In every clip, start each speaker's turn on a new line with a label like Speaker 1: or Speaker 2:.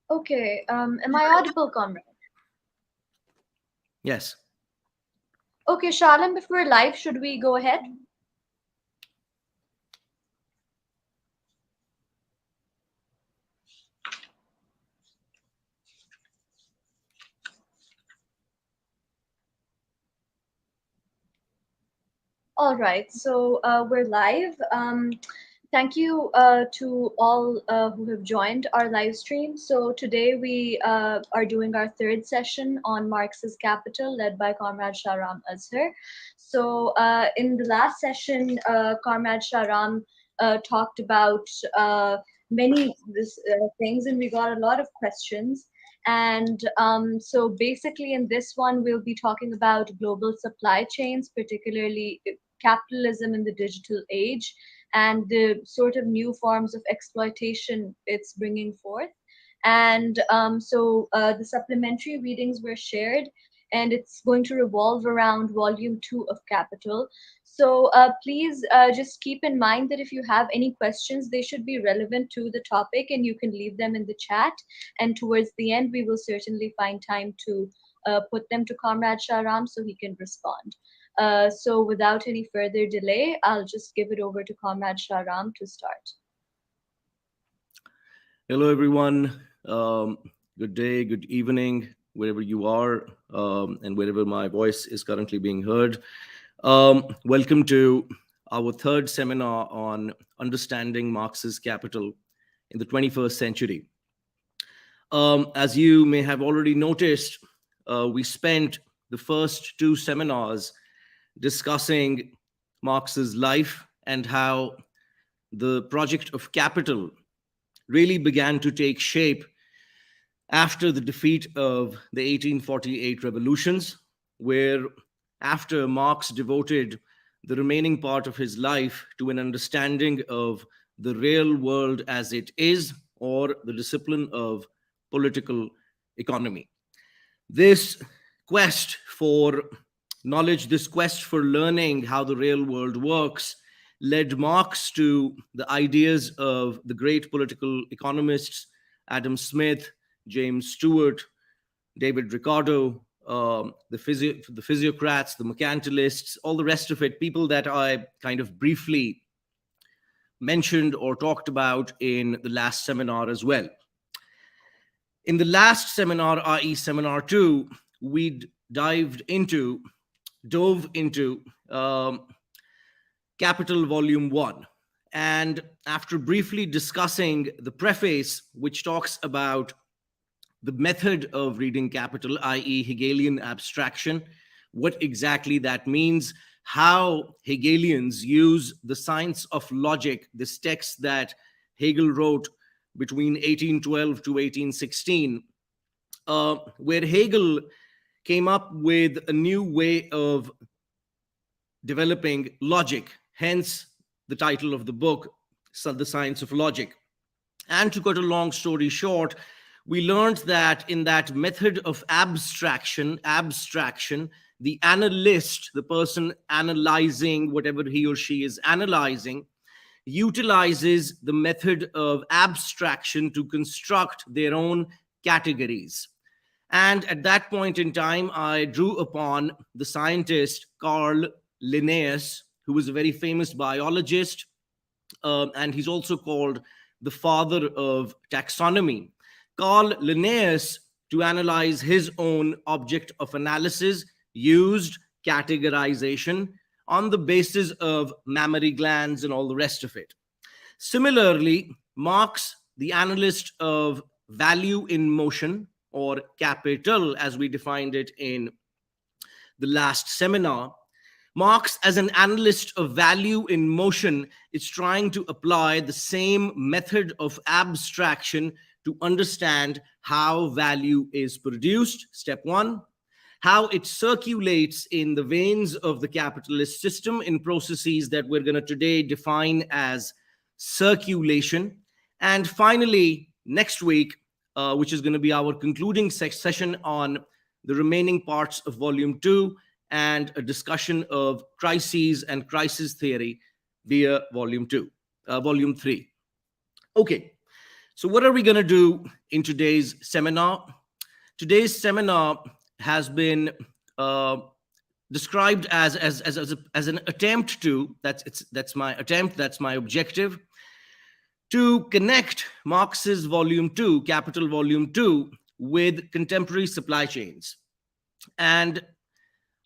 Speaker 1: Okay, am I audible, comrade?
Speaker 2: Yes.
Speaker 1: Okay, Shahram, if we're live, should we go ahead? All right, so we're live. Thank you to all who have joined our live stream. So today we are doing our third session on Marx's Capital, led by Comrade Shahram Azhar. So in the last session, Comrade Shahram talked about many things, and we got a lot of questions. And so basically, in this one, we'll be talking about global supply chains, particularly capitalism in the digital age and the sort of new forms of exploitation it's bringing forth. And the supplementary readings were shared, and it's going to revolve around volume 2 of Capital. So please just keep in mind that if you have any questions, they should be relevant to the topic, and you can leave them in the chat. And towards the end, we will certainly find time to put them to Comrade Shahram so he can respond. So without any further delay, I'll just give it over to Comrade Shahram to start.
Speaker 2: Hello, everyone. Good day, good evening, wherever you are, and wherever my voice is currently being heard. Welcome to our third seminar on understanding Marx's Capital in the 21st century. As you may have already noticed, we spent the first two seminars discussing Marx's life and how the project of capital really began to take shape after the defeat of the 1848 revolutions, where after Marx devoted the remaining part of his life to an understanding of the real world as it is, or the discipline of political economy. This quest for knowledge, this quest for learning how the real world works, led Marx to the ideas of the great political economists Adam Smith, James Stewart, David Ricardo, the physiocrats, the mercantilists, all the rest of it, people that I kind of briefly mentioned or talked about in the last seminar as well. In the last seminar, i.e. seminar 2, we dove into Capital Volume 1. And after briefly discussing the preface, which talks about the method of reading Capital, i.e. Hegelian abstraction, what exactly that means, how Hegelians use the science of logic, this text that Hegel wrote between 1812 to 1816, where Hegel came up with a new way of developing logic, hence the title of the book, The Science of Logic. And to cut a long story short, we learned that in that method of abstraction, the analyst, the person analyzing whatever he or she is analyzing, utilizes the method of abstraction to construct their own categories. And at that point in time, I drew upon the scientist Carl Linnaeus, who was a very famous biologist, and he's also called the father of taxonomy. Carl Linnaeus, to analyze his own object of analysis, used categorization on the basis of mammary glands and all the rest of it. Similarly, Marx, the analyst of value in motion, or capital as we defined it in the last seminar, Marx, as an analyst of value in motion, is trying to apply the same method of abstraction to understand how value is produced, step one, how it circulates in the veins of the capitalist system in processes that we're going to today define as circulation, and finally, next week, which is going to be our concluding session on the remaining parts of Volume 2 and a discussion of crises and crisis theory via Volume 3. Okay, So, what are we going to do in today's seminar? Today's seminar has been uh, described as an attempt to, that's my attempt, that's my objective, to connect Marx's Volume 2, Capital Volume 2, with contemporary supply chains. And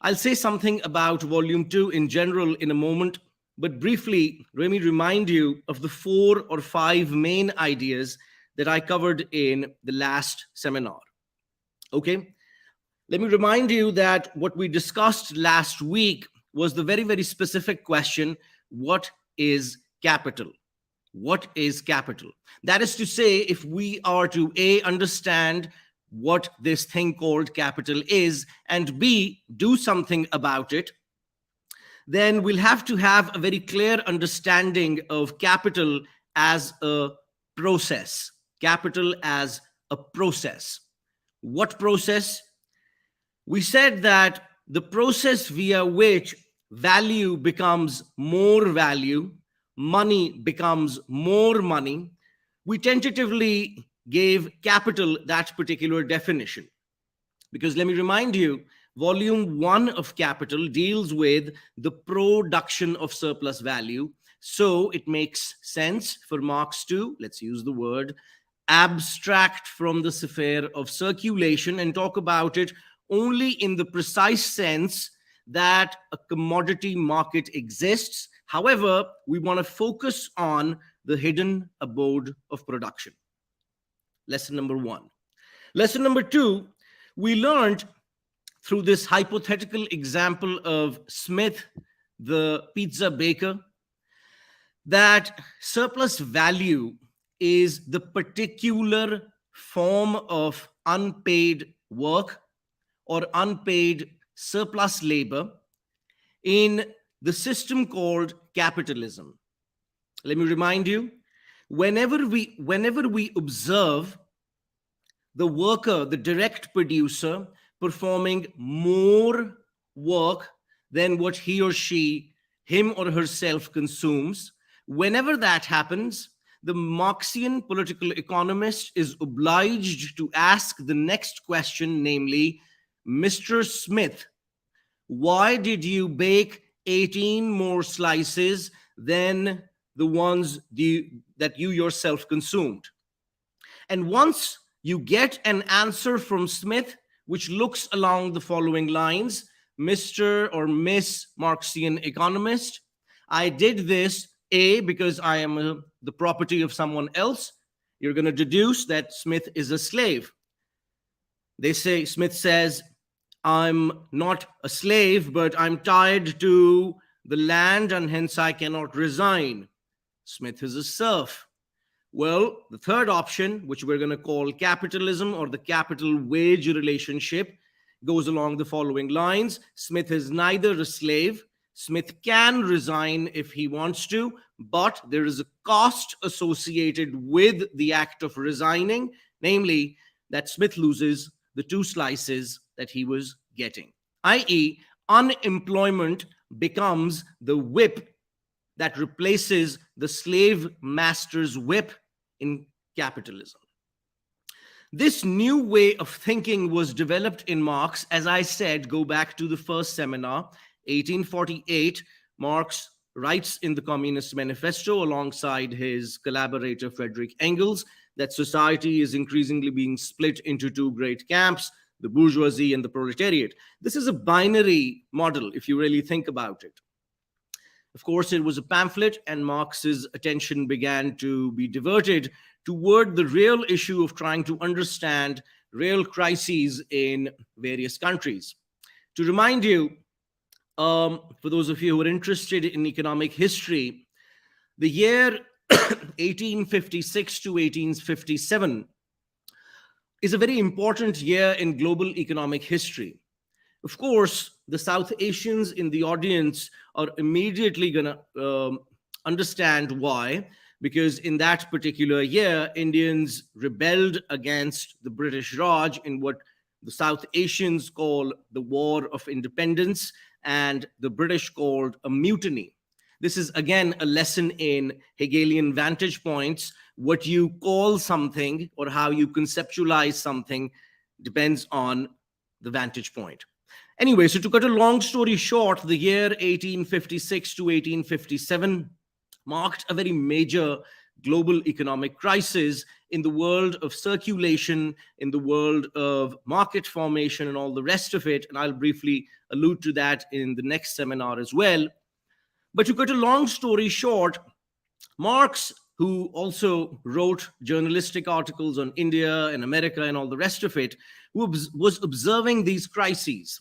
Speaker 2: I'll say something about Volume 2 in general in a moment, but briefly, let me remind you of the 4 or 5 main ideas that I covered in the last seminar. Okay? Let me remind you that what we discussed last week was the very, very specific question: what is capital? What is capital? That is to say, if we are to A, understand what this thing called capital is, and B, do something about it, then we'll have to have a very clear understanding of capital as a process. Capital as a process. What process? We said that the process via which value becomes more value, money becomes more money, we tentatively gave capital that particular definition. Because let me remind you, volume 1 of capital deals with the production of surplus value. So it makes sense for Marx to, let's use the word, abstract from the sphere of circulation and talk about it only in the precise sense that a commodity market exists. However, we want to focus on the hidden abode of production. Lesson number 1. Lesson number 2, we learned through this hypothetical example of Smith, the pizza baker, that surplus value is the particular form of unpaid work or unpaid surplus labor in the system called capitalism. Let me remind you, whenever we observe the worker, the direct producer, performing more work than what he or she, him or herself consumes, whenever that happens, the Marxian political economist is obliged to ask the next question, namely, Mr. Smith, why did you bake 18 more slices than the ones that you yourself consumed? And once you get an answer from Smith, which looks along the following lines: Mr. or Miss Marxian economist, I did this, A, because I am the property of someone else. You're going to deduce that Smith is a slave. Smith says, I'm not a slave, but I'm tied to the land and hence I cannot resign. Smith is a serf. Well, the third option, which we're going to call capitalism or the capital wage relationship, goes along the following lines. Smith is neither a slave. Smith can resign if he wants to, but there is a cost associated with the act of resigning, namely that Smith loses the 2 slices that he was getting, i.e., unemployment becomes the whip that replaces the slave master's whip in capitalism. This new way of thinking was developed in Marx. As I said, go back to the first seminar, 1848. Marx writes in the Communist Manifesto alongside his collaborator Friedrich Engels that society is increasingly being split into 2 great camps, the bourgeoisie and the proletariat. This is a binary model, if you really think about it. Of course, it was a pamphlet, and Marx's attention began to be diverted toward the real issue of trying to understand real crises in various countries. To remind you, for those of you who are interested in economic history, the year 1856 to 1857 is a very important year in global economic history. Of course, the South Asians in the audience are immediately going to understand why, because in that particular year, Indians rebelled against the British Raj in what the South Asians call the War of Independence and the British called a mutiny. This is again a lesson in Hegelian vantage points. What you call something or how you conceptualize something depends on the vantage point. Anyway, so to cut a long story short, the year 1856 to 1857 marked a very major global economic crisis in the world of circulation, in the world of market formation, and all the rest of it. And I'll briefly allude to that in the next seminar as well. But to cut a long story short, Marx, who also wrote journalistic articles on India and America and all the rest of it, was observing these crises.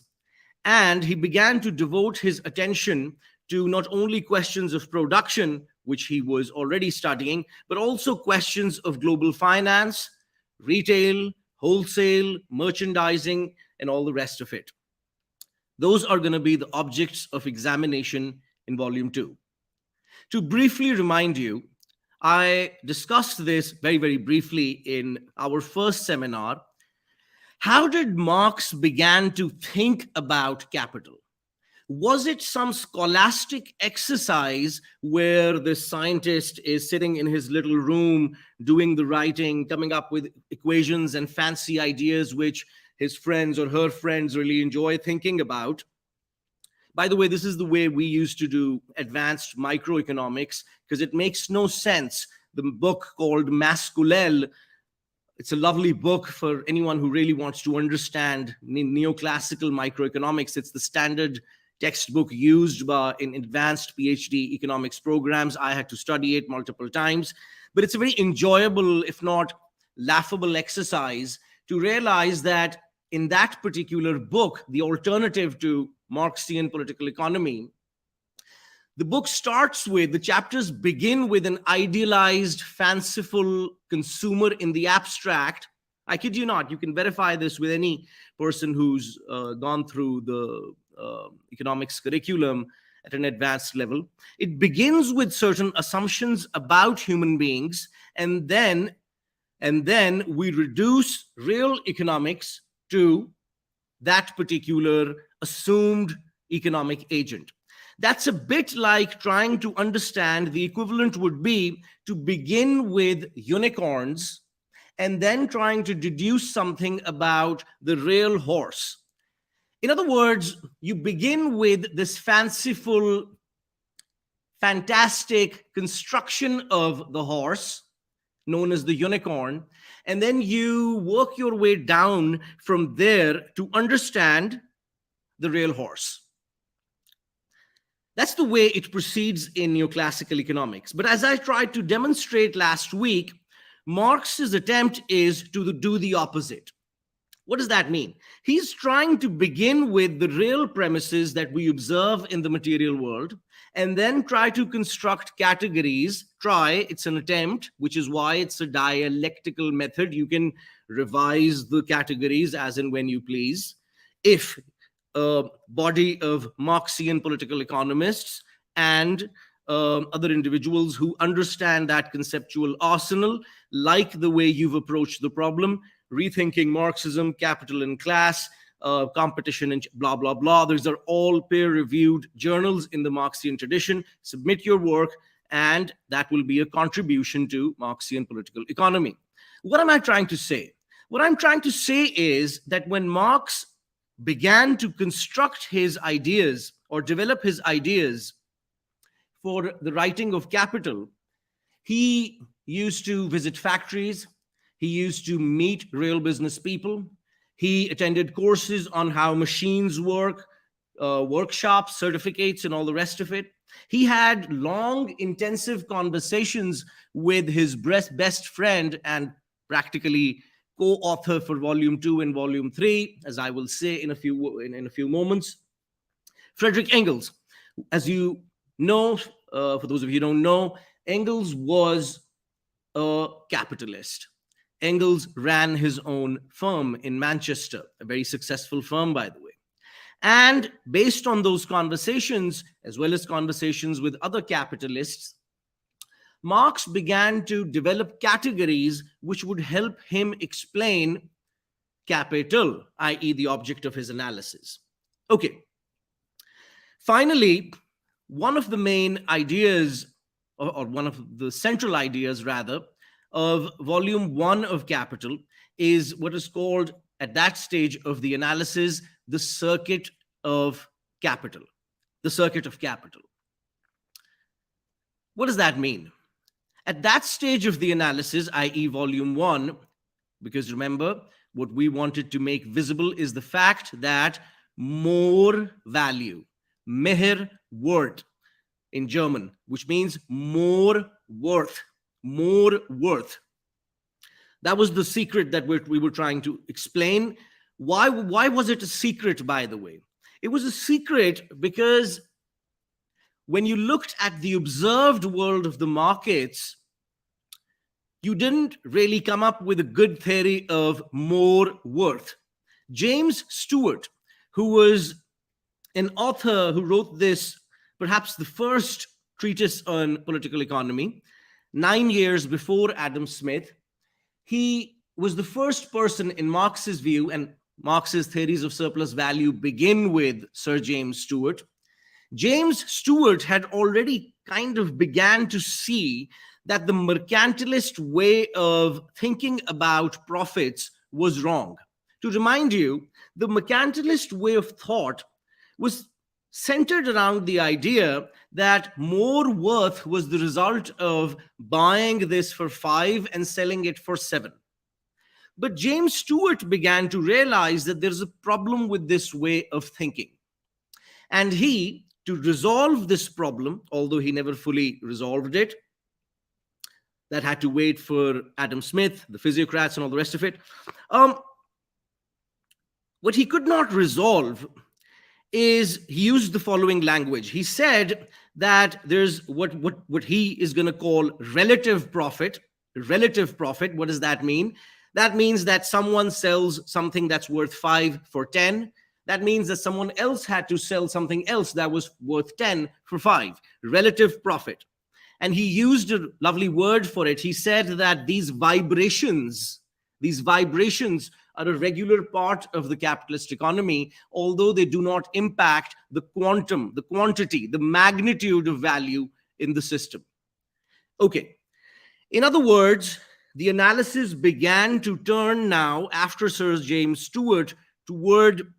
Speaker 2: And he began to devote his attention to not only questions of production, which he was already studying, but also questions of global finance, retail, wholesale, merchandising, and all the rest of it. Those are going to be the objects of examination in Volume 2. To briefly remind you, I discussed this very, very briefly in our first seminar. How did Marx begin to think about capital? Was it some scholastic exercise where the scientist is sitting in his little room doing the writing, coming up with equations and fancy ideas which his friends or her friends really enjoy thinking about? By the way, this is the way we used to do advanced microeconomics, because it makes no sense. The book called Masculel, it's a lovely book for anyone who really wants to understand neoclassical microeconomics. It's the standard textbook used in advanced PhD economics programs. I had to study it multiple times, but it's a very enjoyable, if not laughable exercise to realize that in that particular book, the alternative to Marxian political economy, the book starts with, the chapters begin with an idealized, fanciful consumer in the abstract. I kid you not, you can verify this with any person who's gone through the economics curriculum at an advanced level. It begins with certain assumptions about human beings, and then we reduce real economics to that particular assumed economic agent. That's a bit like trying to understand, the equivalent would be to begin with unicorns and then trying to deduce something about the real horse. In other words, you begin with this fanciful, fantastic construction of the horse, known as the unicorn, and then you work your way down from there to understand the real horse. That's the way it proceeds in neoclassical economics. But as I tried to demonstrate last week, Marx's attempt is to do the opposite. What does that mean? He's trying to begin with the real premises that we observe in the material world and then try to construct categories. It's an attempt, which is why it's a dialectical method. You can revise the categories as and when you please. If a body of Marxian political economists and other individuals who understand that conceptual arsenal, like the way you've approached the problem, rethinking Marxism, capital and class, competition, and blah, blah, blah. These are all peer-reviewed journals in the Marxian tradition. Submit your work, and that will be a contribution to Marxian political economy. What am I trying to say? What I'm trying to say is that when Marx began to construct his ideas or develop his ideas for the writing of Capital, he used to visit factories. He used to meet real business people. He attended courses on how machines work, workshops, certificates, and all the rest of it. He had long, intensive conversations with his best friend and practically co-author for Volume 2 and Volume 3, as I will say in a few moments, Friedrich Engels. As you know, for those of you who don't know, Engels was a capitalist. Engels ran his own firm in Manchester, a very successful firm, by the way. And based on those conversations, as well as conversations with other capitalists, Marx began to develop categories which would help him explain capital, i.e., the object of his analysis. Okay. Finally, one of the main ideas, or one of the central ideas rather, of volume one of Capital is what is called, at that stage of the analysis, the circuit of capital. The circuit of capital. What does that mean? At that stage of the analysis, i.e., volume one, because remember, what we wanted to make visible is the fact that more value, mehr Wert in German, which means more worth, more worth. That was the secret that we were trying to explain. Why was it a secret, by the way? It was a secret because when you looked at the observed world of the markets, you didn't really come up with a good theory of more worth. James Stewart, who was an author who wrote this, perhaps the first treatise on political economy, 9 years before Adam Smith, he was the first person in Marx's view, and Marx's theories of surplus value begin with Sir James Stewart. James Stewart had already kind of began to see that the mercantilist way of thinking about profits was wrong. To remind you, the mercantilist way of thought was centered around the idea that more worth was the result of buying this for 5 and selling it for 7. But James Stewart began to realize that there's a problem with this way of thinking. And he, to resolve this problem, although he never fully resolved it, that had to wait for Adam Smith, the physiocrats, and all the rest of it. What he could not resolve is he used the following language. He said that there's what he is going to call relative profit. Relative profit, what does that mean? That means that someone sells something that's worth 5 for 10. That means that someone else had to sell something else that was worth 10 for 5. Relative profit. And he used a lovely word for it. He said that these vibrations are a regular part of the capitalist economy, although they do not impact the quantum, the quantity, the magnitude of value in the system. Okay. In other words, the analysis began to turn now, after Sir James Stewart, toward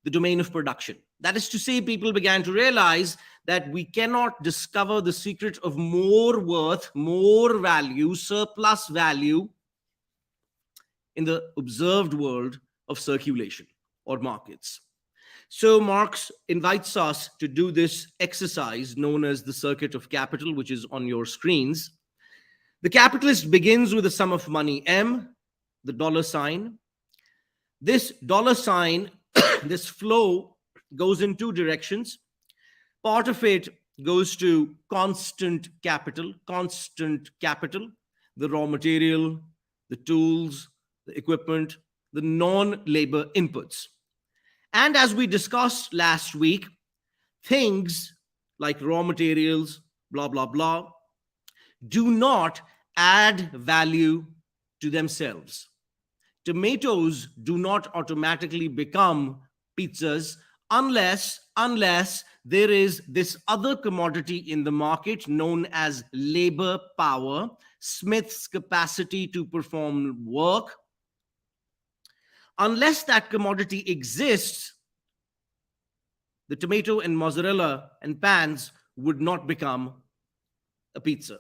Speaker 2: the domain of production. That is to say, people began to realize that we cannot discover the secret of more worth, more value, surplus value in the observed world of circulation or markets. So Marx invites us to do this exercise known as the circuit of capital, which is on your screens. The capitalist begins with a sum of money, M, the dollar sign. This dollar sign, this flow goes in two directions. Part of it goes to constant capital, the raw material, the tools, the equipment, the non-labor inputs. And as we discussed last week, things like raw materials, blah, blah, blah, do not add value to themselves. Tomatoes do not automatically become pizzas unless there is this other commodity in the market known as labor power, Smith's capacity to perform work. Unless that commodity exists, the tomato and mozzarella and pans would not become a pizza.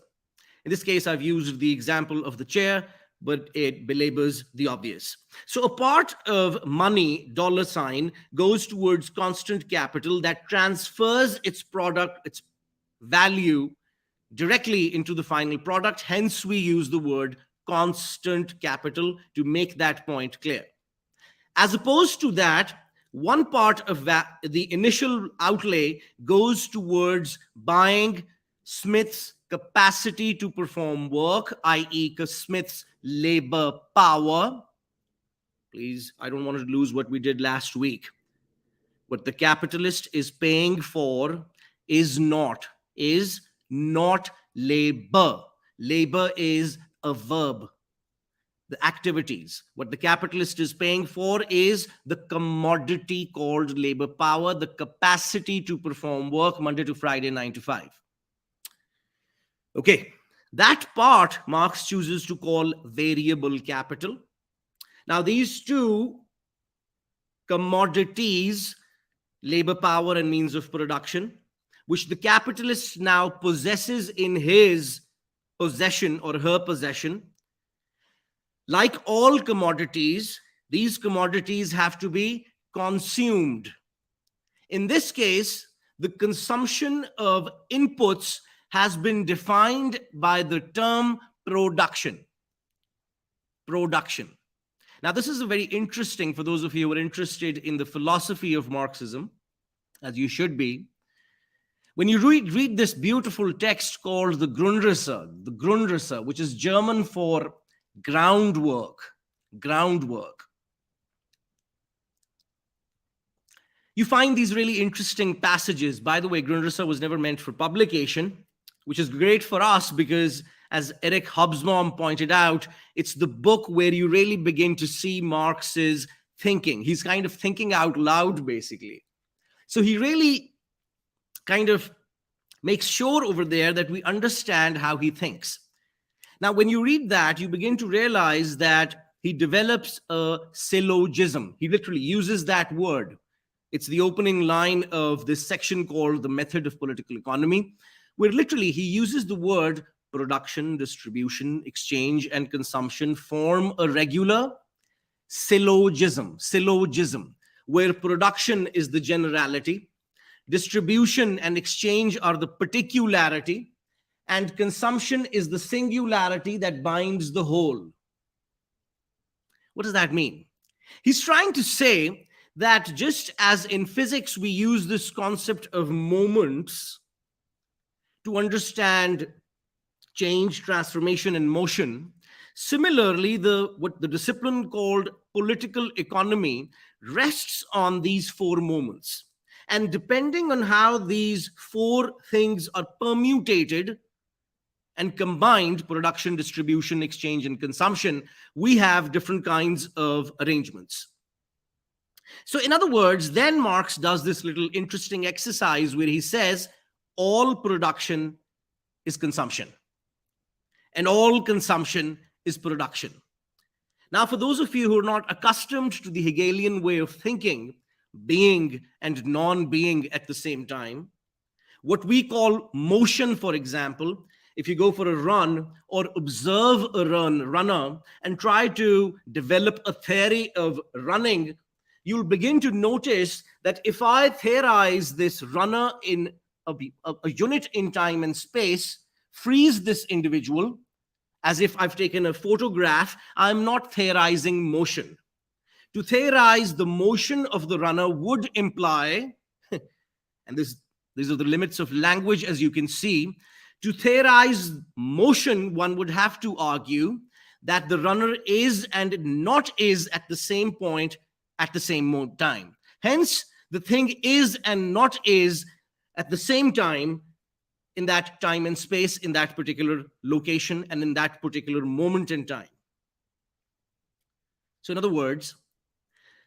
Speaker 2: In this case, I've used the example of the chair, but it belabors the obvious. So a part of money, dollar sign, goes towards constant capital that transfers its product, its value, directly into the final product. Hence, we use the word constant capital to make that point clear. As opposed to that, one part of the initial outlay goes towards buying Smith's capacity to perform work, i.e. Smith's labor power. Please, I don't want to lose what we did last week. What the capitalist is paying for is not labor. Labor is a verb. the activities. What the capitalist is paying for is the commodity called labor power, the capacity to perform work Monday to Friday, 9 to 5. Okay, that part Marx chooses to call variable capital. Now, these two commodities, labor power and means of production, which the capitalist now possesses in his possession or her possession, like all commodities, these commodities have to be consumed. In this case, the consumption of inputs has been defined by the term production. Production. Now, this is very interesting for those of you who are interested in the philosophy of Marxism, as you should be. When you read this beautiful text called the Grundrisse, which is German for groundwork, you find these really interesting passages. By the way, Grundrisse was never meant for publication, which is great for us because, as Eric Hobsbawm pointed out, it's the book where you really begin to see Marx's thinking. He's kind of thinking out loud, basically. So he really kind of makes sure over there that we understand how he thinks. Now, when you read that, you begin to realize that he develops a syllogism. He literally uses that word. It's the opening line of this section called The Method of Political Economy, where literally he uses the word production, distribution, exchange, and consumption form a regular syllogism, where production is the generality, distribution and exchange are the particularity, and consumption is the singularity that binds the whole. What does that mean? He's trying to say that just as in physics we use this concept of moments to understand change, transformation, and motion, similarly, what the discipline called political economy rests on these four moments. And depending on how these four things are permutated and combined, production, distribution, exchange, and consumption, we have different kinds of arrangements. So in other words, then Marx does this little interesting exercise where he says all production is consumption and all consumption is production. Now, for those of you who are not accustomed to the Hegelian way of thinking, being and non-being at the same time, what we call motion, for example, if you go for a run or observe a runner and try to develop a theory of running, you'll begin to notice that if I theorize this runner in a unit in time and space, freeze this individual as if I've taken a photograph, I'm not theorizing motion. To theorize the motion of the runner would imply, and these are the limits of language, as you can see, to theorize motion, one would have to argue that the runner is and not is at the same point at the same time. Hence, the thing is and not is at the same time in that time and space, in that particular location, and in that particular moment in time. So in other words,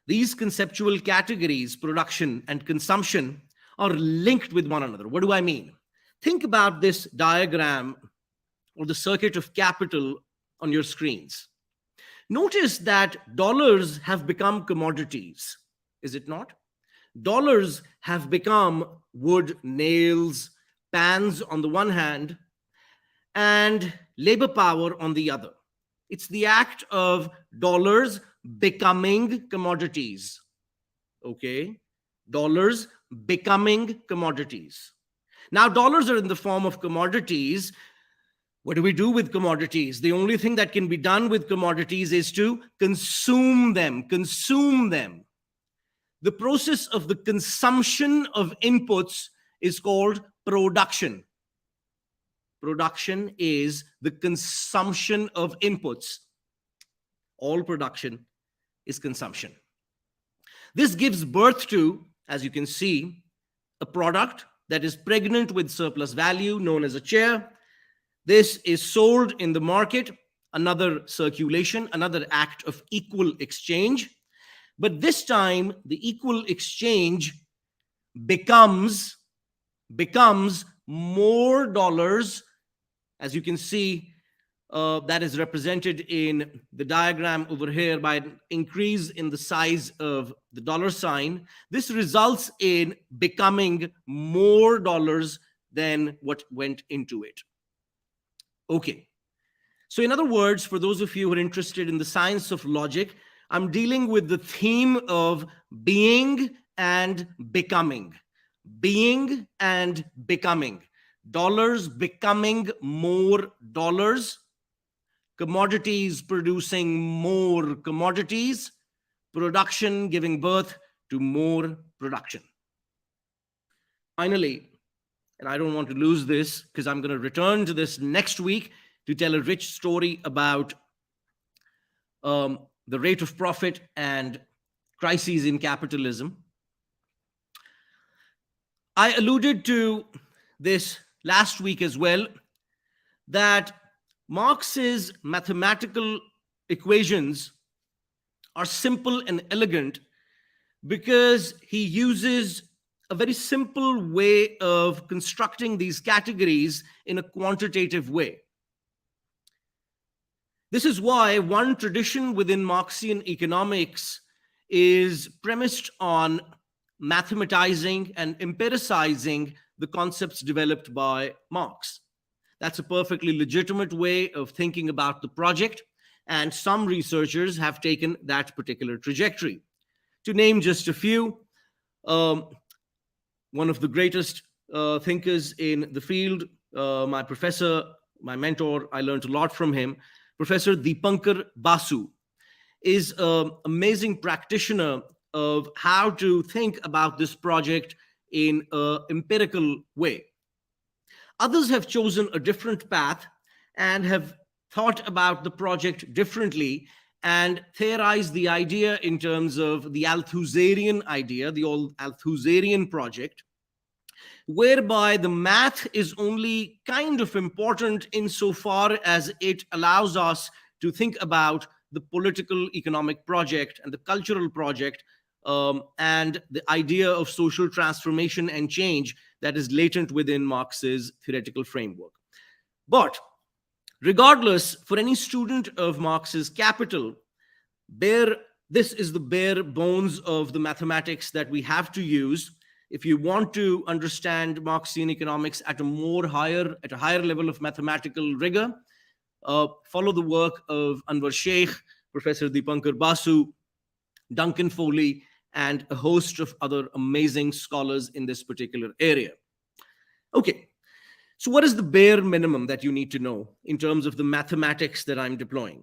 Speaker 2: these conceptual categories, production and consumption, are linked with one another. What do I mean? Think about this diagram or the circuit of capital on your screens. Notice that dollars have become commodities, is it not? Dollars have become wood, nails, pans on the one hand, and labor power on the other. It's the act of dollars becoming commodities. Okay? Dollars becoming commodities. Now, dollars are in the form of commodities. What do we do with commodities? The only thing that can be done with commodities is to consume them. The process of the consumption of inputs is called production. Production is the consumption of inputs. All production is consumption. This gives birth to, as you can see, a product that is pregnant with surplus value, known as a chair. This is sold in the market, another circulation, another act of equal exchange. But this time, the equal exchange becomes more dollars, as you can see. That is represented in the diagram over here by an increase in the size of the dollar sign. This results in becoming more dollars than what went into it. Okay. So in other words, for those of you who are interested in the science of logic, I'm dealing with the theme of being and becoming. Being and becoming. Dollars becoming more dollars. Commodities producing more commodities. Production giving birth to more production. Finally, and I don't want to lose this because I'm going to return to this next week to tell a rich story about the rate of profit and crises in capitalism. I alluded to this last week as well, that Marx's mathematical equations are simple and elegant because he uses a very simple way of constructing these categories in a quantitative way. This is why one tradition within Marxian economics is premised on mathematizing and empiricizing the concepts developed by Marx. That's a perfectly legitimate way of thinking about the project, and some researchers have taken that particular trajectory. To name just a few, one of the greatest thinkers in the field, my professor, my mentor, I learned a lot from him, Professor Dipankar Basu, is an amazing practitioner of how to think about this project in an empirical way. Others have chosen a different path and have thought about the project differently and theorized the idea in terms of the Althusserian idea, the old Althusserian project, whereby the math is only kind of important insofar as it allows us to think about the political economic project and the cultural project, and the idea of social transformation and change that is latent within Marx's theoretical framework. But regardless, for any student of Marx's Capital, this is the bare bones of the mathematics that we have to use. If you want to understand Marxian economics at a higher level of mathematical rigor, follow the work of Anwar Sheikh, Professor Dipankar Basu, Duncan Foley, and a host of other amazing scholars in this particular area. Okay, so what is the bare minimum that you need to know in terms of the mathematics that I'm deploying?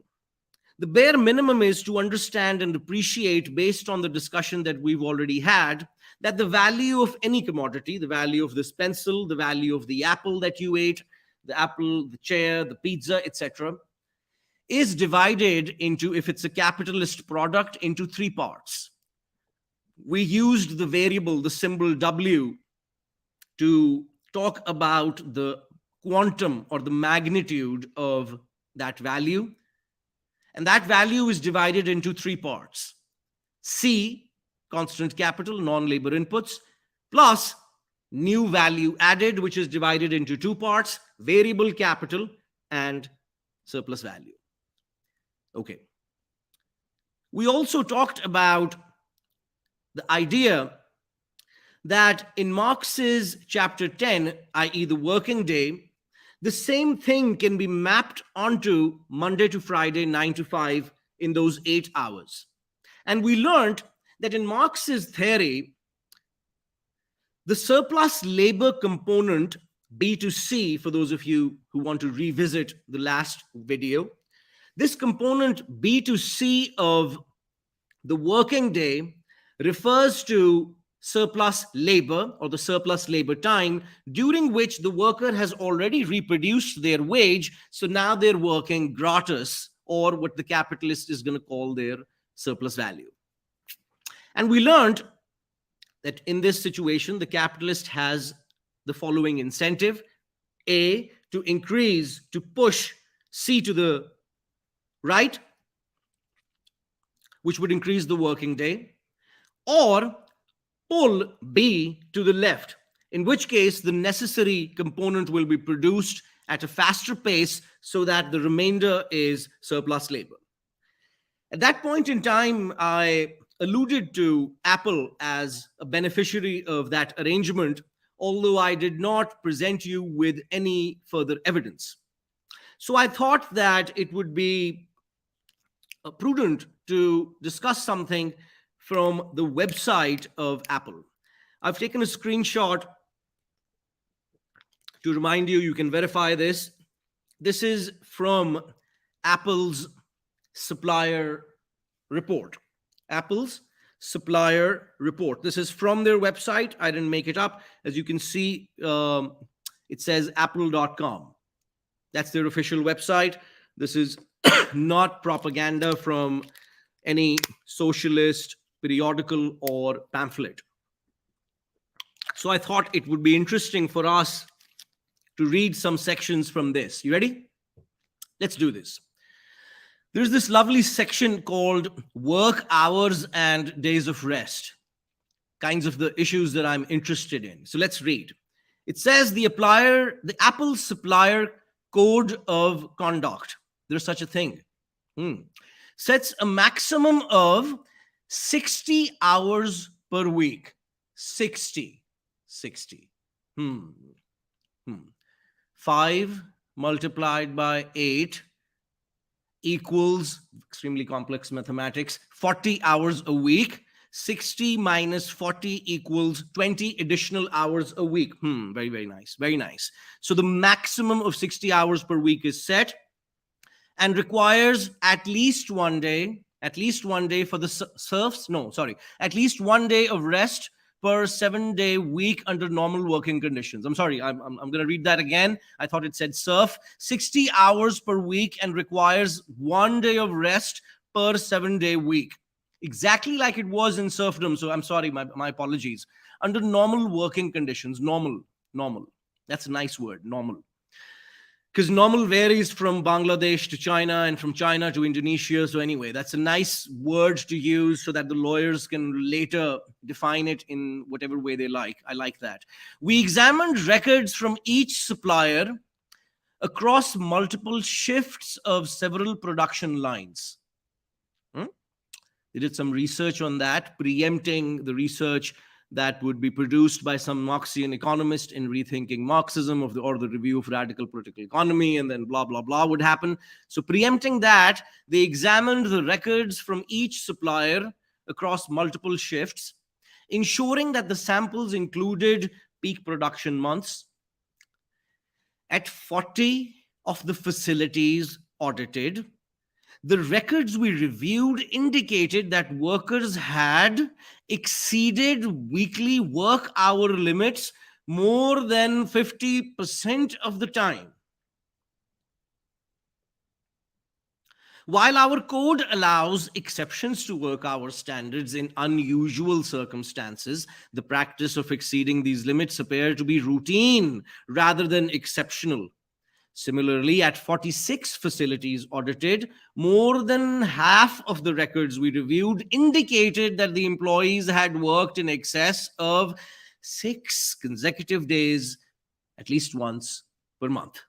Speaker 2: The bare minimum is to understand and appreciate, based on the discussion that we've already had, that the value of any commodity, the value of this pencil, the value of the apple that you ate, the apple, the chair, the pizza, etc., is divided into, if it's a capitalist product, into three parts. We used the variable, the symbol W, to talk about the quantum or the magnitude of that value. And that value is divided into three parts. C, constant capital, non-labor inputs, plus new value added, which is divided into two parts, variable capital and surplus value. Okay. We also talked about the idea that in Marx's chapter 10, i.e. the working day, the same thing can be mapped onto Monday to Friday, 9 to 5, in those 8 hours. And we learned that in Marx's theory, the surplus labor component, B to C, for those of you who want to revisit the last video, this component B to C of the working day refers to surplus labor, or the surplus labor time, during which the worker has already reproduced their wage, so now they're working gratis, or what the capitalist is going to call their surplus value. And we learned that in this situation, the capitalist has the following incentive: A, to increase, to push C to the right, which would increase the working day, or pull B to the left, in which case the necessary component will be produced at a faster pace so that the remainder is surplus labor. At that point in time, I alluded to Apple as a beneficiary of that arrangement, although I did not present you with any further evidence. So I thought that it would be prudent to discuss something from the website of Apple. I've taken a screenshot to remind you, you can verify this. This is from Apple's supplier report. Apple's supplier report. This is from their website. I didn't make it up. As you can see, it says apple.com. That's their official website. This is not propaganda from any socialist periodical or pamphlet. So I thought it would be interesting for us to read some sections from this. You ready? Let's do this. There's this lovely section called Work Hours and Days of Rest, kinds of the issues that I'm interested in. So let's read. It says the Apple Supplier Code of Conduct, there's such a thing, sets a maximum of 60 hours per week. 60. 5 multiplied by 8 equals, extremely complex mathematics, 40 hours a week. 60 minus 40 equals 20 additional hours a week. Very, very nice. Very nice. So the maximum of 60 hours per week is set and requires at least one day for the serfs. No, sorry. At least one day of rest per 7-day week under normal working conditions. I'm sorry, I'm going to read that again. I thought it said serf. 60 hours per week and requires 1 day of rest per 7-day week. Exactly like it was in serfdom. So I'm sorry, my apologies. Under normal working conditions, normal. That's a nice word, normal. Because normal varies from Bangladesh to China and from China to Indonesia. So anyway, that's a nice word to use so that the lawyers can later define it in whatever way they like. I like that. We examined records from each supplier across multiple shifts of several production lines. They did some research on that, preempting the research that would be produced by some Marxian economist in Rethinking Marxism or the Review of Radical Political Economy, and then blah, blah, blah would happen. So preempting that, they examined the records from each supplier across multiple shifts, ensuring that the samples included peak production months. At 40 of the facilities audited, the records we reviewed indicated that workers had exceeded weekly work hour limits more than 50% of the time. While our code allows exceptions to work hour standards in unusual circumstances, the practice of exceeding these limits appeared to be routine rather than exceptional. Similarly, at 46 facilities audited, more than half of the records we reviewed indicated that the employees had worked in excess of 6 consecutive days, at least once per month.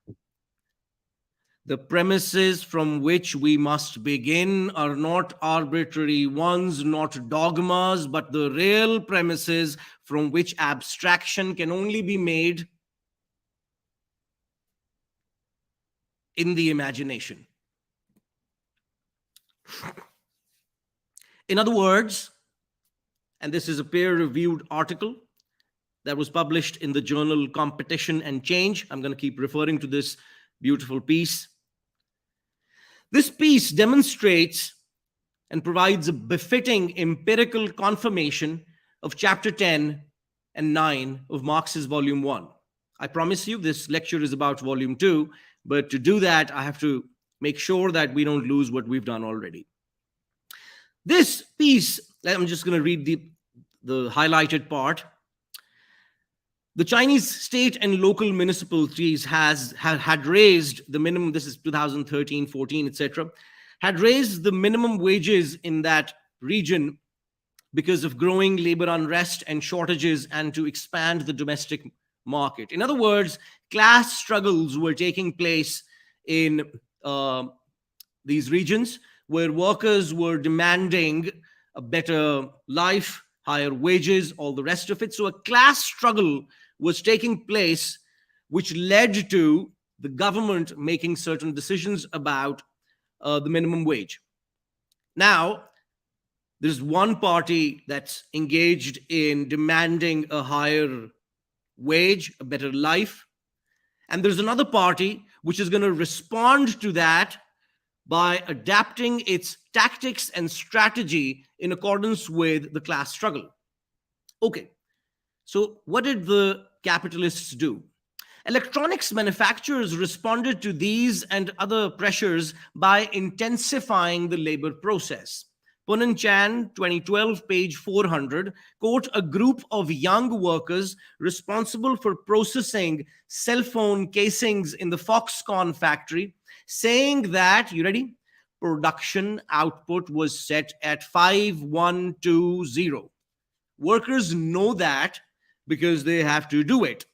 Speaker 2: The premises from which we must begin are not arbitrary ones, not dogmas, but the real premises from which abstraction can only be made in the imagination. In other words, and this is a peer-reviewed article that was published in the journal Competition and Change. I'm going to keep referring to this beautiful piece. This piece demonstrates and provides a befitting empirical confirmation of chapter 10 and 9 of Marx's volume 1. I promise you this lecture is about volume 2, but to do that, I have to make sure that we don't lose what we've done already. This piece, I'm just going to read the highlighted part. The Chinese state and local municipalities had raised the minimum, this is 2013, 14, etc., had raised the minimum wages in that region because of growing labor unrest and shortages and to expand the domestic market. In other words, class struggles were taking place in uh, these regions where workers were demanding a better life, higher wages, all the rest of it. So a class struggle was taking place, which led to the government making certain decisions about the minimum wage. Now, there's one party that's engaged in demanding a higher wage, a better life. And there's another party which is going to respond to that by adapting its tactics and strategy in accordance with the class struggle. Okay, so what did the capitalists do? Electronics manufacturers responded to these and other pressures by intensifying the labor process. Punan Chan, 2012, page 400, quote, a group of young workers responsible for processing cell phone casings in the Foxconn factory, saying that, you ready? Production output was set at 5120. Workers know that because they have to do it.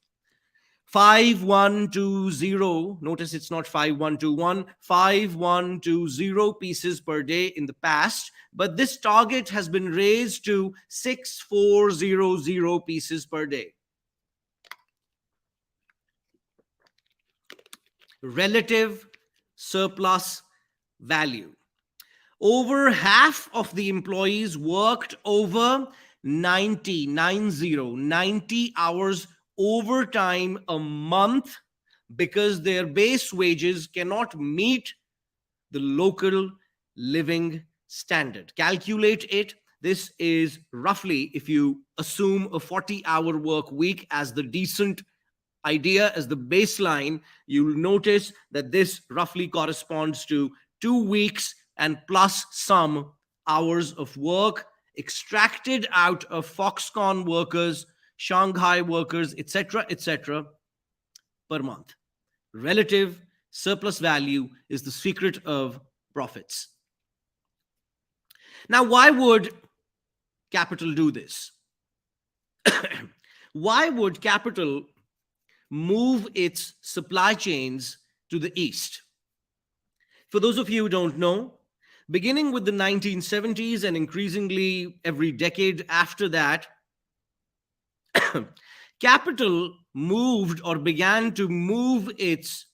Speaker 2: 5120, notice it's not 5121, 5120 pieces per day in the past, but this target has been raised to 6400 pieces per day. Relative surplus value. Over half of the employees worked over 90 hours overtime a month because their base wages cannot meet the local living standard. Calculate it. This is roughly, if you assume a 40-hour work week as the decent idea, as the baseline, you'll notice that this roughly corresponds to 2 weeks and plus some hours of work extracted out of Foxconn workers, Shanghai workers, etc., per month. Relative surplus value is the secret of profits. Now, why would capital do this? Why would capital move its supply chains to the east? For those of you who don't know, beginning with the 1970s and increasingly every decade after that, capital moved or began to move its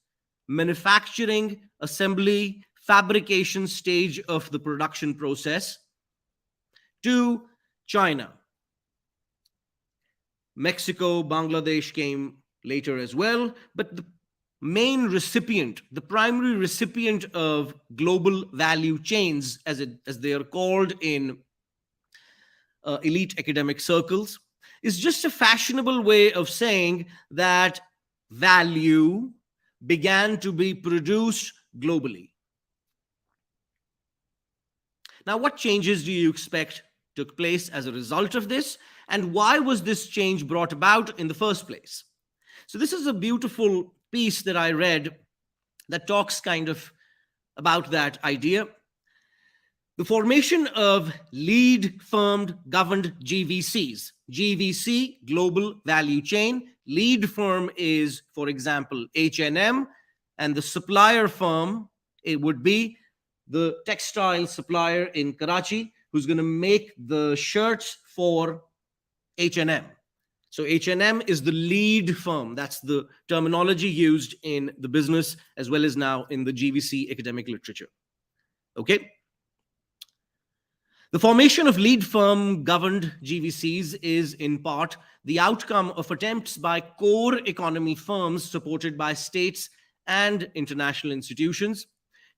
Speaker 2: manufacturing, assembly, fabrication stage of the production process to China. Mexico, Bangladesh came later as well, but the main recipient, the primary recipient of global value chains, as they are called in elite academic circles, is just a fashionable way of saying that value began to be produced globally. Now, what changes do you expect took place as a result of this? And why was this change brought about in the first place? So this is a beautiful piece that I read that talks kind of about that idea. The formation of lead firm governed GVCs. GVC, global value chain. Lead firm is, for example, H&M, and the supplier firm, it would be the textile supplier in Karachi who's going to make the shirts for H&M. So H&M is the lead firm. That's the terminology used in the business as well as now in the GVC academic literature. Okay. The formation of lead firm governed GVCs is in part the outcome of attempts by core economy firms supported by states and international institutions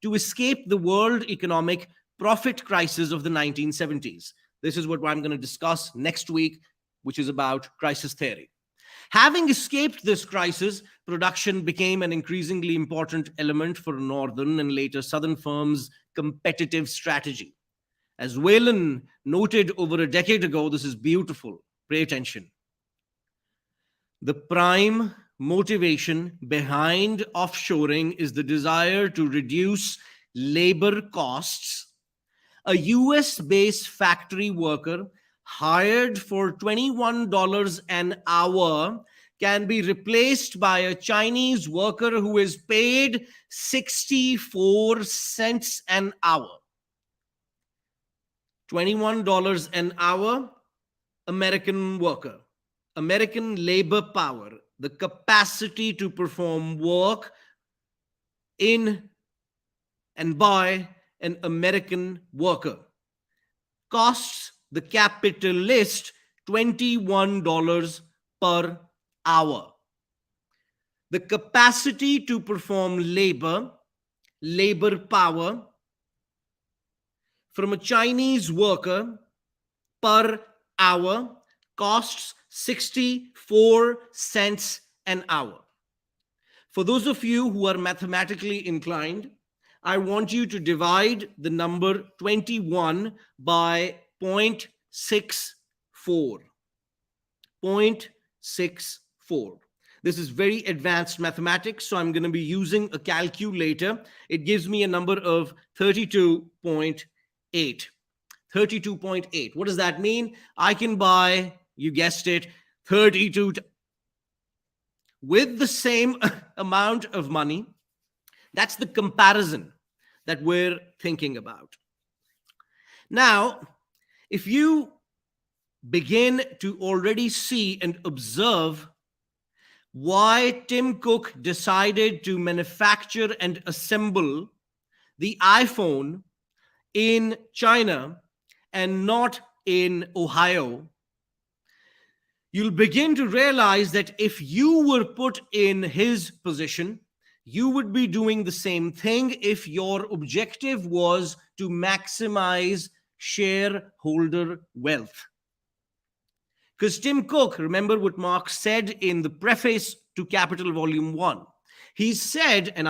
Speaker 2: to escape the world economic profit crisis of the 1970s. This is what I'm going to discuss next week, which is about crisis theory. Having escaped this crisis, production became an increasingly important element for northern and later southern firms' competitive strategy. As Whalen noted over a decade ago, this is beautiful. Pay attention. The prime motivation behind offshoring is the desire to reduce labor costs, a US based factory worker hired for $21 an hour can be replaced by a Chinese worker who is paid 64 cents an hour. $21 an hour, American worker, American labor power, the capacity to perform work in and by an American worker, costs the capitalist $21 per hour. The capacity to perform labor, labor power, from a Chinese worker per hour costs 64 cents an hour. For those of you who are mathematically inclined, I want you to divide the number 21 by 0.64. 0.64. This is very advanced mathematics, so I'm going to be using a calculator. It gives me a number of 32.8. 32.8. What does that mean? I can buy, you guessed it, 32 with the same amount of money. That's the comparison that we're thinking about. Now, if you begin to already see and observe why Tim Cook decided to manufacture and assemble the iPhone in China and not in Ohio, you'll begin to realize that if you were put in his position, you would be doing the same thing if your objective was to maximize shareholder wealth. Because Tim Cook, remember what Marx said in the preface to Capital Volume 1. He said, and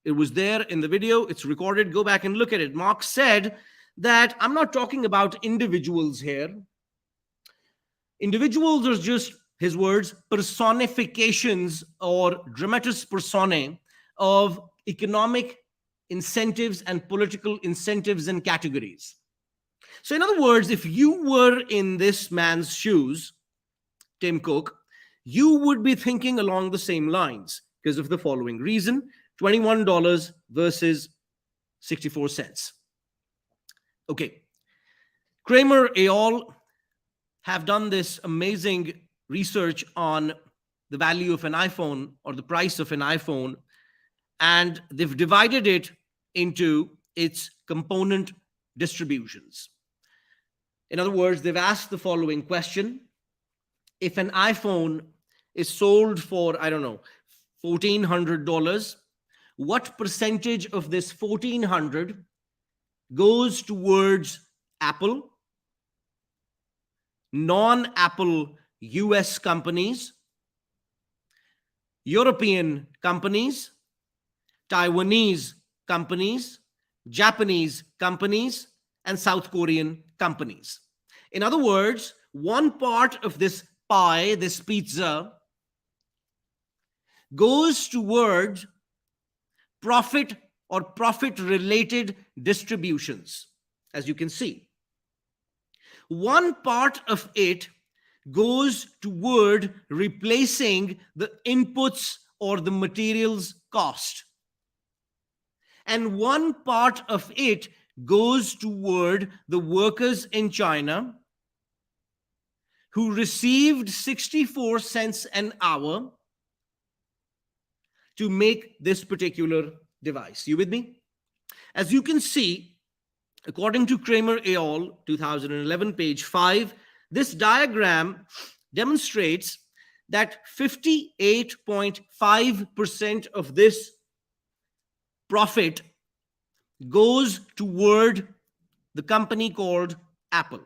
Speaker 2: it was there in the video, it's recorded, go back and look at it. Marx said that I'm not talking about individuals here. Individuals are just, his words, personifications or dramatis personae of economic incentives and political incentives and categories. So in other words, if you were in this man's shoes, Tim Cook, you would be thinking along the same lines because of the following reason: $21 versus 64 cents. Okay. Kramer et al. Have done this amazing research on the value of an iPhone or the price of an iPhone, and they've divided it into its component distributions. In other words, they've asked the following question: if an iPhone is sold for, I don't know, $1,400, what percentage of this $1,400 goes towards Apple, non-Apple US companies, European companies, Taiwanese companies, Japanese companies, and South Korean companies? In other words, one part of this pie, this pizza, goes towards profit or profit-related distributions, as you can see. One part of it goes toward replacing the inputs or the materials cost. And one part of it goes toward the workers in China who received 64 cents an hour to make this particular device. You with me? As you can see, according to Kramer et al., 2011, page 5, this diagram demonstrates that 58.5% of this profit goes toward the company called Apple.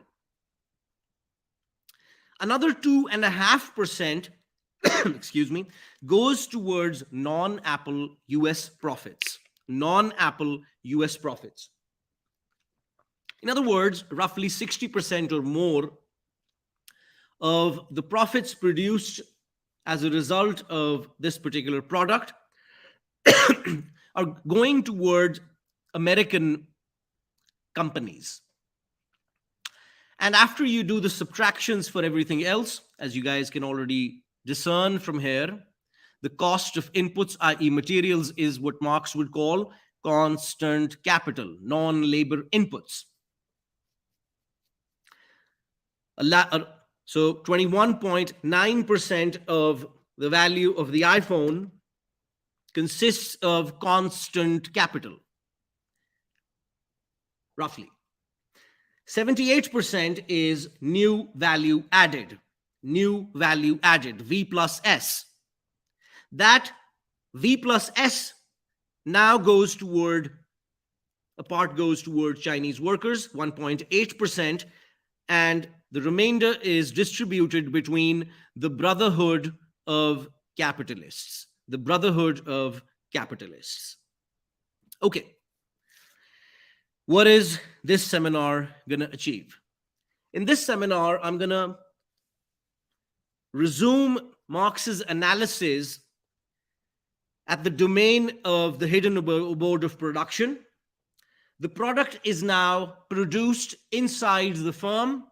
Speaker 2: Another 2.5%, excuse me, goes towards non-Apple US profits. Non-Apple US profits. In other words, roughly 60% or more of the profits produced as a result of this particular product are going towards American companies. And after you do the subtractions for everything else, as you guys can already discern from here, the cost of inputs, i.e., materials, is what Marx would call constant capital, non labor inputs. So 21.9% of the value of the iPhone consists of constant capital, roughly. 78% is new value added, V plus S. That V plus S now goes toward, a part goes toward Chinese workers, 1.8%, and the remainder is distributed between the brotherhood of capitalists. The brotherhood of capitalists. Okay. What is this seminar going to achieve? In this seminar, I'm going to resume Marx's analysis at the domain of the hidden abode of production. The product is now produced inside the firm.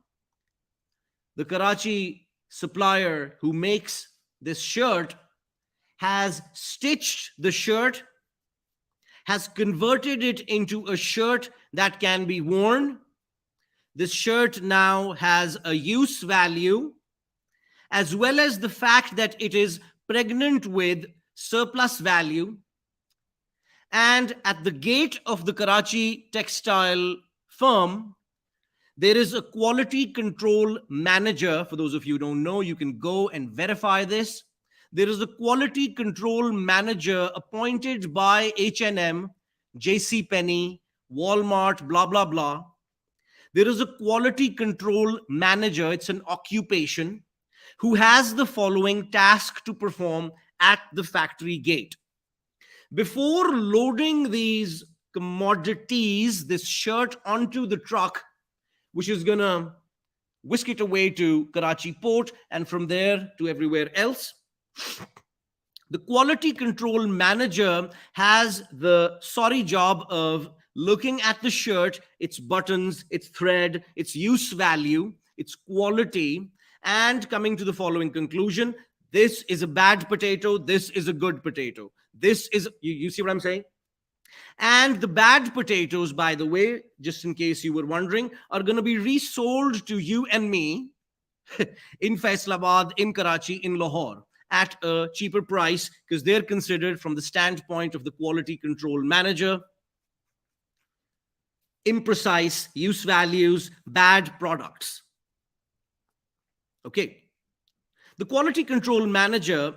Speaker 2: The Karachi supplier who makes this shirt has stitched the shirt, has converted it into a shirt that can be worn. This shirt now has a use value, as well as the fact that it is pregnant with surplus value. And at the gate of the Karachi textile firm, there is a quality control manager. For those of you who don't know, you can go and verify this. There is a quality control manager appointed by H&M, JC Penney, Walmart, blah, blah, blah. There is a quality control manager, it's an occupation, who has the following task to perform at the factory gate. Before loading these commodities, this shirt, onto the truck, which is going to whisk it away to Karachi port and from there to everywhere else, the quality control manager has the sorry job of looking at the shirt, its buttons, its thread, its use value, its quality, and coming to the following conclusion: this is a bad potato, this is a good potato. This is, you see what I'm saying? And the bad potatoes, by the way, just in case you were wondering, are going to be resold to you and me in Faisalabad, in Karachi, in Lahore, at a cheaper price, because they're considered, from the standpoint of the quality control manager, imprecise use values, bad products. Okay. The quality control manager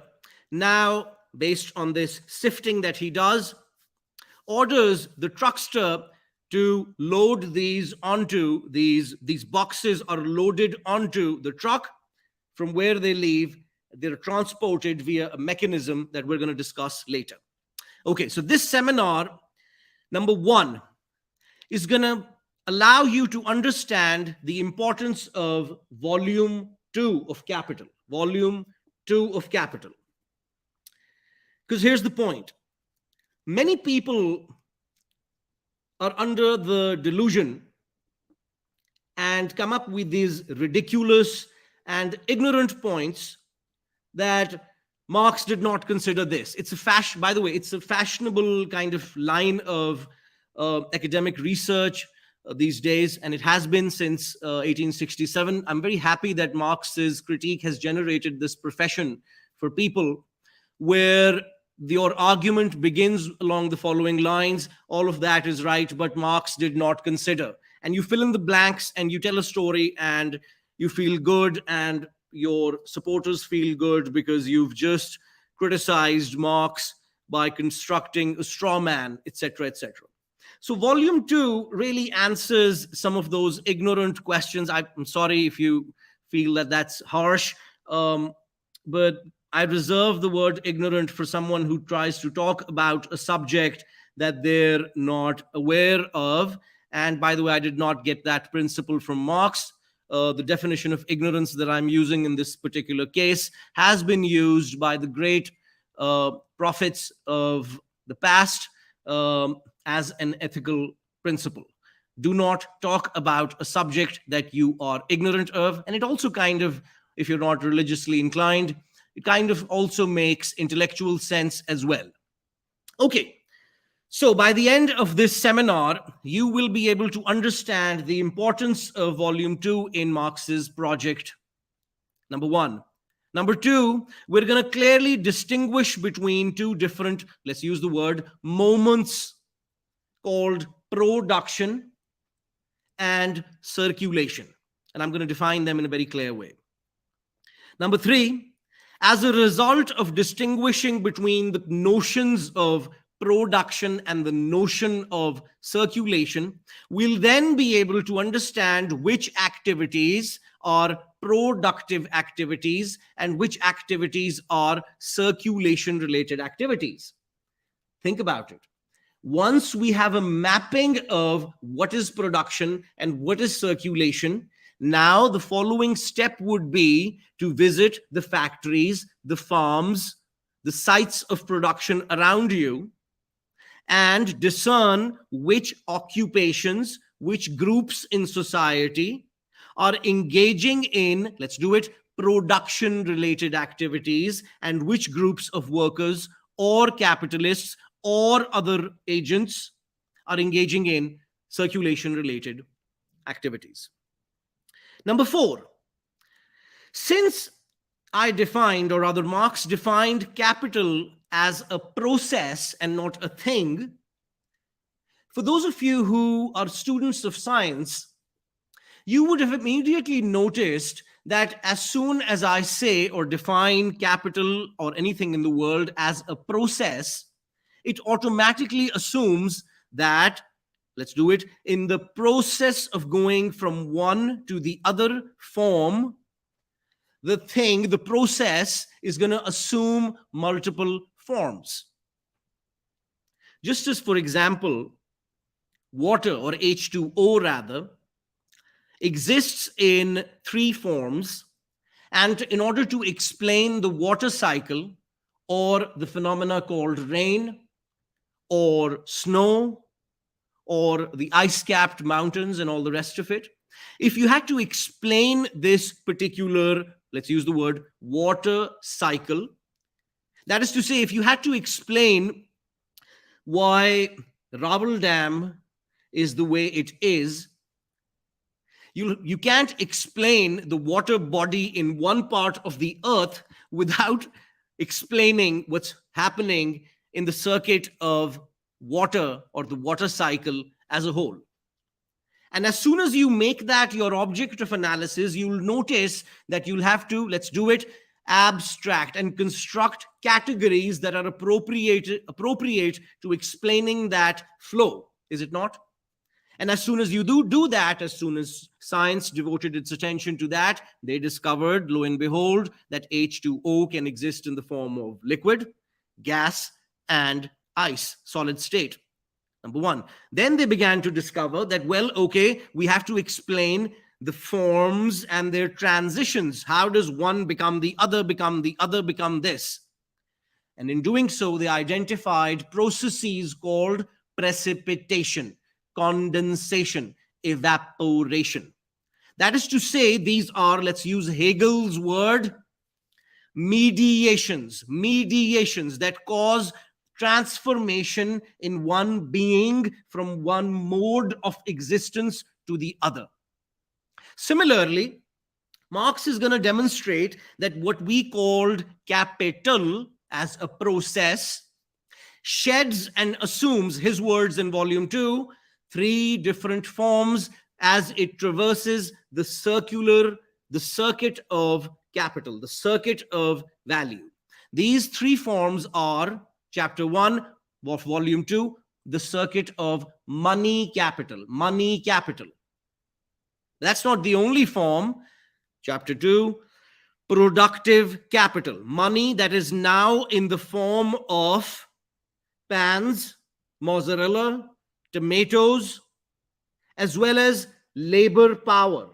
Speaker 2: now, based on this sifting that he does, orders the truckster to load these onto these boxes are loaded onto the truck. From where they leave, they're transported via a mechanism that we're going to discuss later. Okay, so this seminar, number one, is going to allow you to understand the importance of volume 2 of capital. Volume 2 of capital. Because here's the point. Many people are under the delusion and come up with these ridiculous and ignorant points that Marx did not consider this. It's a fashion, by the way, it's a fashionable kind of line of academic research these days, and it has been since 1867. I'm very happy that Marx's critique has generated this profession for people where your argument begins along the following lines: all of that is right, but Marx did not consider. And you fill in the blanks and you tell a story and you feel good and your supporters feel good because you've just criticized Marx by constructing a straw man, etc., etc. So volume 2 really answers some of those ignorant questions. I'm sorry if you feel that that's harsh, but I reserve the word ignorant for someone who tries to talk about a subject that they're not aware of. And by the way, I did not get that principle from Marx. The definition of ignorance that I'm using in this particular case has been used by the great prophets of the past. as an ethical principle. Do not talk about a subject that you are ignorant of. And it also kind of, if you're not religiously inclined, it kind of also makes intellectual sense as well. Okay, so by the end of this seminar, you will be able to understand the importance of Volume 2 in Marx's project, number one. Number two, we're going to clearly distinguish between two different, let's use the word, moments called production and circulation. And I'm going to define them in a very clear way. Number three, as a result of distinguishing between the notions of production and the notion of circulation, we'll then be able to understand which activities are productive activities and which activities are circulation related activities. Think about it. Once we have a mapping of what is production and what is circulation, now the following step would be to visit the factories, the farms, the sites of production around you, and discern which occupations, which groups in society are engaging in, let's do it, production related activities, and which groups of workers or capitalists or other agents are engaging in circulation related activities. Number four, since I defined, or rather Marx defined capital as a process and not a thing, for those of you who are students of science, you would have immediately noticed that as soon as I say or define capital or anything in the world as a process, it automatically assumes that, let's do it, in the process of going from one to the other form, the thing, the process is going to assume multiple forms. Just as, for example, water, or H2O rather, exists in three forms, and in order to explain the water cycle or the phenomena called rain or snow or the ice-capped mountains and all the rest of it, if you had to explain this particular, let's use the word, water cycle, that is to say, if you had to explain why Raval Dam is the way it is, you can't explain the water body in one part of the earth without explaining what's happening in the circuit of water or the water cycle as a whole. And as soon as you make that your object of analysis, you'll notice that you'll have to, let's do it, abstract and construct categories that are appropriate to explaining that flow, is it not? And as soon as you do that, as soon as science devoted its attention to that, they discovered, lo and behold, that H2O can exist in the form of liquid, gas, and ice, solid state. Number one. Then they began to discover that, well, okay, we have to explain the forms and their transitions. How does one become the other, become the other, become this? And in doing so, they identified processes called precipitation, condensation, evaporation. That is to say, these are, let's use Hegel's word, mediations that cause transformation in one being from one mode of existence to the other. Similarly, Marx is going to demonstrate that what we called capital as a process sheds and assumes, his words in volume 2, three different forms as it traverses the circuit of capital, the circuit of value. These three forms are, chapter 1 of volume 2, the circuit of money capital. Money capital. That's not the only form. Chapter 2, productive capital. Money that is now in the form of pans, mozzarella, tomatoes, as well as labor power.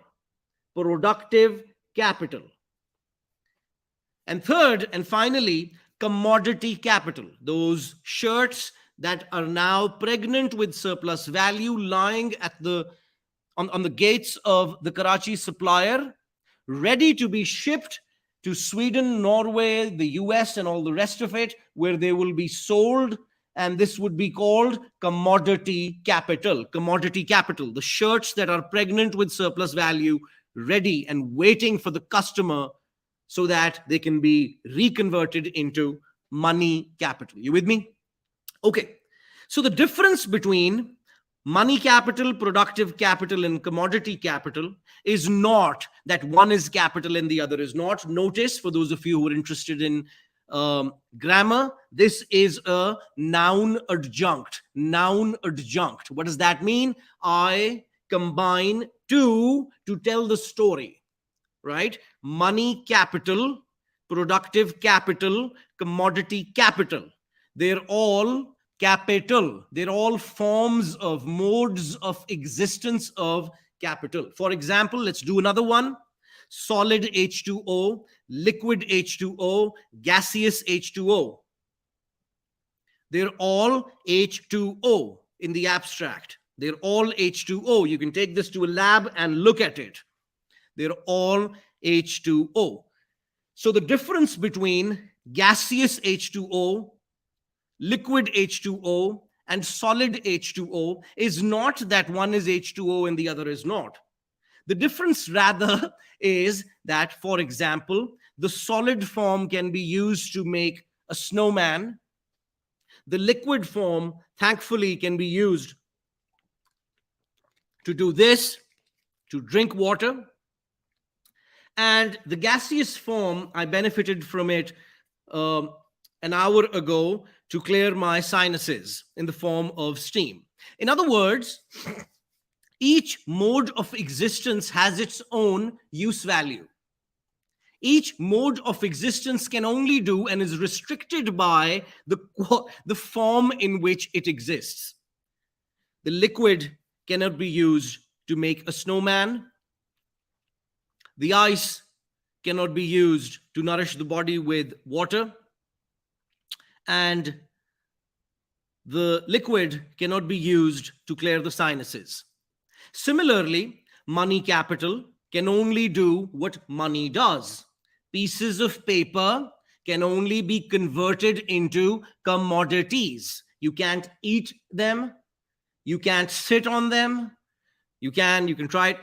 Speaker 2: Productive capital. And third and finally, commodity capital. Those shirts that are now pregnant with surplus value lying on the gates of the Karachi supplier, ready to be shipped to Sweden, Norway, the US, and all the rest of it, where they will be sold. And this would be called commodity capital. Commodity capital, the shirts that are pregnant with surplus value, ready and waiting for the customer so that they can be reconverted into money capital. You with me? Okay. So the difference between money capital, productive capital, and commodity capital is not that one is capital and the other is not. Notice, for those of you who are interested in grammar, this is a noun adjunct. Noun adjunct. What does that mean? I combine two to tell the story, right? Money capital, productive capital, commodity capital. They're all capital. They're all forms of modes of existence of capital. For example, let's do another one. Solid H2O, liquid H2O, gaseous H2O. They're all H2O in the abstract. They're all H2O. You can take this to a lab and look at it. They're all H2O. So the difference between gaseous H2O, liquid H2O, and solid H2O is not that one is H2O and the other is not. The difference rather is that, for example, the solid form can be used to make a snowman. The liquid form, thankfully, can be used to do this, to drink water. And the gaseous form, I benefited from it an hour ago to clear my sinuses in the form of steam. In other words, each mode of existence has its own use value. Each mode of existence can only do and is restricted by the form in which it exists. The liquid cannot be used to make a snowman. The ice cannot be used to nourish the body with water. And the liquid cannot be used to clear the sinuses. Similarly, money capital can only do what money does. Pieces of paper can only be converted into commodities. You can't eat them. You can't sit on them. You can try it.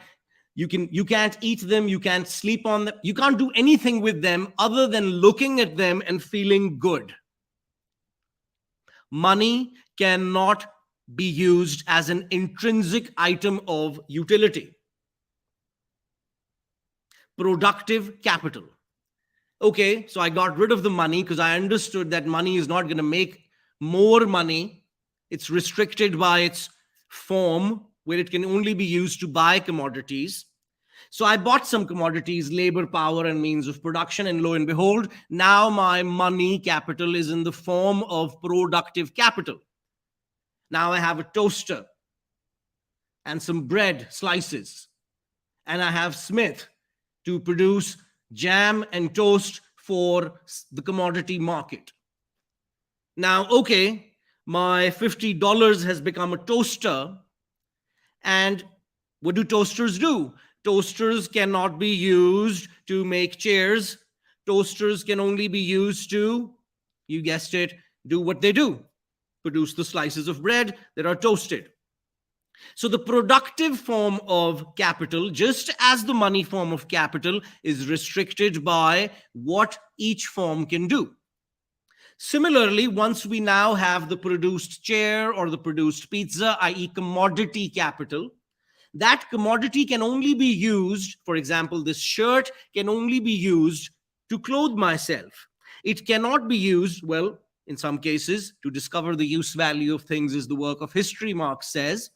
Speaker 2: You can't eat them. You can't sleep on them. You can't do anything with them other than looking at them and feeling good. Money cannot be used as an intrinsic item of utility. Productive capital. Okay, so I got rid of the money because I understood that money is not going to make more money. It's restricted by its form, where it can only be used to buy commodities. So I bought some commodities, labor, power, and means of production, and lo and behold, now my money capital is in the form of productive capital. Now I have a toaster and some bread slices, and I have Smith to produce jam and toast for the commodity market. Now, okay, my $50 has become a toaster, and what do toasters do? Toasters cannot be used to make chairs. Toasters can only be used to, you guessed it, do what they do. Produce the slices of bread that are toasted. So the productive form of capital, just as the money form of capital, is restricted by what each form can do. Similarly, once we now have the produced chair or the produced pizza, i.e. commodity capital, that commodity can only be used, for example, this shirt can only be used to clothe myself. It cannot be used, well, in some cases, to discover the use value of things is the work of history, Marx says.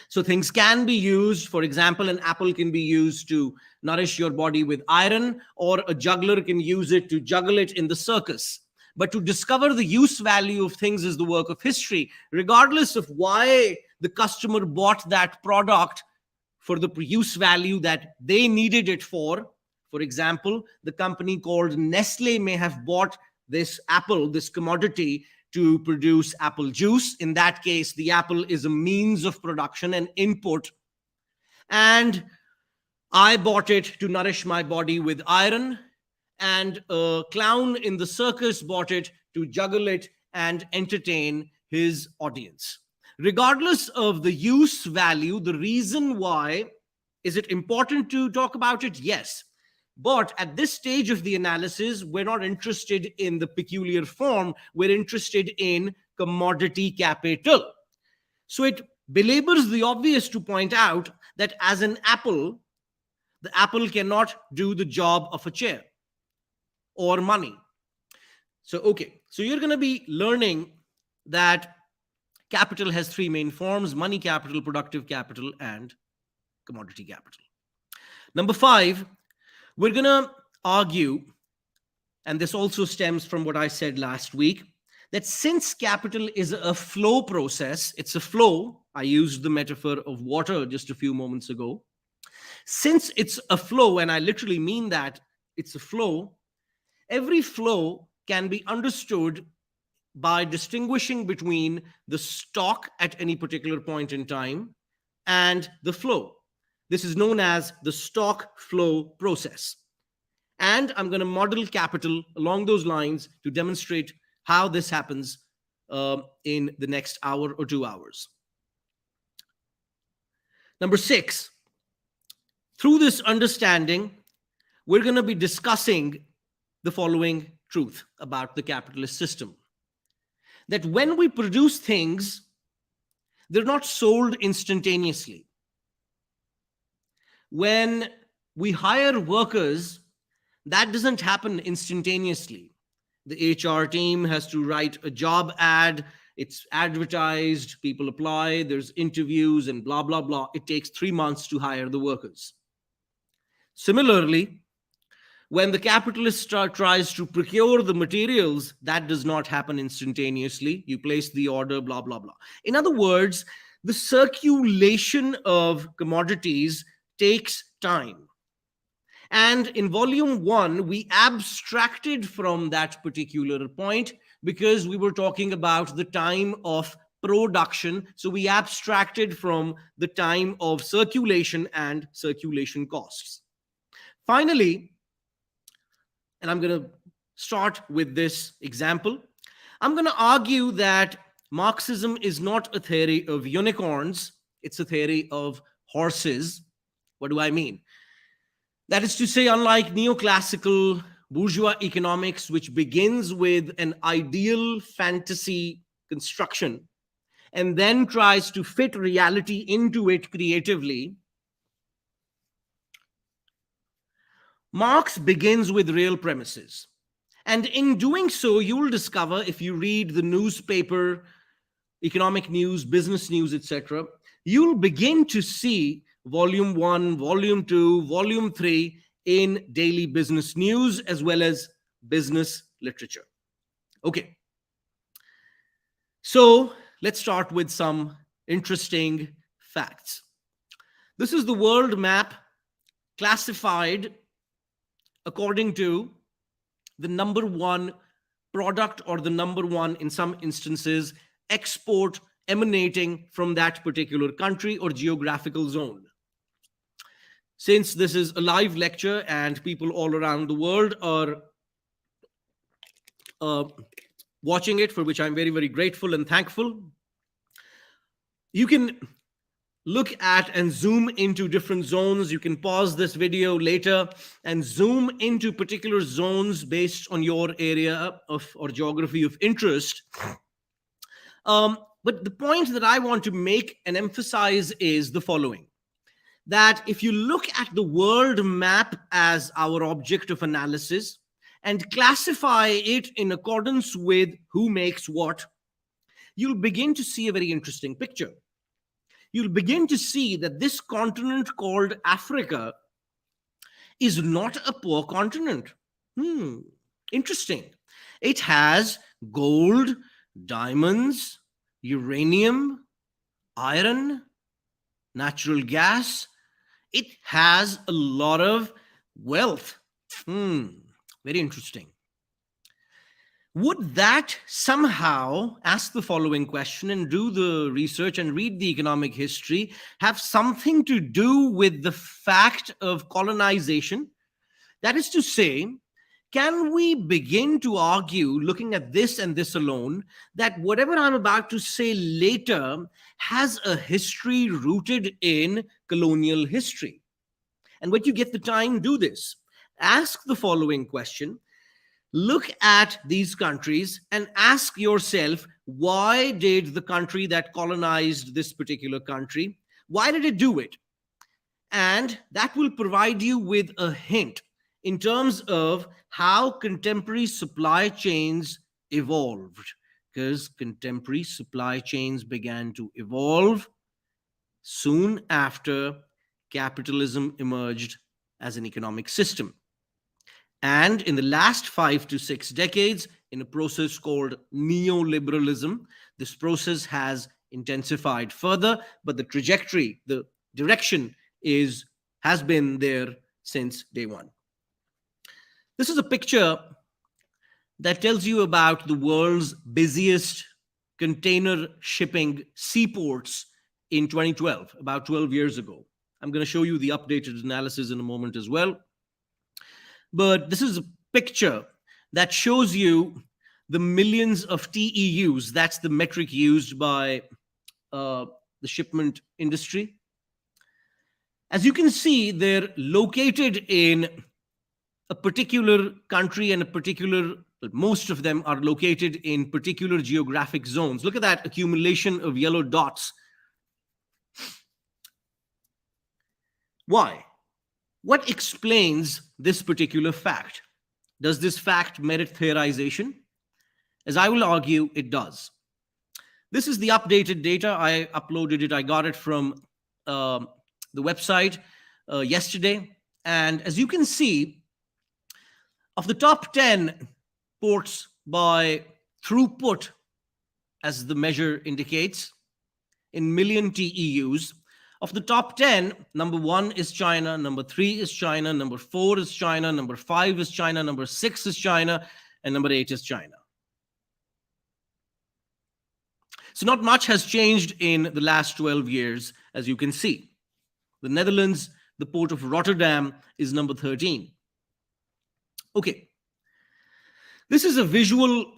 Speaker 2: So things can be used, for example, an apple can be used to nourish your body with iron, or a juggler can use it to juggle it in the circus. But to discover the use value of things is the work of history, regardless of why the customer bought that product for the use value that they needed it for. For example, the company called Nestle may have bought this apple, this commodity, to produce apple juice. In that case, the apple is a means of production, an input. And I bought it to nourish my body with iron, and a clown in the circus bought it to juggle it and entertain his audience. Regardless of the use value, the reason why, is it important to talk about it? Yes. But at this stage of the analysis, we're not interested in the peculiar form, we're interested in commodity capital. So it belabors the obvious to point out that as an apple, the apple cannot do the job of a chair or money. So you're going to be learning that capital has three main forms: money capital, productive capital, and commodity capital. Number 5, we're going to argue, and this also stems from what I said last week, that since capital is a flow process, it's a flow. I used the metaphor of water just a few moments ago. Since it's a flow, and I literally mean that it's a flow, every flow can be understood by distinguishing between the stock at any particular point in time and the flow. This is known as the stock flow process. And I'm going to model capital along those lines to demonstrate how this happens in the next hour or 2 hours. Number 6, through this understanding, we're going to be discussing the following truth about the capitalist system: that when we produce things, they're not sold instantaneously. When we hire workers, that doesn't happen instantaneously. The HR team has to write a job ad, it's advertised, people apply, there's interviews, and blah, blah, blah. It takes 3 months to hire the workers. Similarly, when the capitalist tries to procure the materials, that does not happen instantaneously. You place the order, blah, blah, blah. In other words, the circulation of commodities takes time. And in volume 1, we abstracted from that particular point because we were talking about the time of production. So we abstracted from the time of circulation and circulation costs. Finally, and I'm going to start with this example, I'm going to argue that Marxism is not a theory of unicorns, it's a theory of horses. What do I mean? That is to say, unlike neoclassical bourgeois economics, which begins with an ideal fantasy construction and then tries to fit reality into it creatively, Marx begins with real premises. And in doing so, you will discover, if you read the newspaper, economic news, business news, etc., you'll begin to see volume 1, volume 2, volume 3 in daily business news as well as business literature. Okay. So let's start with some interesting facts. This is the world map classified according to the number 1 product, or the number 1, in some instances, export emanating from that particular country or geographical zone. Since this is a live lecture and people all around the world are watching it, for which I'm very, very grateful and thankful, you can look at and zoom into different zones. You can pause this video later and zoom into particular zones based on your area of or geography of interest. But the point that I want to make and emphasize is the following: that if you look at the world map as our object of analysis and classify it in accordance with who makes what, you'll begin to see a very interesting picture. You'll begin to see that this continent called Africa is not a poor continent. Interesting. It has gold, diamonds, uranium, iron, natural gas. It has a lot of wealth. Very interesting. Would that somehow, ask the following question and do the research and read the economic history, have something to do with the fact of colonization? That is to say, can we begin to argue, looking at this and this alone, that whatever I'm about to say later has a history rooted in colonial history? And when you get the time, do this. Ask the following question. Look at these countries and ask yourself, why did the country that colonized this particular country, why did it do it? And that will provide you with a hint in terms of how contemporary supply chains evolved, because contemporary supply chains began to evolve soon after capitalism emerged as an economic system. And in the last 5 to 6 decades, in a process called neoliberalism, this process has intensified further, but the trajectory, the direction has been there since day one. This is a picture that tells you about the world's busiest container shipping seaports in 2012, about 12 years ago. I'm going to show you the updated analysis in a moment as well. But this is a picture that shows you the millions of TEUs. That's the metric used by the shipment industry. As you can see, they're located in a particular country and most of them are located in particular geographic zones. Look at that accumulation of yellow dots. Why? What explains this particular fact? Does this fact merit theorization? As I will argue, it does. This is the updated data. I uploaded it. I got it from the website yesterday. And as you can see, of the top 10 ports by throughput, as the measure indicates, in million TEUs, of the top 10, number 1 is China, number 3 is China, number 4 is China, number 5 is China, number 6 is China, and number 8 is China. So not much has changed in the last 12 years, as you can see. The Netherlands, the port of Rotterdam, is number 13. Okay. This is a visual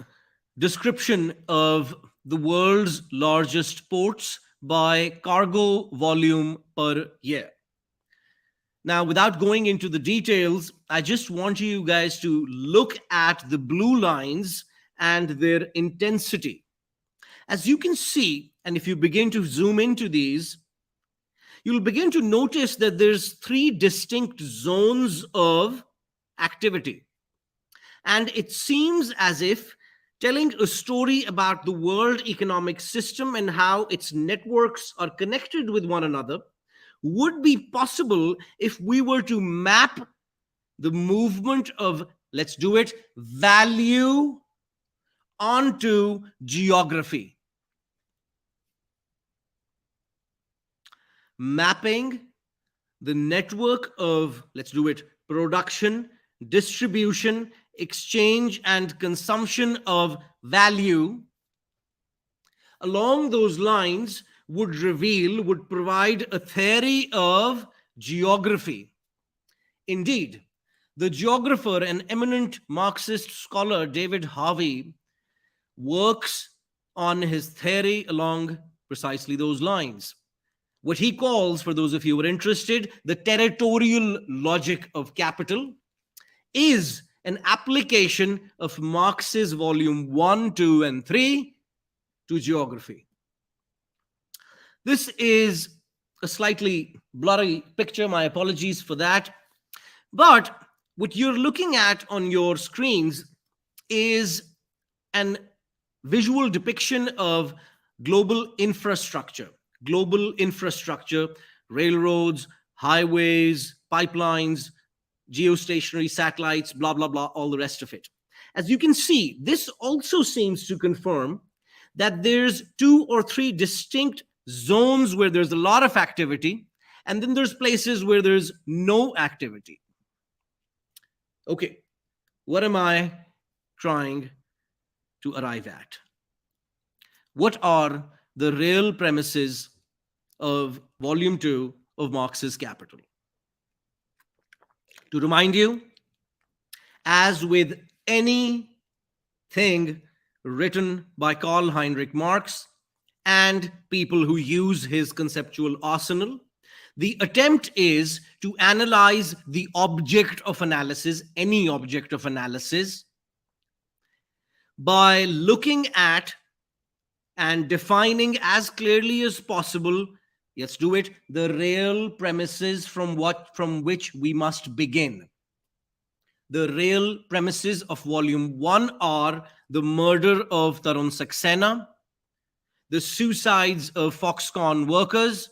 Speaker 2: description of the world's largest ports by cargo volume per year. Now, without going into the details, I just want you guys to look at the blue lines and their intensity. As you can see, and if you begin to zoom into these, you'll begin to notice that there's 3 distinct zones of activity. And it seems as if telling a story about the world economic system and how its networks are connected with one another would be possible if we were to map the movement of, let's do it, value onto geography. Mapping the network of, let's do it, production, distribution, exchange, and consumption of value along those lines would provide a theory of geography. Indeed, the geographer and eminent Marxist scholar David Harvey works on his theory along precisely those lines. What he calls, for those of you who are interested, the territorial logic of capital is an application of Marx's volume 1, 2, and 3 to geography. This is a slightly blurry picture. My apologies for that. But what you're looking at on your screens is an visual depiction of global infrastructure, railroads, highways, pipelines, geostationary satellites, blah, blah, blah, all the rest of it. As you can see, this also seems to confirm that there's 2 or 3 distinct zones where there's a lot of activity, and then there's places where there's no activity. Okay, what am I trying to arrive at. What are the real premises of Volume 2 of Marx's Capital? To remind you, as with anything written by Karl Heinrich Marx and people who use his conceptual arsenal, the attempt is to analyze the object of analysis, any object of analysis, by looking at and defining as clearly as possible, let's do it, the real premises from which we must begin. The real premises of Volume 1 are the murder of Tarun Saxena, the suicides of Foxconn workers,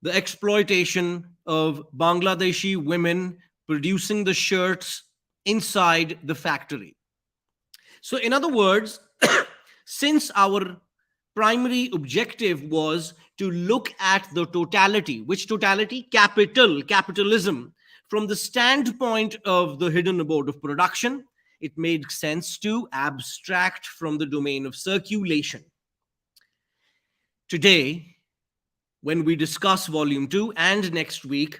Speaker 2: the exploitation of Bangladeshi women producing the shirts inside the factory. So, in other words, since our primary objective was to look at the totality, which totality? Capitalism, from the standpoint of the hidden abode of production, it made sense to abstract from the domain of circulation. Today, when we discuss Volume 2 and next week,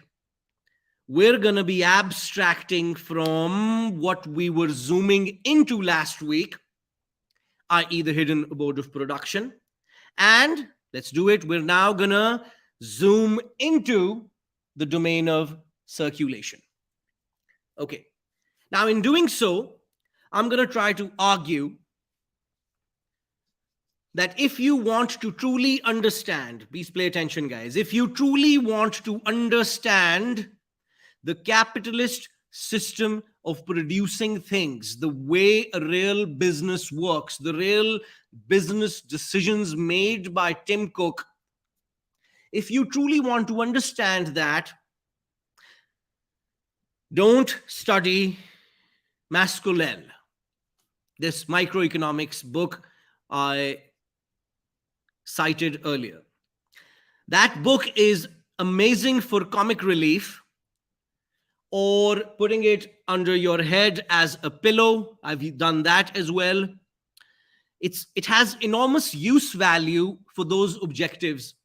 Speaker 2: we're going to be abstracting from what we were zooming into last week, i.e. the hidden abode of production. And let's do it. We're now going to zoom into the domain of circulation. Okay. Now, in doing so, I'm going to try to argue that if you want to truly understand, please pay attention, guys, if you truly want to understand the capitalist system of producing things, the way a real business works, the real business decisions made by Tim Cook, if you truly want to understand that, don't study Mascolel, this microeconomics book I cited earlier. That book is amazing for comic relief, or putting it under your head as a pillow. I've done that as well. It has enormous use value for those objectives.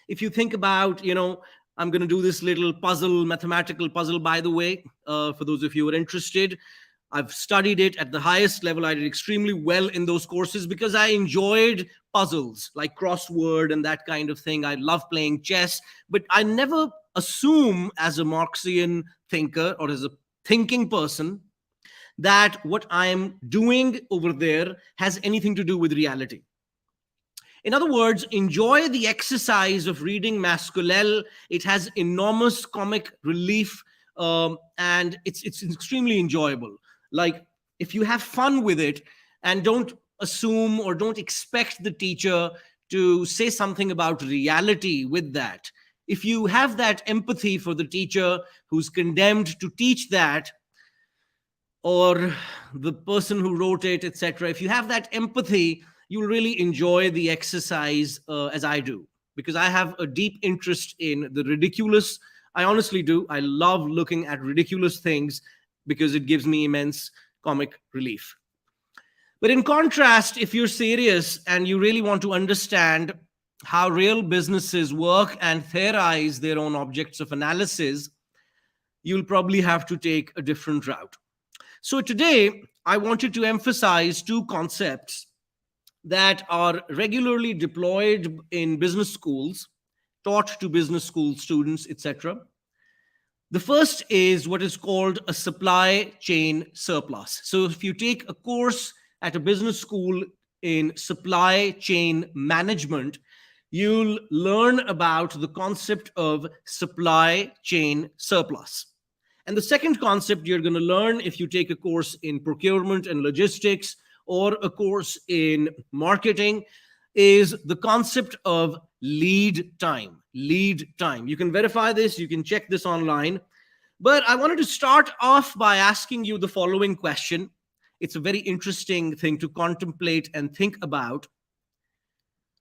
Speaker 2: If you think about, I'm going to do this little puzzle, mathematical puzzle, by the way, for those of you who are interested. I've studied it at the highest level. I did extremely well in those courses because I enjoyed puzzles like crossword and that kind of thing. I love playing chess, but I never assume as a Marxian thinker or as a thinking person that what I'm doing over there has anything to do with reality. In other words, enjoy the exercise of reading Mascolel. It has enormous comic relief, and it's extremely enjoyable. Like, if you have fun with it and don't assume or don't expect the teacher to say something about reality with that, if you have that empathy for the teacher who's condemned to teach that, or the person who wrote it, etc., if you have that empathy, you'll really enjoy the exercise as I do, because I have a deep interest in the ridiculous. I honestly do. I love looking at ridiculous things because it gives me immense comic relief. But in contrast, if you're serious and you really want to understand how real businesses work and theorize their own objects of analysis, you'll probably have to take a different route. So today, I wanted to emphasize two concepts that are regularly deployed in business schools, taught to business school students, etc. The first is what is called a supply chain surplus. So if you take a course at a business school in supply chain management, you'll learn about the concept of supply chain surplus. And the second concept you're going to learn if you take a course in procurement and logistics or a course in marketing is the concept of lead time. Lead time. You can verify this, you can check this online. But I wanted to start off by asking you the following question. It's a very interesting thing to contemplate and think about.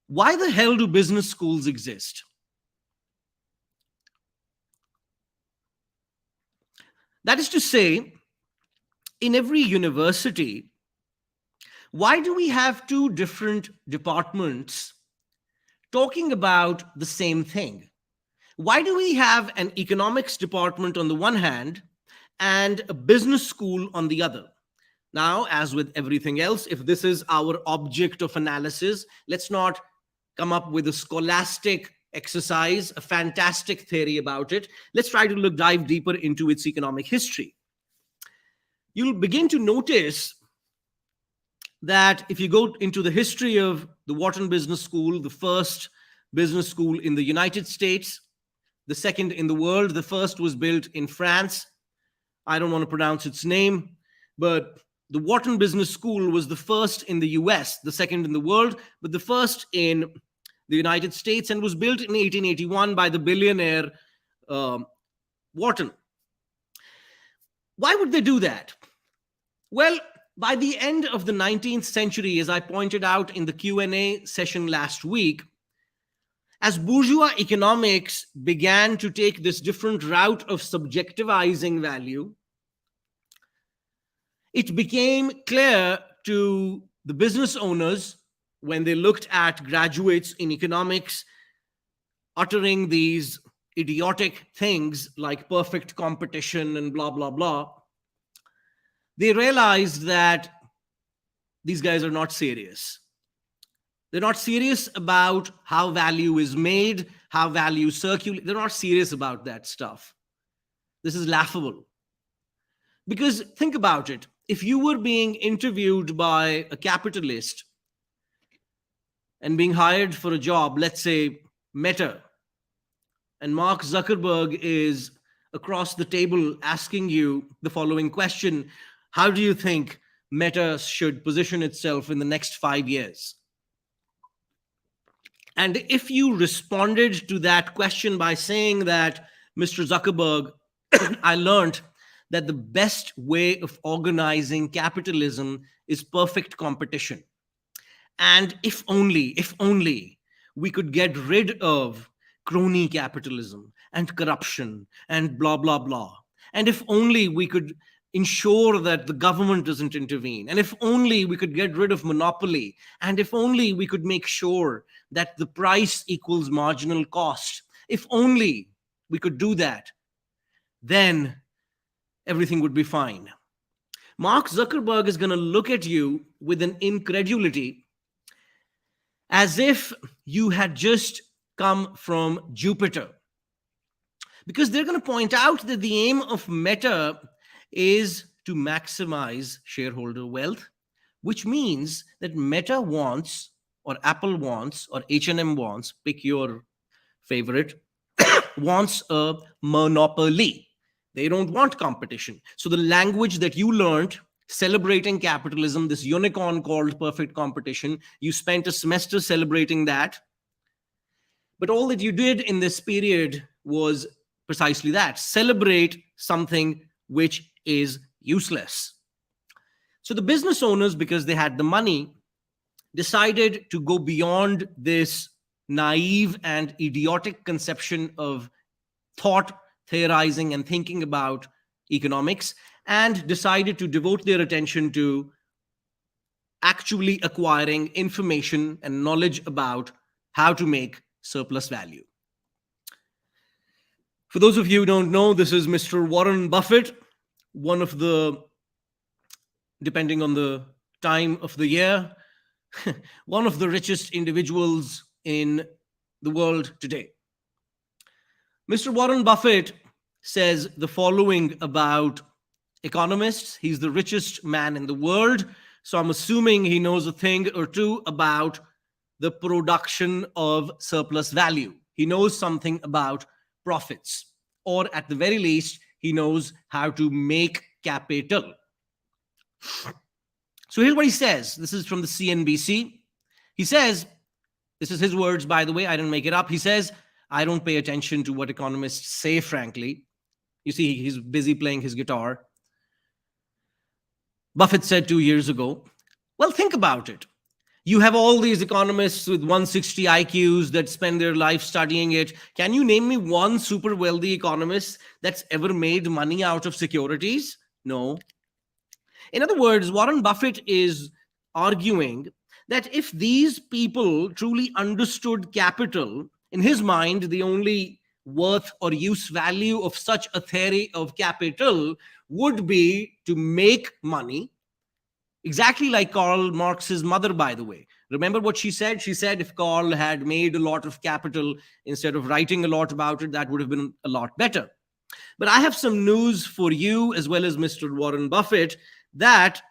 Speaker 2: Why the hell do business schools exist? That is to say, in every university, Why do we have two different departments talking about the same thing? Why do we have an economics department on the one hand and a business school on the other? Now, as with everything else, if this is our object of analysis, let's not come up with a scholastic exercise, a fantastic theory about it. Let's try to dive deeper into its economic history. You'll begin to notice that if you go into the history of the Wharton Business School, the first business school in the United States, the second in the world, the first was built in France. I don't want to pronounce its name, but the Wharton Business School was the first in the US, the second in the world, but the first in the United States, and was built in 1881 by the billionaire Wharton. Why would they do that? Well, by the end of the 19th century, as I pointed out in the Q&A session last week, as bourgeois economics began to take this different route of subjectivizing value, it became clear to the business owners when they looked at graduates in economics uttering these idiotic things like perfect competition and blah, blah, blah, they realized that these guys are not serious. They're not serious about how value is made, how value circulates. They're not serious about that stuff. This is laughable. Because think about it. If you were being interviewed by a capitalist and being hired for a job, let's say Meta, and Mark Zuckerberg is across the table asking you the following question: how do you think Meta should position itself in the next 5 years? And if you responded to that question by saying that, Mr. Zuckerberg, I learned that the best way of organizing capitalism is perfect competition. And if only we could get rid of crony capitalism and corruption and blah, blah, blah. And if only we could ensure that the government doesn't intervene. And if only we could get rid of monopoly. And if only we could make sure that the price equals marginal cost. If only we could do that, then everything would be fine. Mark Zuckerberg is going to look at you with an incredulity as if you had just come from Jupiter. Because they're going to point out that the aim of Meta is to maximize shareholder wealth, which means that Meta wants, or Apple wants, or H&M wants, pick your favorite, wants a monopoly. They don't want competition. So the language that you learned celebrating capitalism, this unicorn called perfect competition, you spent a semester celebrating that. But all that you did in this period was precisely that: celebrate something which is useless. So the business owners, because they had the money, decided to go beyond this naive and idiotic conception of thought, theorizing, and thinking about economics, and decided to devote their attention to actually acquiring information and knowledge about how to make surplus value. For those of you who don't know, this is Mr. Warren Buffett, one of the, depending on the time of the year, one of the richest individuals in the world today. Mr. Warren Buffett says the following about economists. He's the richest man in the world, so I'm assuming he knows a thing or two about the production of surplus value. He knows something about profits, or at the very least, he knows how to make capital. So here's what he says. This is from the CNBC. He says, this is his words, by the way, I didn't make it up. He says, I don't pay attention to what economists say, frankly. You see, he's busy playing his guitar. Buffett said 2 years ago, well, think about it. You have all these economists with 160 IQs that spend their life studying it. Can you name me one super wealthy economist that's ever made money out of securities? No. In other words, Warren Buffett is arguing that if these people truly understood capital, in his mind, the only worth or use value of such a theory of capital would be to make money. Exactly like Karl Marx's mother, by the way. Remember what she said? She said if Karl had made a lot of capital instead of writing a lot about it, that would have been a lot better. But I have some news for you as well as Mr. Warren Buffett, that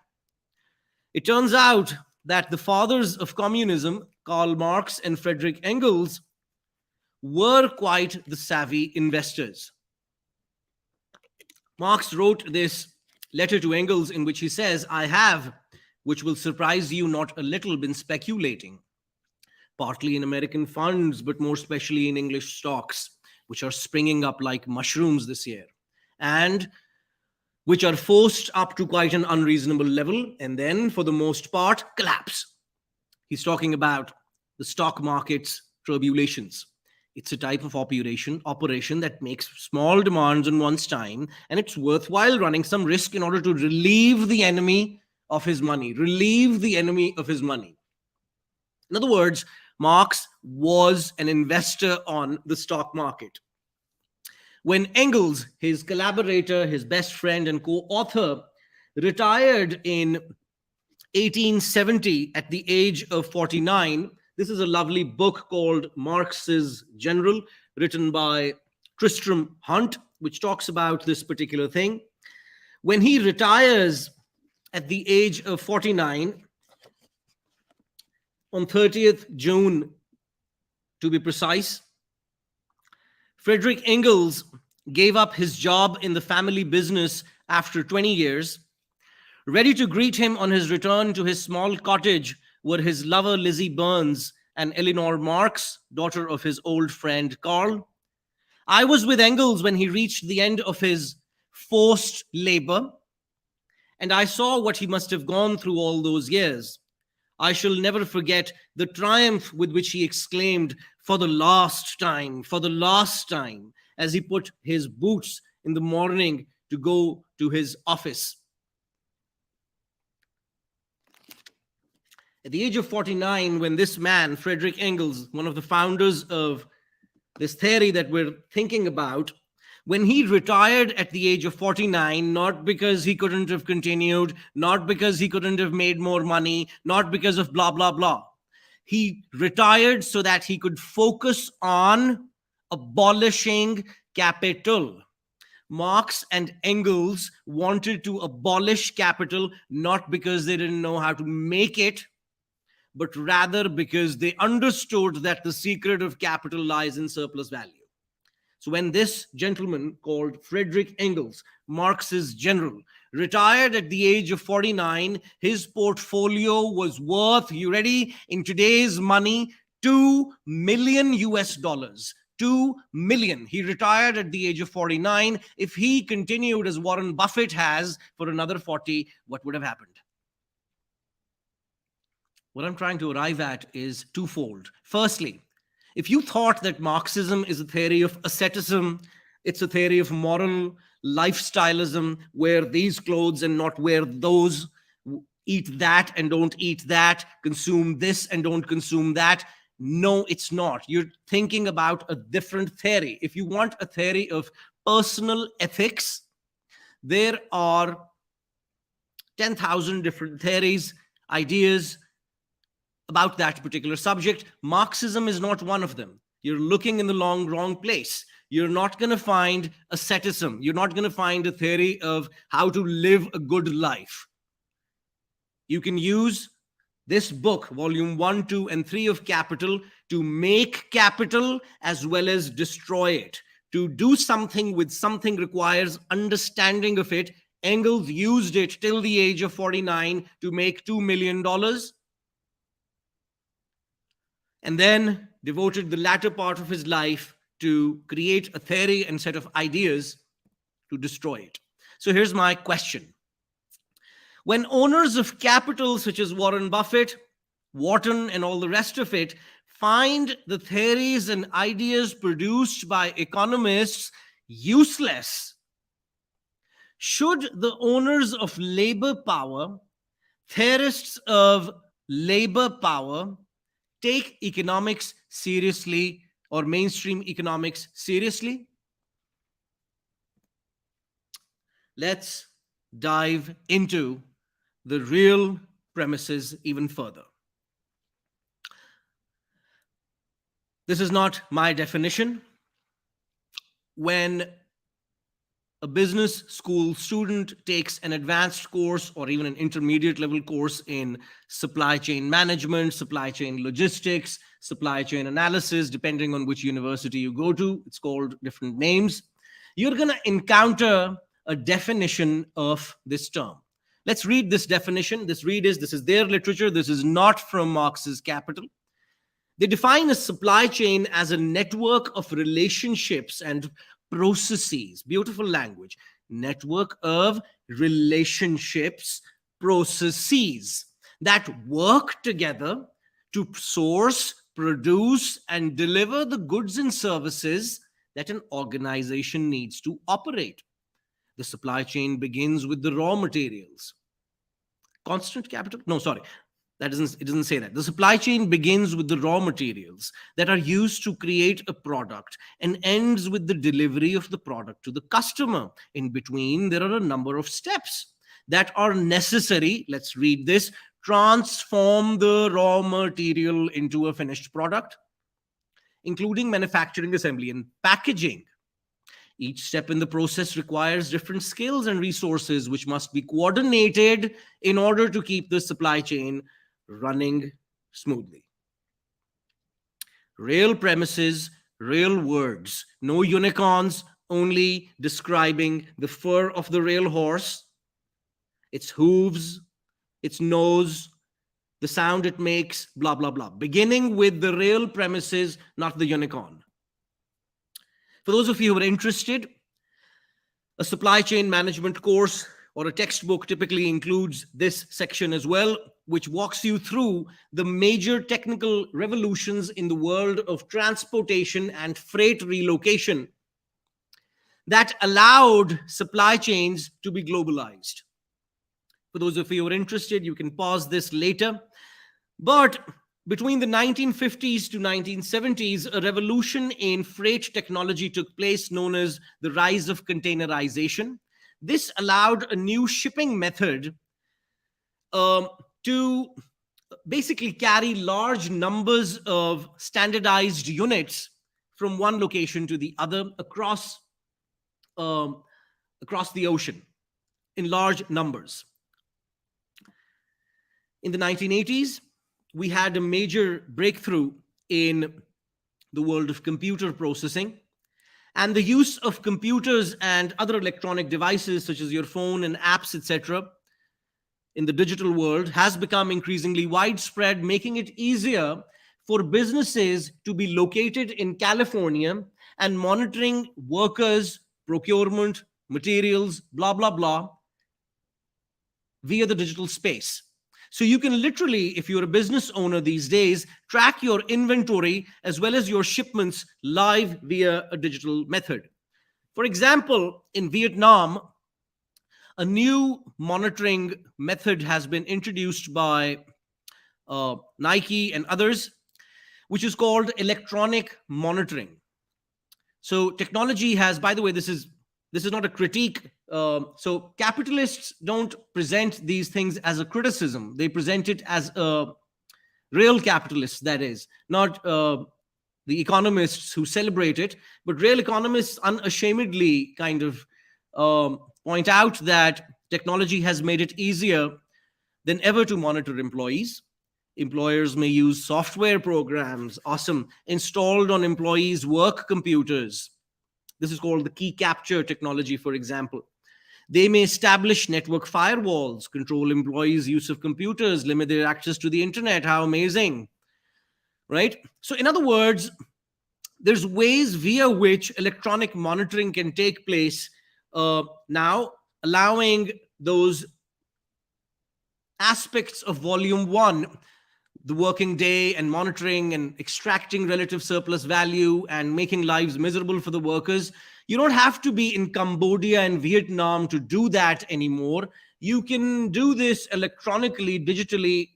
Speaker 2: it turns out that the fathers of communism, Karl Marx and Friedrich Engels, were quite the savvy investors. Marx wrote this letter to Engels in which he says, I have, which will surprise you not a little, been speculating, partly in American funds, but more especially in English stocks, which are springing up like mushrooms this year, and which are forced up to quite an unreasonable level, and then, for the most part, collapse. He's talking about the stock market's tribulations. It's a type of operation that makes small demands on one's time, and it's worthwhile running some risk in order to relieve the enemy of his money. Relieve the enemy of his money. In other words, Marx was an investor on the stock market. When Engels, his collaborator, his best friend and co-author, retired in 1870 at the age of 49, this is a lovely book called Marx's General, written by Tristram Hunt, which talks about this particular thing. When he retires at the age of 49, on 30th June, to be precise, Friedrich Engels gave up his job in the family business after 20 years. Ready to greet him on his return to his small cottage were his lover Lizzie Burns and Eleanor Marx, daughter of his old friend Karl. I was with Engels when he reached the end of his forced labor, and I saw what he must have gone through all those years. I shall never forget the triumph with which he exclaimed, for the last time, as he put his boots in the morning to go to his office. At the age of 49, when this man, Friedrich Engels, one of the founders of this theory that we're thinking about, when he retired at the age of 49, not because he couldn't have continued, not because he couldn't have made more money, not because of blah, blah, blah. He retired so that he could focus on abolishing capital. Marx and Engels wanted to abolish capital, not because they didn't know how to make it, but rather because they understood that the secret of capital lies in surplus value. So when this gentleman called Friedrich Engels, Marx's general, retired at the age of 49, his portfolio was worth, you ready, in today's money, $2 million US. 2 million. He retired at the age of 49. If he continued as Warren Buffett has for another 40, what would have happened? What I'm trying to arrive at is twofold. Firstly, if you thought that Marxism is a theory of asceticism, it's a theory of moral lifestyleism, wear these clothes and not wear those, eat that and don't eat that, consume this and don't consume that. No, it's not. You're thinking about a different theory. If you want a theory of personal ethics, there are 10,000 different theories, ideas about that particular subject. Marxism is not one of them. You're looking in the wrong place. You're not going to find asceticism. You're not going to find a theory of how to live a good life. You can use this book, volume 1, 2, and 3 of Capital, to make capital as well as destroy it. To do something with something requires understanding of it. Engels used it till the age of 49 to make $2 million. And then devoted the latter part of his life to create a theory and set of ideas to destroy it. So here's my question. When owners of capital such as Warren Buffett, Wharton, and all the rest of it find the theories and ideas produced by economists useless, should the owners of labor power Theorists of labor power take economics seriously, or mainstream economics seriously? Let's dive into the real premises even further. This is not my definition. When a business school student takes an advanced course or even an intermediate level course in supply chain management, supply chain logistics, supply chain analysis, depending on which university you go to, it's called different names, you're going to encounter a definition of this term. Let's read this definition. This is their literature. This is not from Marx's Capital. They define a supply chain as a network of relationships and processes. Beautiful language. Network of relationships, processes that work together to source, produce, and deliver the goods and services that an organization needs to operate. The supply chain begins with the raw materials. Constant capital? No, sorry. It doesn't say that. The supply chain begins with the raw materials that are used to create a product and ends with the delivery of the product to the customer. In between, there are a number of steps that are necessary. Let's read this. Transform the raw material into a finished product, including manufacturing, assembly, and packaging. Each step in the process requires different skills and resources which must be coordinated in order to keep the supply chain running smoothly. Real premises, real words. No unicorns, only describing the fur of the real horse, its hooves, its nose, the sound it makes, blah, blah, blah. Beginning with the real premises, not the unicorn. For those of you who are interested, a supply chain management course or a textbook typically includes this section as well, which walks you through the major technical revolutions in the world of transportation and freight relocation that allowed supply chains to be globalized. For those of you who are interested, you can pause this later. But between the 1950s to 1970s, a revolution in freight technology took place known as the rise of containerization. This allowed a new shipping method to basically carry large numbers of standardized units from one location to the other across the ocean in large numbers. In the 1980s, we had a major breakthrough in the world of computer processing, and the use of computers and other electronic devices such as your phone and apps, etc., in the digital world has become increasingly widespread, making it easier for businesses to be located in California and monitoring workers, procurement, materials, blah, blah, blah, via the digital space. So you can literally, if you're a business owner these days, track your inventory as well as your shipments live via a digital method. For example, in Vietnam, a new monitoring method has been introduced by Nike and others, which is called electronic monitoring. So technology has, by the way, this is not a critique. So capitalists don't present these things as a criticism. They present it as a real capitalists, that is, not the economists who celebrate it, but real economists unashamedly kind of point out that technology has made it easier than ever to monitor employees. Employers may use software programs, awesome, installed on employees' work computers. This is called the key capture technology, for example. They may establish network firewalls, control employees' use of computers, limit their access to the internet. How amazing, right? So in other words, there's ways via which electronic monitoring can take place now, allowing those aspects of volume one, the working day and monitoring and extracting relative surplus value and making lives miserable for the workers. You don't have to be in Cambodia and Vietnam to do that anymore. You can do this electronically, digitally,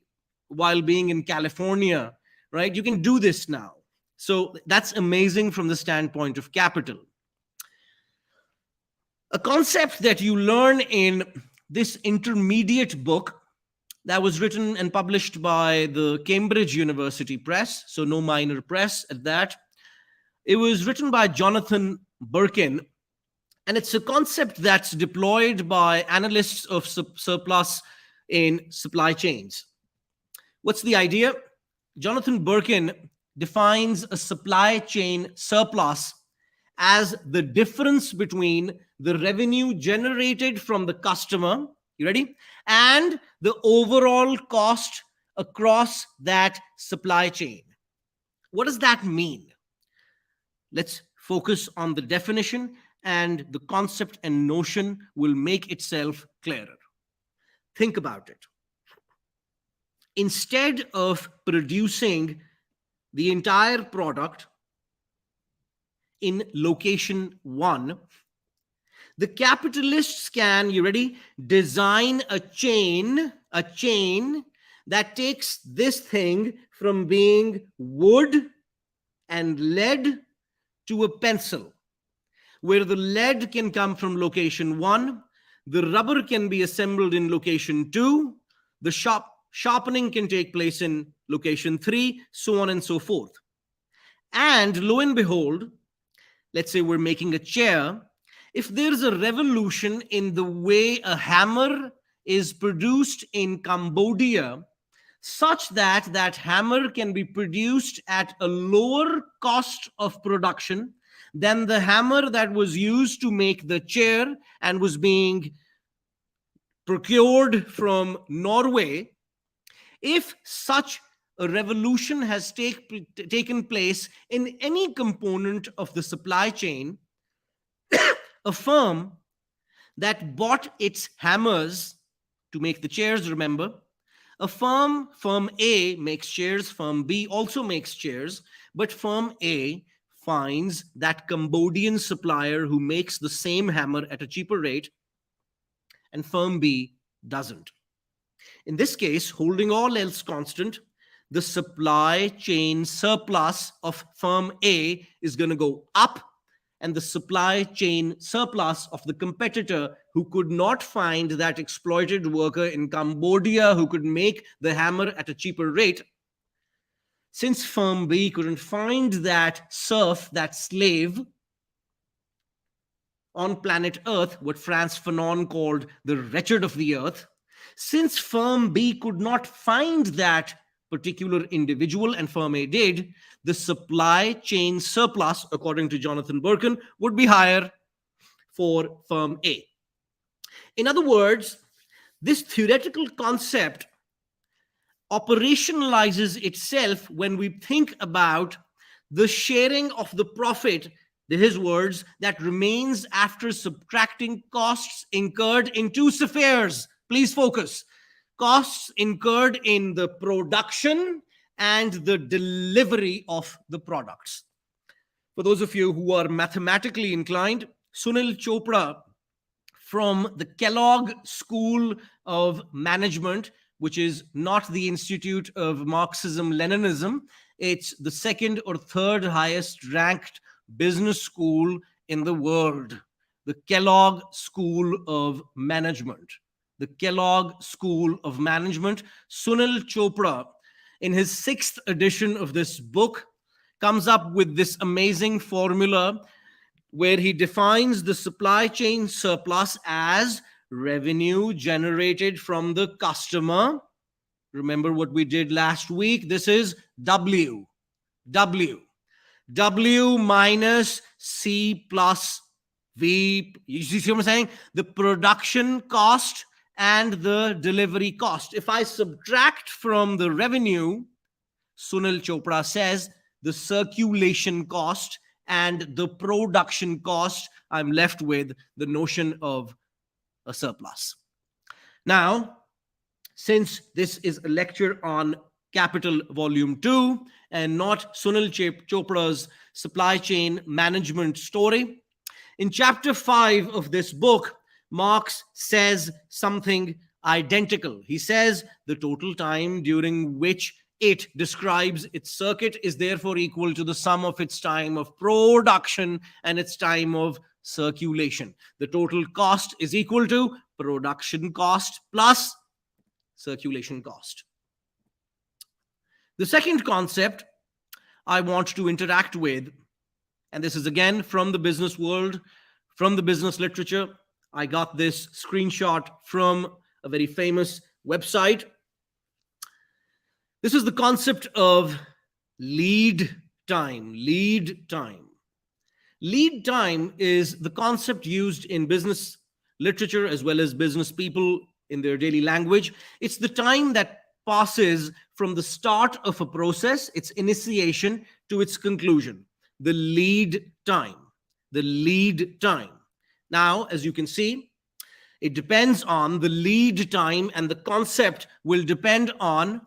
Speaker 2: while being in California, right? You can do this now. So that's amazing from the standpoint of capital. A concept that you learn in this intermediate book that was written and published by the Cambridge University Press, so no minor press at that. It was written by Jonathan Birkin, and it's a concept that's deployed by analysts of surplus in supply chains. What's the idea? Jonathan Birkin defines a supply chain surplus as the difference between the revenue generated from the customer, you ready, and the overall cost across that supply chain. What does that mean? Let's focus on the definition, and the concept and notion will make itself clearer. Think about it. Instead of producing the entire product in location 1, the capitalists can, you ready, design a chain that takes this thing from being wood and lead to a pencil, where the lead can come from location 1, the rubber can be assembled in location 2, the sharpening can take place in location 3, so on and so forth. And lo and behold, let's say we're making a chair. If there's a revolution in the way a hammer is produced in Cambodia, such that that hammer can be produced at a lower cost of production than the hammer that was used to make the chair and was being procured from Norway, if such a revolution has taken place in any component of the supply chain, a firm that bought its hammers to make the chairs, remember, firm A makes chairs, firm B also makes chairs, but firm A finds that Cambodian supplier who makes the same hammer at a cheaper rate, and firm B doesn't. In this case, holding all else constant, the supply chain surplus of firm A is going to go up, and the supply chain surplus of the competitor who could not find that exploited worker in Cambodia who could make the hammer at a cheaper rate, since firm B couldn't find that serf, that slave on planet Earth, what Frantz Fanon called the wretched of the earth, since firm B could not find that particular individual and firm A did, the supply chain surplus, according to Jonathan Birkin, would be higher for firm A. In other words, this theoretical concept operationalizes itself when we think about the sharing of the profit, his words, that remains after subtracting costs incurred in two spheres. Please focus. Costs incurred in the production and the delivery of the products. For those of you who are mathematically inclined, Sunil Chopra from the Kellogg School of Management, which is not the Institute of Marxism-Leninism, it's the second or third highest ranked business school in the world, the Kellogg School of Management. The Kellogg School of Management. Sunil Chopra, in his 6th edition of this book, comes up with this amazing formula where he defines the supply chain surplus as revenue generated from the customer. Remember what we did last week? This is W minus C plus V. You see what I'm saying? The production cost and the delivery cost. If I subtract from the revenue, Sunil Chopra says, the circulation cost and the production cost, I'm left with the notion of a surplus. Now, since this is a lecture on Capital Volume 2 and not Sunil Chopra's supply chain management story, in chapter 5 of this book, Marx says something identical. He says the total time during which it describes its circuit is therefore equal to the sum of its time of production and its time of circulation. The total cost is equal to production cost plus circulation cost. The second concept I want to interact with, and this is again from the business world, from the business literature. I got this screenshot from a very famous website. This is the concept of lead time. Lead time. Lead time is the concept used in business literature as well as business people in their daily language. It's the time that passes from the start of a process, its initiation, to its conclusion. The lead time. The lead time. Now, as you can see, it depends on the lead time, and the concept will depend on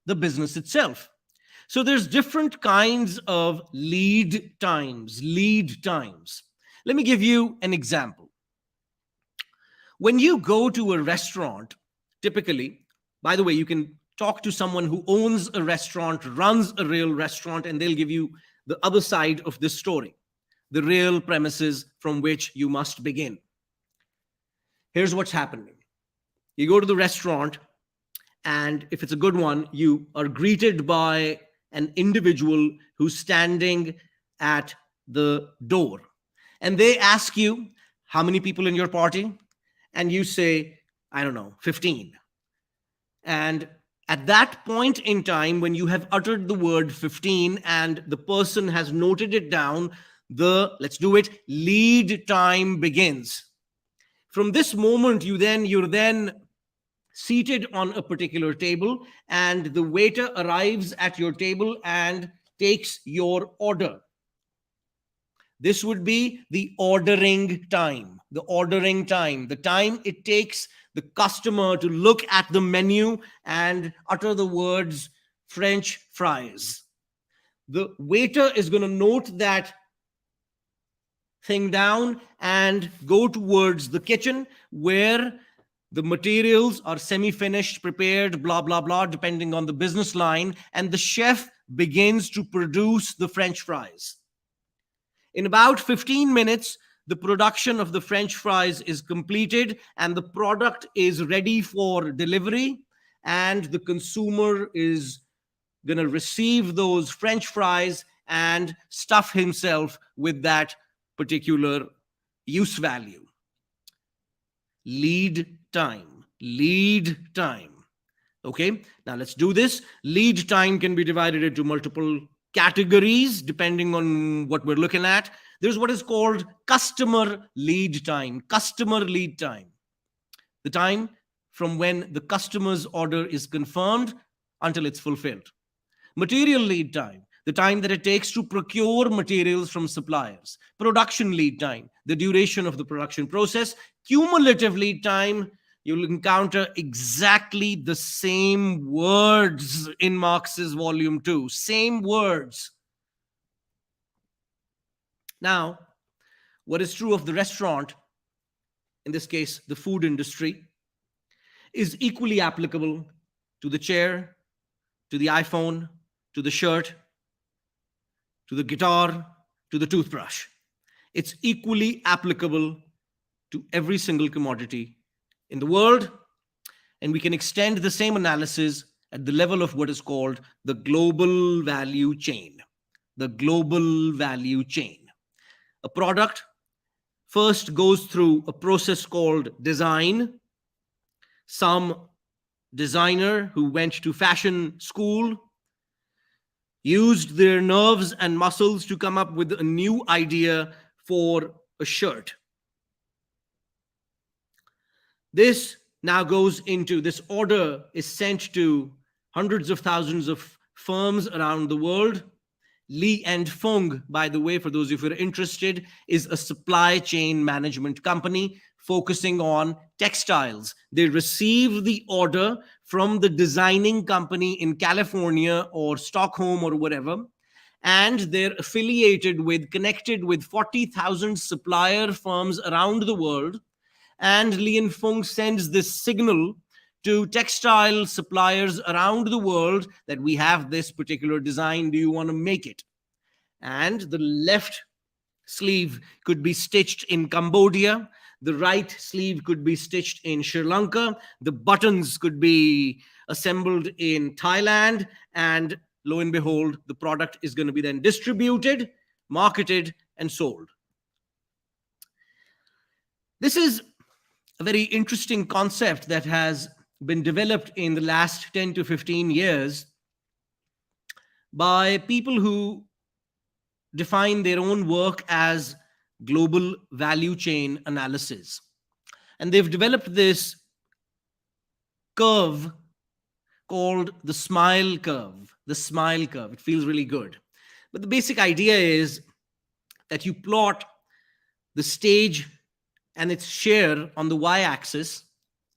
Speaker 2: the business itself. So there's different kinds of lead times. Lead times. Let me give you an example. When you go to a restaurant, typically, by the way, you can talk to someone who owns a restaurant, runs a real restaurant, and they'll give you the other side of this story, the real premises from which you must begin. Here's what's happening. You go to the restaurant, and if it's a good one, you are greeted by an individual who's standing at the door. And they ask you, how many people in your party? And you say, I don't know, 15. And at that point in time, when you have uttered the word 15 and the person has noted it down, let's do it, lead time begins. From this moment, you're then seated on a particular table, and the waiter arrives at your table and takes your order. This would be the ordering time. The ordering time, the time it takes the customer to look at the menu and utter the words French fries. The waiter is going to note that thing down and go towards the kitchen where the materials are semi-finished, prepared, blah, blah, blah, depending on the business line, and the chef begins to produce the French fries. In about 15 minutes, the production of the French fries is completed and the product is ready for delivery, and the consumer is going to receive those French fries and stuff himself with that particular use value. Lead time. Lead time. Okay, now let's do this. Lead time can be divided into multiple categories depending on what we're looking at. There's what is called customer lead time. Customer lead time. The time from when the customer's order is confirmed until it's fulfilled. Material lead time. The time that it takes to procure materials from suppliers. Production lead time. The duration of the production process. Cumulative lead time. You'll encounter exactly the same words in Marx's volume 2. Same words. Now, what is true of the restaurant, in this case, the food industry, is equally applicable to the chair, to the iPhone, to the shirt, to the guitar, to the toothbrush. It's equally applicable to every single commodity in the world, and we can extend the same analysis at the level of what is called the global value chain. The global value chain. A product first goes through a process called design. Some designer who went to fashion school used their nerves and muscles to come up with a new idea for a shirt. This now goes into, this order is sent to hundreds of thousands of firms around the world. Li and Fung, by the way, for those of you who are interested, is a supply chain management company focusing on textiles. They receive the order from the designing company in California or Stockholm or whatever, and they're affiliated with, connected with 40,000 supplier firms around the world. And Lien Fung sends this signal to textile suppliers around the world that we have this particular design. Do you want to make it? And the left sleeve could be stitched in Cambodia. The right sleeve could be stitched in Sri Lanka. The buttons could be assembled in Thailand. And lo and behold, the product is going to be then distributed, marketed, and sold. This is a very interesting concept that has been developed in the last 10 to 15 years by people who define their own work as global value chain analysis. And they've developed this curve called the smile curve. The smile curve. It feels really good. But the basic idea is that you plot the stage and its share on the y-axis.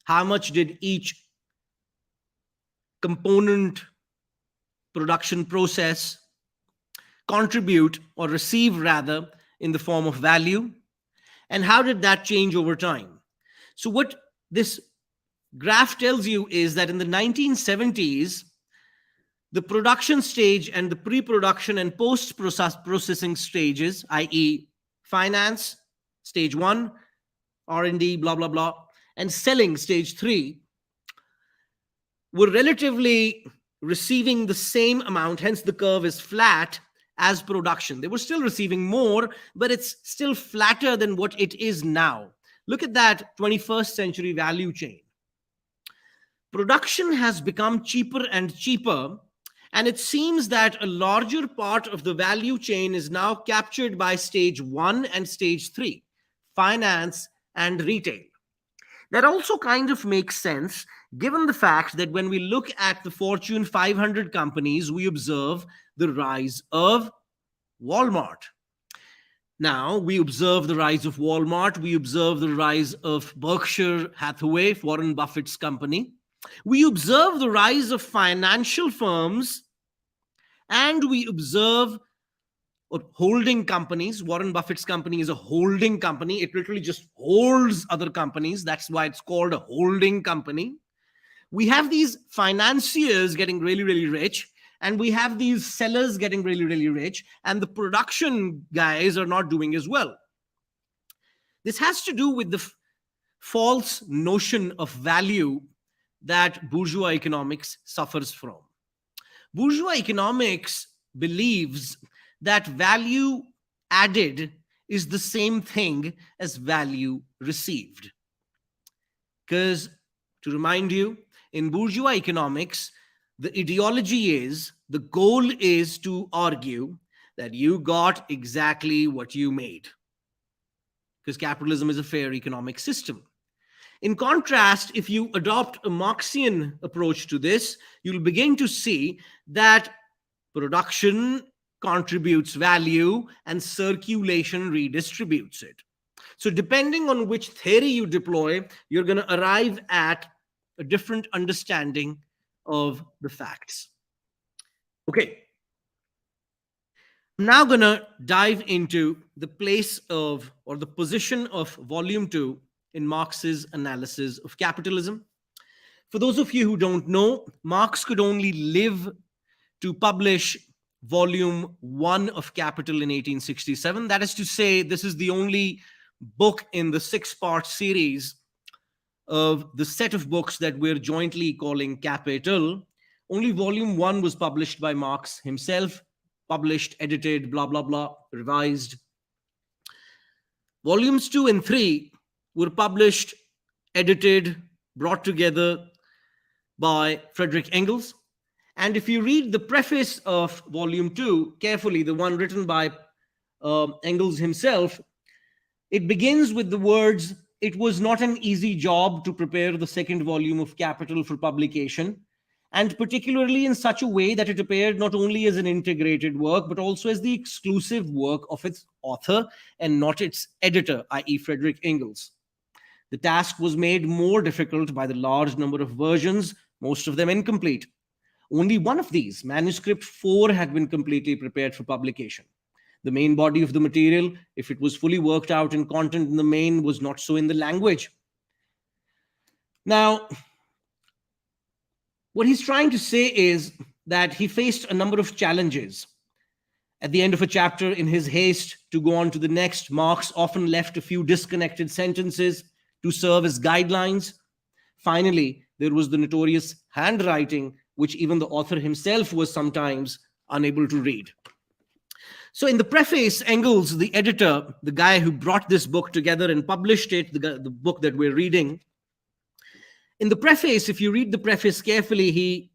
Speaker 2: How much did each component production process contribute, or receive rather, in the form of value? And how did that change over time? So what this graph tells you is that in the 1970s, the production stage and the pre-production and post-processing stages, i.e. finance, stage 1, R&D, blah, blah, blah, and selling, stage 3, were relatively receiving the same amount, hence the curve is flat, as production. They were still receiving more, but it's still flatter than what it is now. Look at that 21st century value chain. Production has become cheaper and cheaper, and it seems that a larger part of the value chain is now captured by stage 1 and stage 3, finance and retail. That also kind of makes sense given the fact that when we look at the Fortune 500 companies, we observe the rise of Walmart. Now, we observe the rise of Walmart, we observe the rise of Berkshire Hathaway, Warren Buffett's company. We observe the rise of financial firms, and we observe holding companies. Warren Buffett's company is a holding company. It literally just holds other companies. That's why it's called a holding company. We have these financiers getting really, really rich, and we have these sellers getting really, really rich, and the production guys are not doing as well. This has to do with the false notion of value that bourgeois economics suffers from. Bourgeois economics believes that value added is the same thing as value received. Because, to remind you, in bourgeois economics, the ideology is, the goal is to argue that you got exactly what you made. Because capitalism is a fair economic system. In contrast, if you adopt a Marxian approach to this, you'll begin to see that production contributes value and circulation redistributes it. So depending on which theory you deploy, you're going to arrive at a different understanding of the facts. Okay. I'm now going to dive into the place of, or the position of volume 2 in Marx's analysis of capitalism. For those of you who don't know, Marx could only live to publish volume 1 of Capital in 1867. That is to say, this is the only book in the 6-part series of the set of books that we're jointly calling Capital. Only volume 1 was published by Marx himself, published, edited, blah, blah, blah, revised. Volumes 2 and 3 were published, edited, brought together by Friedrich Engels. And if you read the preface of volume 2 carefully, the one written by Engels himself, it begins with the words, "It was not an easy job to prepare the second volume of Capital for publication, and particularly in such a way that it appeared not only as an integrated work, but also as the exclusive work of its author and not its editor, i.e. Friedrich Engels. The task was made more difficult by the large number of versions, most of them incomplete. Only one of these, manuscript 4, had been completely prepared for publication. The main body of the material, if it was fully worked out in content in the main, was not so in the language. Now, what he's trying to say is that he faced a number of challenges. At the end of a chapter, in his haste to go on to the next, Marx often left a few disconnected sentences to serve as guidelines. Finally, there was the notorious handwriting, which even the author himself was sometimes unable to read. So, in the preface, Engels, the editor, the guy who brought this book together and published it, the book that we're reading, in the preface, if you read the preface carefully, he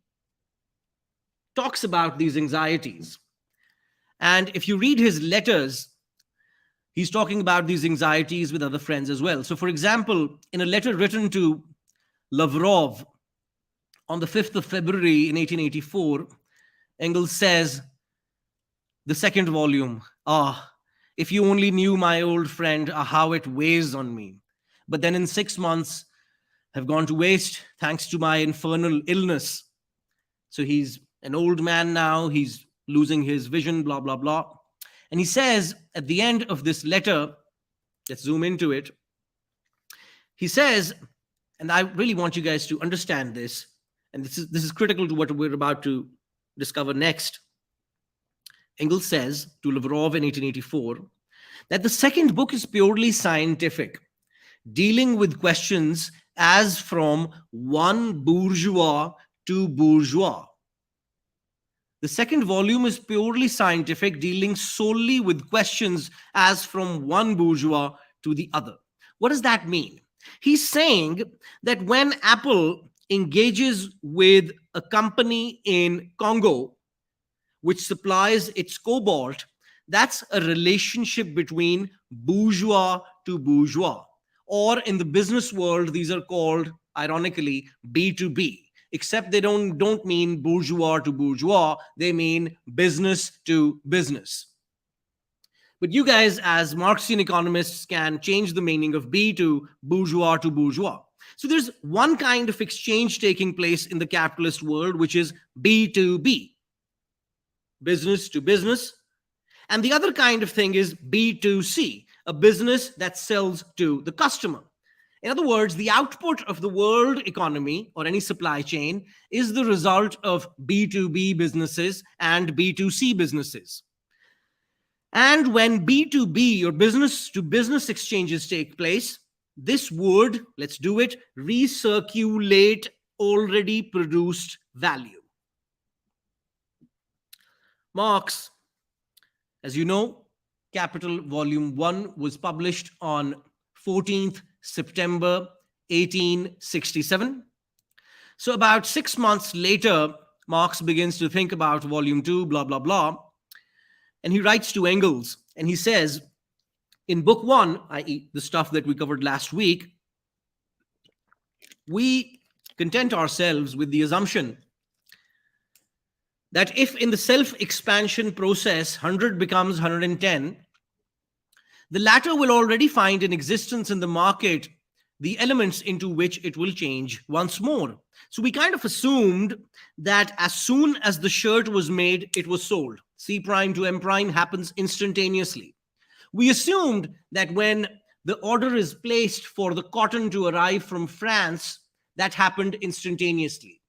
Speaker 2: talks about these anxieties. And if you read his letters, he's talking about these anxieties with other friends as well. So, for example, in a letter written to Lavrov on the 5th of February in 1884, Engels says, the second volume, if you only knew, my old friend, how it weighs on me. But then in 6 months have gone to waste thanks to my infernal illness. So he's an old man now, he's losing his vision, blah, blah, blah. And he says at the end of this letter, let's zoom into it. He says, and I really want you guys to understand this, and this is critical to what we're about to discover next. Engels says to Lavrov in 1884 that the second book is purely scientific, dealing with questions as from one bourgeois to bourgeois. The second volume is purely scientific, dealing solely with questions as from one bourgeois to the other. What does that mean? He's saying that when Apple engages with a company in Congo, which supplies its cobalt, that's a relationship between bourgeois to bourgeois. Or in the business world, these are called, ironically, B2B. Except they don't mean bourgeois to bourgeois, they mean business to business. But you guys, as Marxian economists, can change the meaning of B to bourgeois to bourgeois. So there's one kind of exchange taking place in the capitalist world, which is B2B, business to business. And the other kind of thing is B2C, a business that sells to the customer. In other words, the output of the world economy or any supply chain is the result of B2B businesses and B2C businesses. And when B2B or business to business exchanges take place, this would, let's do it, recirculate already produced value. Marx, as you know, Capital Volume 1 was published on 14th September 1867. So about 6 months later, Marx begins to think about Volume 2, blah, blah, blah. And he writes to Engels, and he says, in Book 1, i.e. the stuff that we covered last week, we content ourselves with the assumption that if in the self-expansion process 100 becomes 110, the latter will already find in existence in the market the elements into which it will change once more. So we kind of assumed that as soon as the shirt was made, it was sold. C prime to M prime happens instantaneously. We assumed that when the order is placed for the cotton to arrive from France, that happened instantaneously.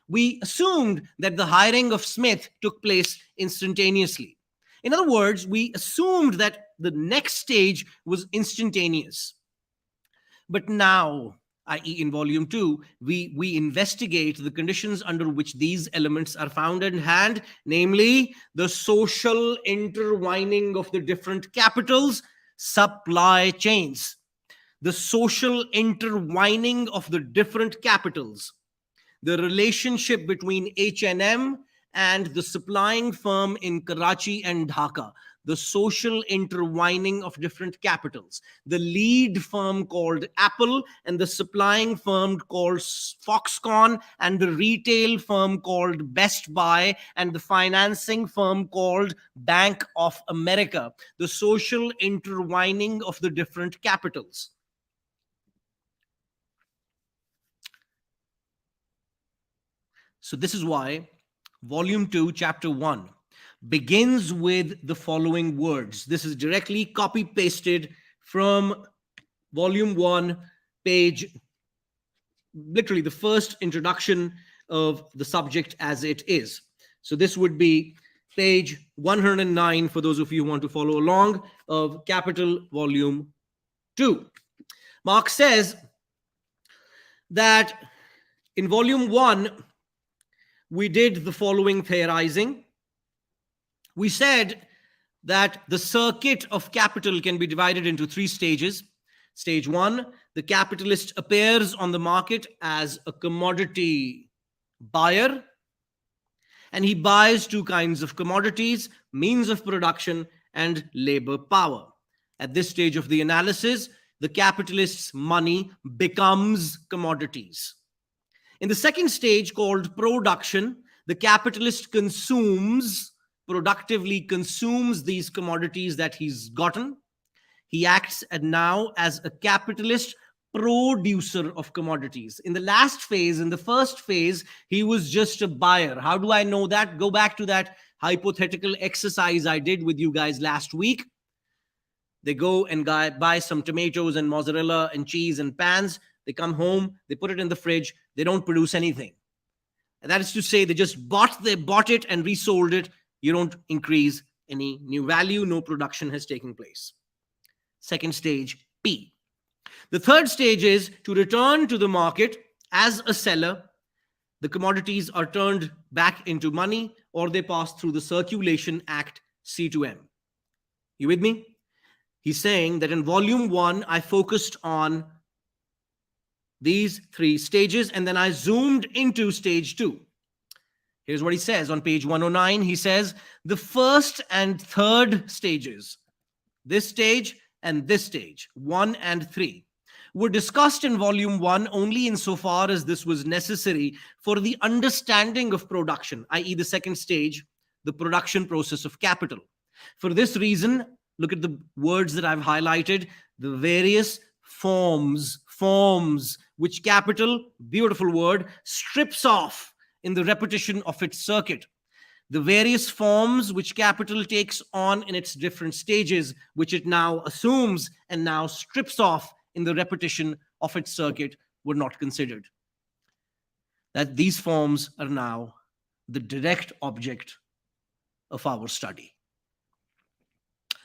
Speaker 2: We assumed that the hiring of Smith took place instantaneously. In other words, we assumed that the next stage was instantaneous. But now, i.e. in Volume 2, we investigate the conditions under which these elements are found in hand, namely the social intertwining of the different capitals, supply chains. The social intertwining of the different capitals. The relationship between H&M and the supplying firm in Karachi and Dhaka, the social intertwining of different capitals, the lead firm called Apple and the supplying firm called Foxconn and the retail firm called Best Buy and the financing firm called Bank of America, the social intertwining of the different capitals. So this is why volume 2, chapter 1 begins with the following words. This is directly copy pasted from volume 1, page, literally the first introduction of the subject as it is. So this would be page 109 for those of you who want to follow along of Capital volume 2. Marx says that in volume 1, we did the following theorizing. We said that the circuit of capital can be divided into 3 stages. Stage 1, the capitalist appears on the market as a commodity buyer, and he buys 2 kinds of commodities: means of production and labor power. At this stage of the analysis, the capitalist's money becomes commodities. In the second stage, called production, the capitalist productively consumes these commodities that he's gotten. He acts now as a capitalist producer of commodities. In the last phase, in the first phase, he was just a buyer. How do I know that? Go back to that hypothetical exercise I did with you guys last week. They go and buy some tomatoes and mozzarella and cheese and pans. They come home, they put it in the fridge, they don't produce anything. And that is to say, they just bought it and resold it. You don't increase any new value, no production has taken place. Second stage, P. The third stage is to return to the market as a seller. The commodities are turned back into money, or they pass through the circulation act, C to M. You with me? He's saying that in volume 1, I focused on these 3 stages, and then I zoomed into stage 2. Here's what he says on page 109. He says the first and third stages, this stage and this stage, 1 and 3, were discussed in volume 1 only insofar as this was necessary for the understanding of production, i.e. the second stage, the production process of capital. For this reason, look at the words that I've highlighted, the various forms which capital, beautiful word, strips off in the repetition of its circuit. The various forms which capital takes on in its different stages, which it now assumes and now strips off in the repetition of its circuit, were not considered. That these forms are now the direct object of our study.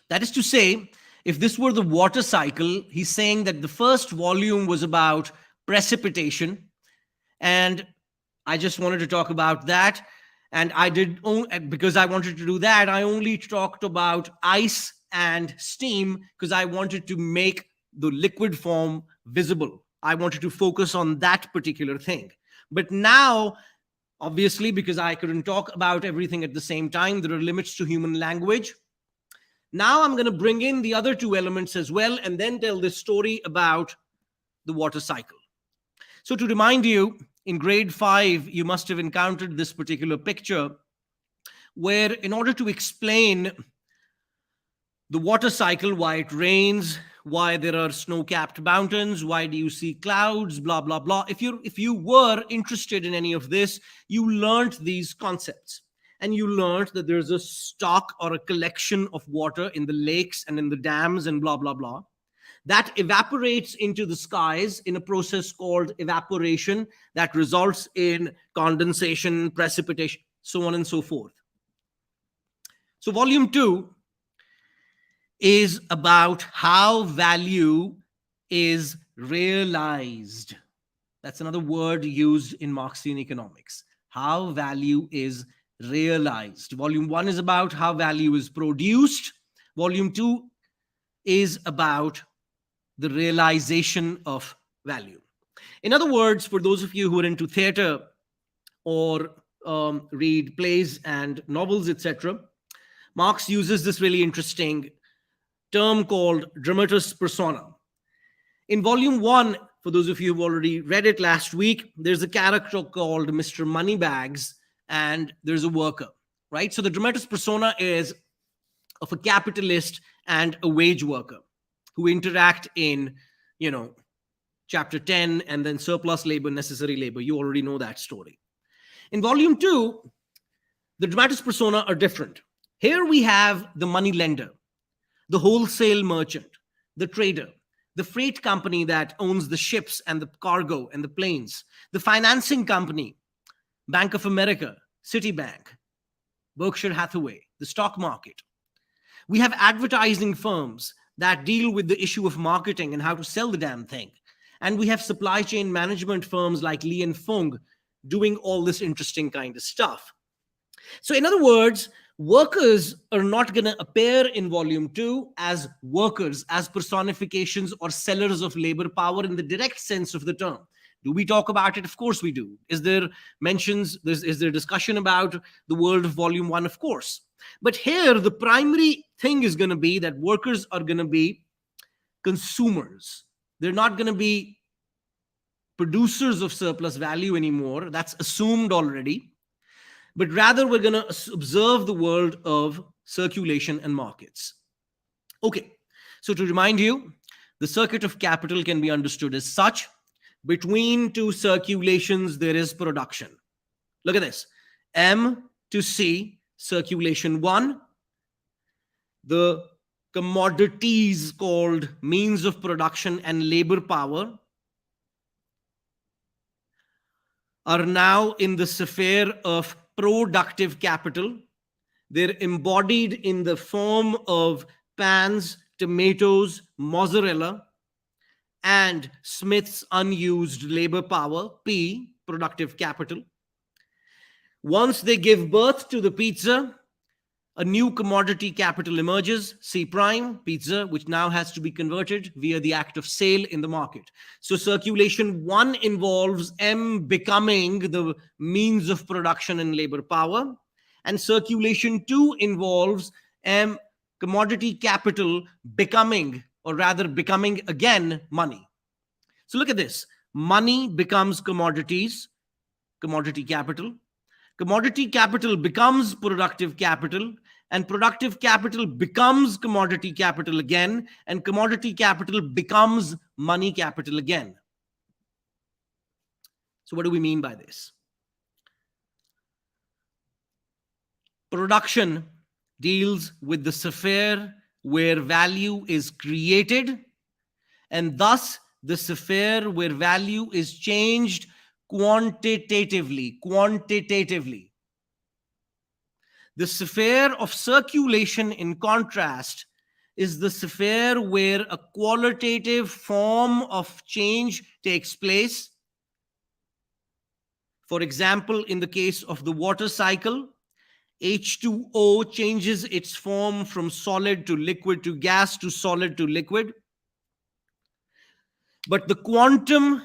Speaker 2: That is to say, if this were the water cycle, he's saying that the first volume was about precipitation, and I just wanted to talk about that. And I did, because I wanted to do that, I only talked about ice and steam because I wanted to make the liquid form visible. I wanted to focus on that particular thing. But now, obviously, because I couldn't talk about everything at the same time, there are limits to human language. Now I'm going to bring in the other 2 elements as well, and then tell this story about the water cycle. So to remind you, in grade 5, you must have encountered this particular picture where, in order to explain the water cycle, why it rains, why there are snow-capped mountains, why do you see clouds, blah, blah, blah. If you were interested in any of this, you learned these concepts. And you learned that there's a stock or a collection of water in the lakes and in the dams and blah, blah, blah, that evaporates into the skies in a process called evaporation that results in condensation, precipitation, so on and so forth. So volume 2 is about how value is realized. That's another word used in Marxian economics. How value is realized. Volume 1 is about how value is produced. Volume 2 is about the realization of value. In other words, for those of you who are into theater or read plays and novels, etc., Marx uses this really interesting term called dramatis persona. In volume 1, for those of you who've already read it last week, there's a character called Mr. Moneybags, and there's a worker, right? So the dramatis persona is of a capitalist and a wage worker who interact in, chapter 10, and then surplus labor, necessary labor. You already know that story. In volume 2, the dramatis persona are different. Here we have the money lender, the wholesale merchant, the trader, the freight company that owns the ships and the cargo and the planes, the financing company, Bank of America, Citibank, Berkshire Hathaway, the stock market. We have advertising firms that deal with the issue of marketing and how to sell the damn thing. And we have supply chain management firms like Li and Fung doing all this interesting kind of stuff. So in other words, workers are not going to appear in volume 2 as workers, as personifications or sellers of labor power in the direct sense of the term. Do we talk about it? Of course we do. Is there mentions, is there discussion about the world of volume 1? Of course. But here, the primary thing is going to be that workers are going to be consumers. They're not going to be producers of surplus value anymore. That's assumed already. But rather, we're going to observe the world of circulation and markets. Okay, so to remind you, the circuit of capital can be understood as such. Between two circulations, there is production. Look at this. M to C, circulation 1. The commodities called means of production and labor power are now in the sphere of productive capital. They're embodied in the form of pans, tomatoes, mozzarella, and Smith's unused labor power, P, productive capital. Once they give birth to the pizza, a new commodity capital emerges, C prime, pizza, which now has to be converted via the act of sale in the market. So circulation 1 involves M becoming the means of production and labor power, and circulation 2 involves M, commodity capital, becoming, or rather becoming again, money. So look at this. Money becomes commodities, commodity capital. Commodity capital becomes productive capital, and productive capital becomes commodity capital again, and commodity capital becomes money capital again. So what do we mean by this? Production deals with the sphere where value is created, and thus the sphere where value is changed quantitatively. The sphere of circulation, in contrast, is the sphere where a qualitative form of change takes place. For example, in the case of the water cycle, H2O changes its form from solid to liquid to gas to solid to liquid. But the quantum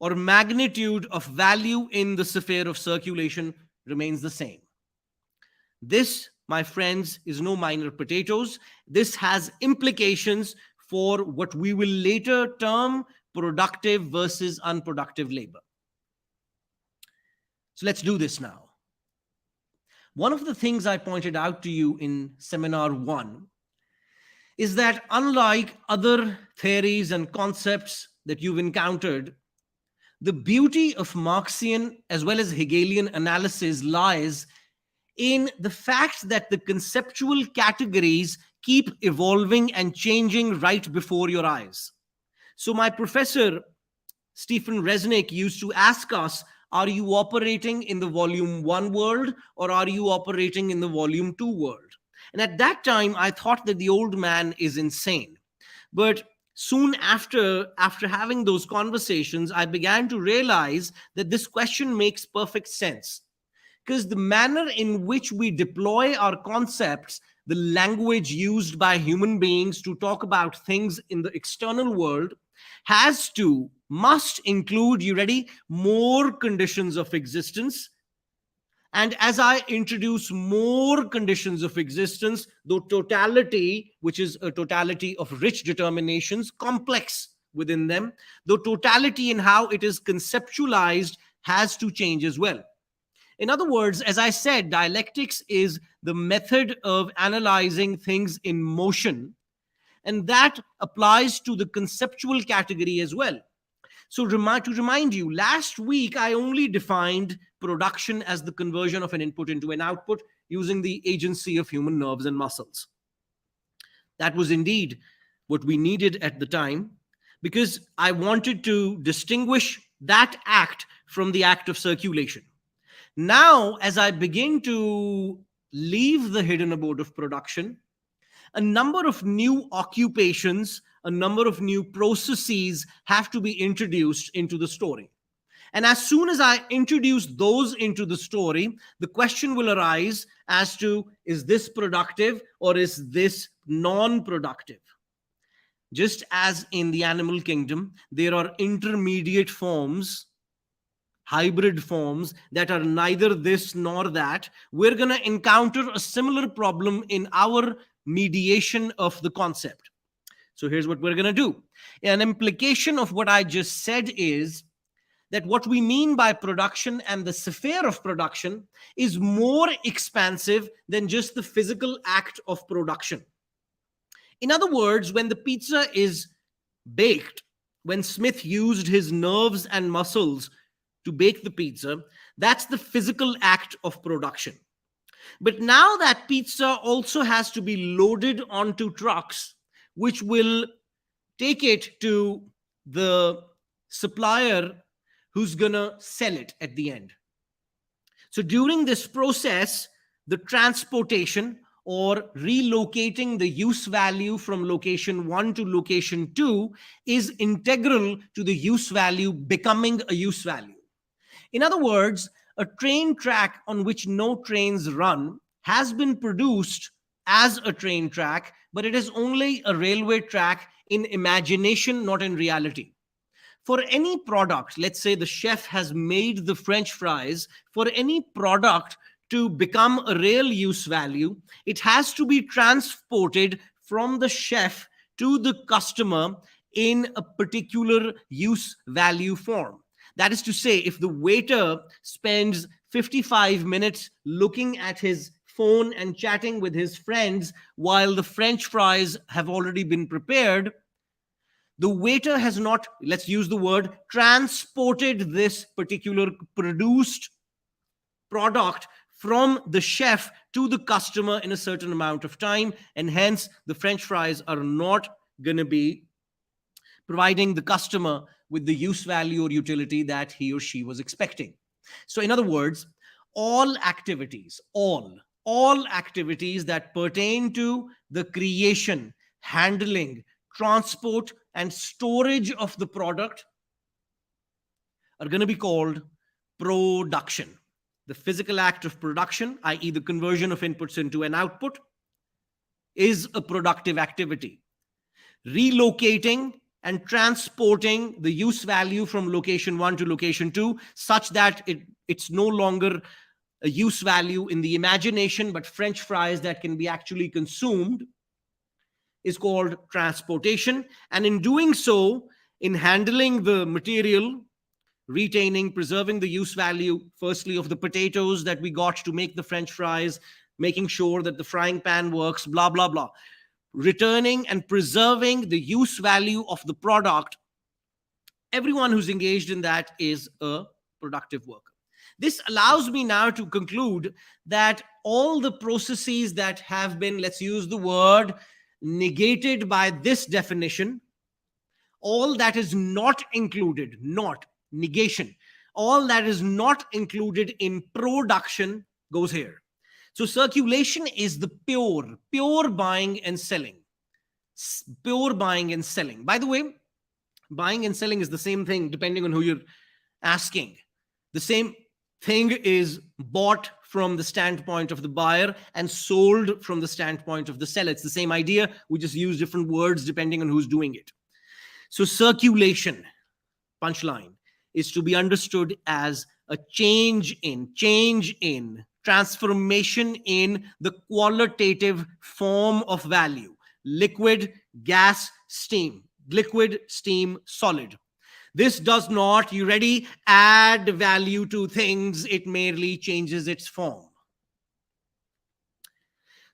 Speaker 2: or magnitude of value in the sphere of circulation remains the same. This, my friends, is no minor potatoes. This has implications for what we will later term productive versus unproductive labor. So let's do this now. One of the things I pointed out to you in seminar 1 is that unlike other theories and concepts that you've encountered, the beauty of Marxian as well as Hegelian analysis lies in the fact that the conceptual categories keep evolving and changing right before your eyes. So my professor, Stephen Resnick, used to ask us, are you operating in the volume 1 world or are you operating in the volume 2 world? And at that time, I thought that the old man is insane. But soon after having those conversations, I began to realize that this question makes perfect sense. Because the manner in which we deploy our concepts, the language used by human beings to talk about things in the external world, must include, you ready, more conditions of existence. And as I introduce more conditions of existence, the totality, which is a totality of rich determinations, complex within them, the totality in how it is conceptualized has to change as well. In other words, as I said, dialectics is the method of analyzing things in motion, and that applies to the conceptual category as well. So to remind you, last week I only defined production as the conversion of an input into an output using the agency of human nerves and muscles. That was indeed what we needed at the time, because I wanted to distinguish that act from the act of circulation. Now, as I begin to leave the hidden abode of production, a number of new occupations, a number of new processes have to be introduced into the story. And as soon as I introduce those into the story, the question will arise as to, is this productive or is this non-productive? Just as in the animal kingdom, there are intermediate forms, hybrid forms that are neither this nor that, we're going to encounter a similar problem in our mediation of the concept. So here's what we're going to do. An implication of what I just said is that what we mean by production and the sphere of production is more expansive than just the physical act of production. In other words, when the pizza is baked, when Smith used his nerves and muscles to bake the pizza, that's the physical act of production. But now that pizza also has to be loaded onto trucks, which will take it to the supplier who's going to sell it at the end. So during this process, the transportation or relocating the use value from location 1 to location 2 is integral to the use value becoming a use value. In other words, a train track on which no trains run has been produced as a train track, but it is only a railway track in imagination, not in reality. For any product, let's say the chef has made the French fries, for any product to become a real use value, it has to be transported from the chef to the customer in a particular use value form. That is to say, if the waiter spends 55 minutes looking at his phone and chatting with his friends while the French fries have already been prepared, the waiter has not, let's use the word, transported this particular produced product from the chef to the customer in a certain amount of time, and hence the French fries are not going to be providing the customer with the use value or utility that he or she was expecting. So in other words, all activities that pertain to the creation, handling, transport, and storage of the product are going to be called production. The physical act of production, i.e. the conversion of inputs into an output, is a productive activity. Relocating and transporting the use value from location 1 to location 2 such that it's no longer a use value in the imagination, but French fries that can be actually consumed, is called transportation. And in doing so, in handling the material, retaining, preserving the use value, firstly, of the potatoes that we got to make the French fries, making sure that the frying pan works, blah, blah, blah. Returning and preserving the use value of the product, everyone who's engaged in that is a productive worker. This allows me now to conclude that all the processes that have been, let's use the word, negated by this definition, all that is not included, not negation, all that is not included in production goes here. So circulation is the pure buying and selling. Pure buying and selling. By the way, buying and selling is the same thing depending on who you're asking. The same thing is bought from the standpoint of the buyer and sold from the standpoint of the seller. It's the same idea. We just use different words depending on who's doing it. So circulation, punchline, is to be understood as a change in, transformation in the qualitative form of value. Liquid, gas, steam. Liquid, steam, solid. This does not, you ready, add value to things. It merely changes its form.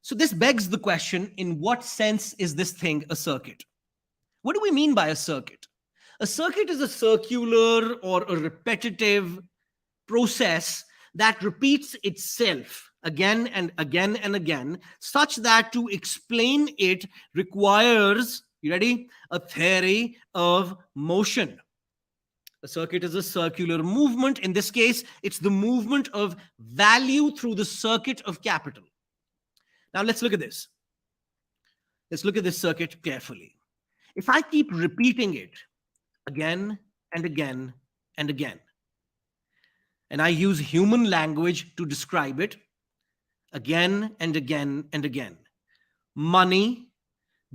Speaker 2: So this begs the question, in what sense is this thing a circuit? What do we mean by a circuit? A circuit is a circular or a repetitive process that repeats itself again and again and again, such that to explain it requires, you ready, a theory of motion. A circuit is a circular movement. In this case, it's the movement of value through the circuit of capital. Now let's look at this. Let's look at this circuit carefully. If I keep repeating it again and again and again, and I use human language to describe it again and again and again, money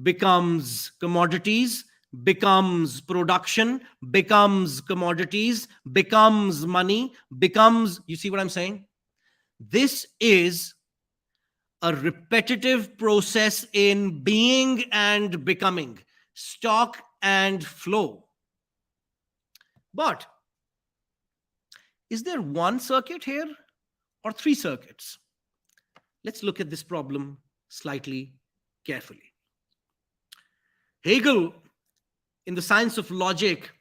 Speaker 2: becomes commodities, becomes production, becomes commodities, becomes money, becomes, you see what I'm saying? This is a repetitive process in being and becoming, stock and flow. But is there one circuit here or three circuits? Let's look at this problem slightly carefully. Hegel, in the science of logic,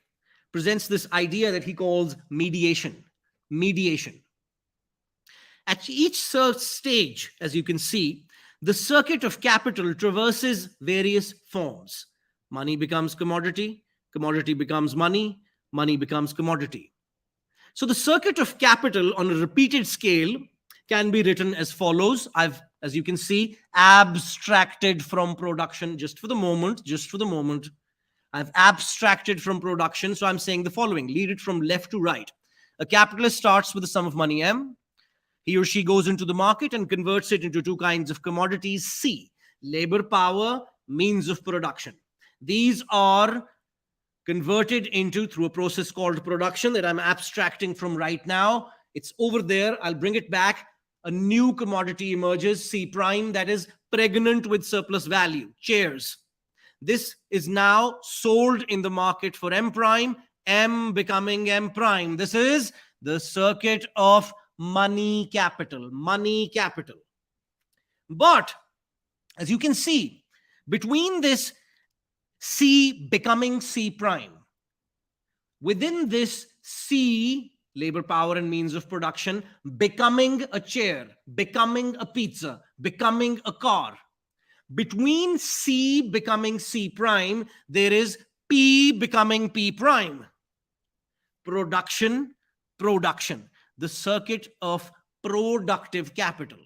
Speaker 2: presents this idea that he calls mediation. Mediation. At each stage, as you can see, the circuit of capital traverses various forms. Money becomes commodity, commodity becomes money, money becomes commodity. So the circuit of capital on a repeated scale can be written as follows. I've, as you can see, abstracted from production just for the moment. I've abstracted from production. So I'm saying the following, lead it from left to right. A capitalist starts with a sum of money M. He or she goes into the market and converts it into two kinds of commodities. C, labor power, means of production. These are converted into, through a process called production that I'm abstracting from right now. It's over there. I'll bring it back. A new commodity emerges, C prime, that is pregnant with surplus value, chairs. This is now sold in the market for M prime, M becoming M prime. This is the circuit of money capital, money capital. But as you can see, between this C becoming C prime, within this C, labor power and means of production, becoming a chair, becoming a pizza, becoming a car, between C becoming C prime, there is P becoming P prime. Production, production, the circuit of productive capital.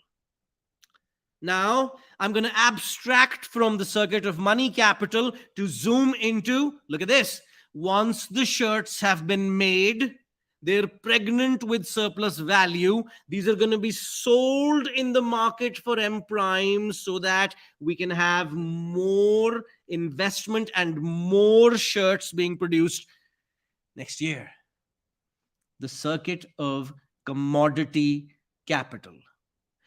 Speaker 2: Now, I'm going to abstract from the circuit of money capital to zoom into, look at this. Once the shirts have been made, they're pregnant with surplus value. These are going to be sold in the market for M prime so that we can have more investment and more shirts being produced next year. The circuit of commodity capital.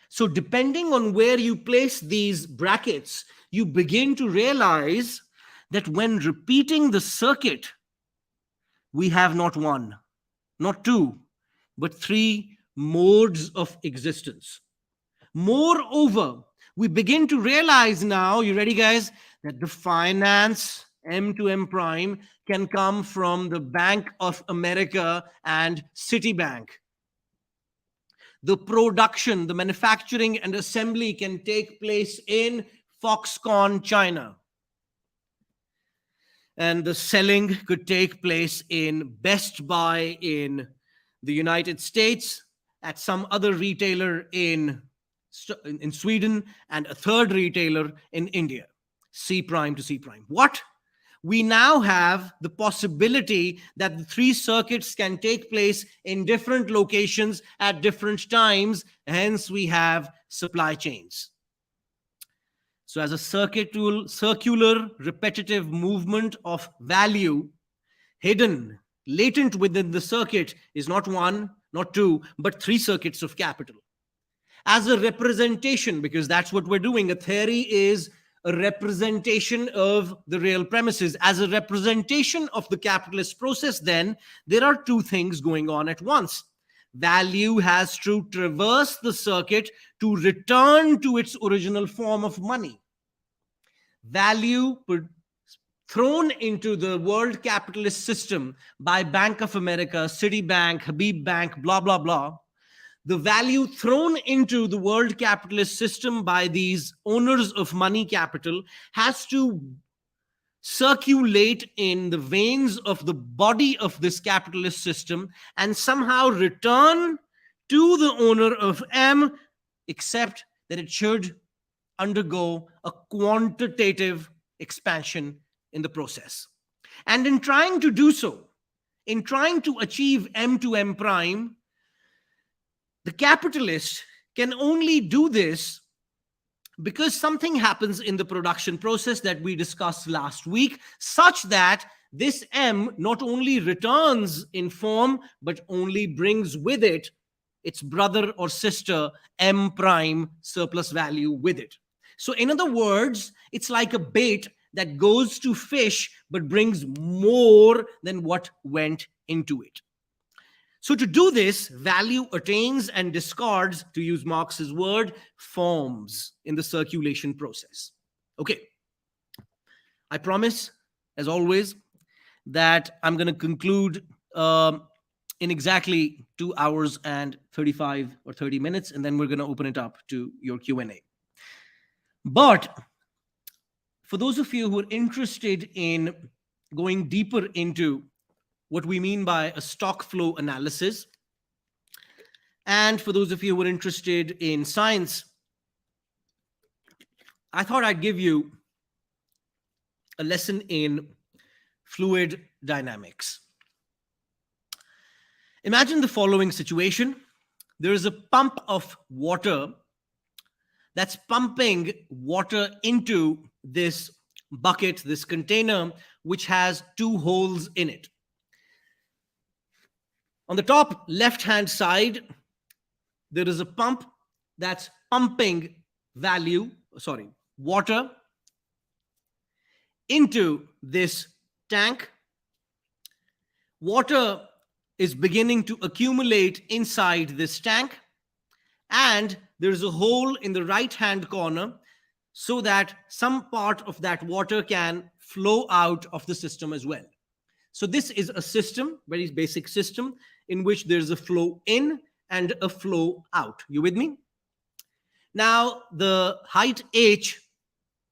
Speaker 2: So depending on where you place these brackets, you begin to realize that when repeating the circuit, we have not one, not two, but three modes of existence. Moreover, we begin to realize now, you ready guys, that the finance M to M prime can come from the Bank of America and Citibank. The production, the manufacturing and assembly can take place in Foxconn, China. And the selling could take place in Best Buy in the United States, at some other retailer in Sweden, and a third retailer in India. C prime to C prime. What? We now have the possibility that the three circuits can take place in different locations at different times. Hence, we have supply chains. So as a circular, repetitive movement of value, hidden, latent within the circuit is not one, not two, but three circuits of capital. As a representation, because that's what we're doing, a theory is a representation of the real premises. As a representation of the capitalist process, then, there are two things going on at once. Value has to traverse the circuit to return to its original form of money. Value thrown into the world capitalist system by Bank of America, Citibank, Habib Bank, blah, blah, blah. the value thrown into the world capitalist system by these owners of money capital has to circulate in the veins of the body of this capitalist system and somehow return to the owner of M, except that it should undergo a quantitative expansion in the process. And in trying to do so, in trying to achieve M to M prime, the capitalist can only do this because something happens in the production process that we discussed last week, such that this M not only returns in form, but only brings with it its brother or sister M prime surplus value with it. So in other words, it's like a bait that goes to fish, but brings more than what went into it. So to do this, value attains and discards, to use Marx's word, forms in the circulation process. Okay. I promise, as always, that I'm going to conclude in exactly 2 hours and 35 or 30 minutes, and then we're going to open it up to your Q&A. But for those of you who are interested in going deeper into what we mean by a stock flow analysis, and for those of you who are interested in science, I thought I'd give you a lesson in fluid dynamics. Imagine the following situation. There is a pump of water that's pumping water into this bucket, this container, which has 2 holes in it. On the top left-hand side, there is a pump that's pumping water into this tank. Water is beginning to accumulate inside this tank, and there's a hole in the right-hand corner so that some part of that water can flow out of the system as well. So this is a system, very basic system, in which there's a flow in and a flow out. You with me? Now, the height h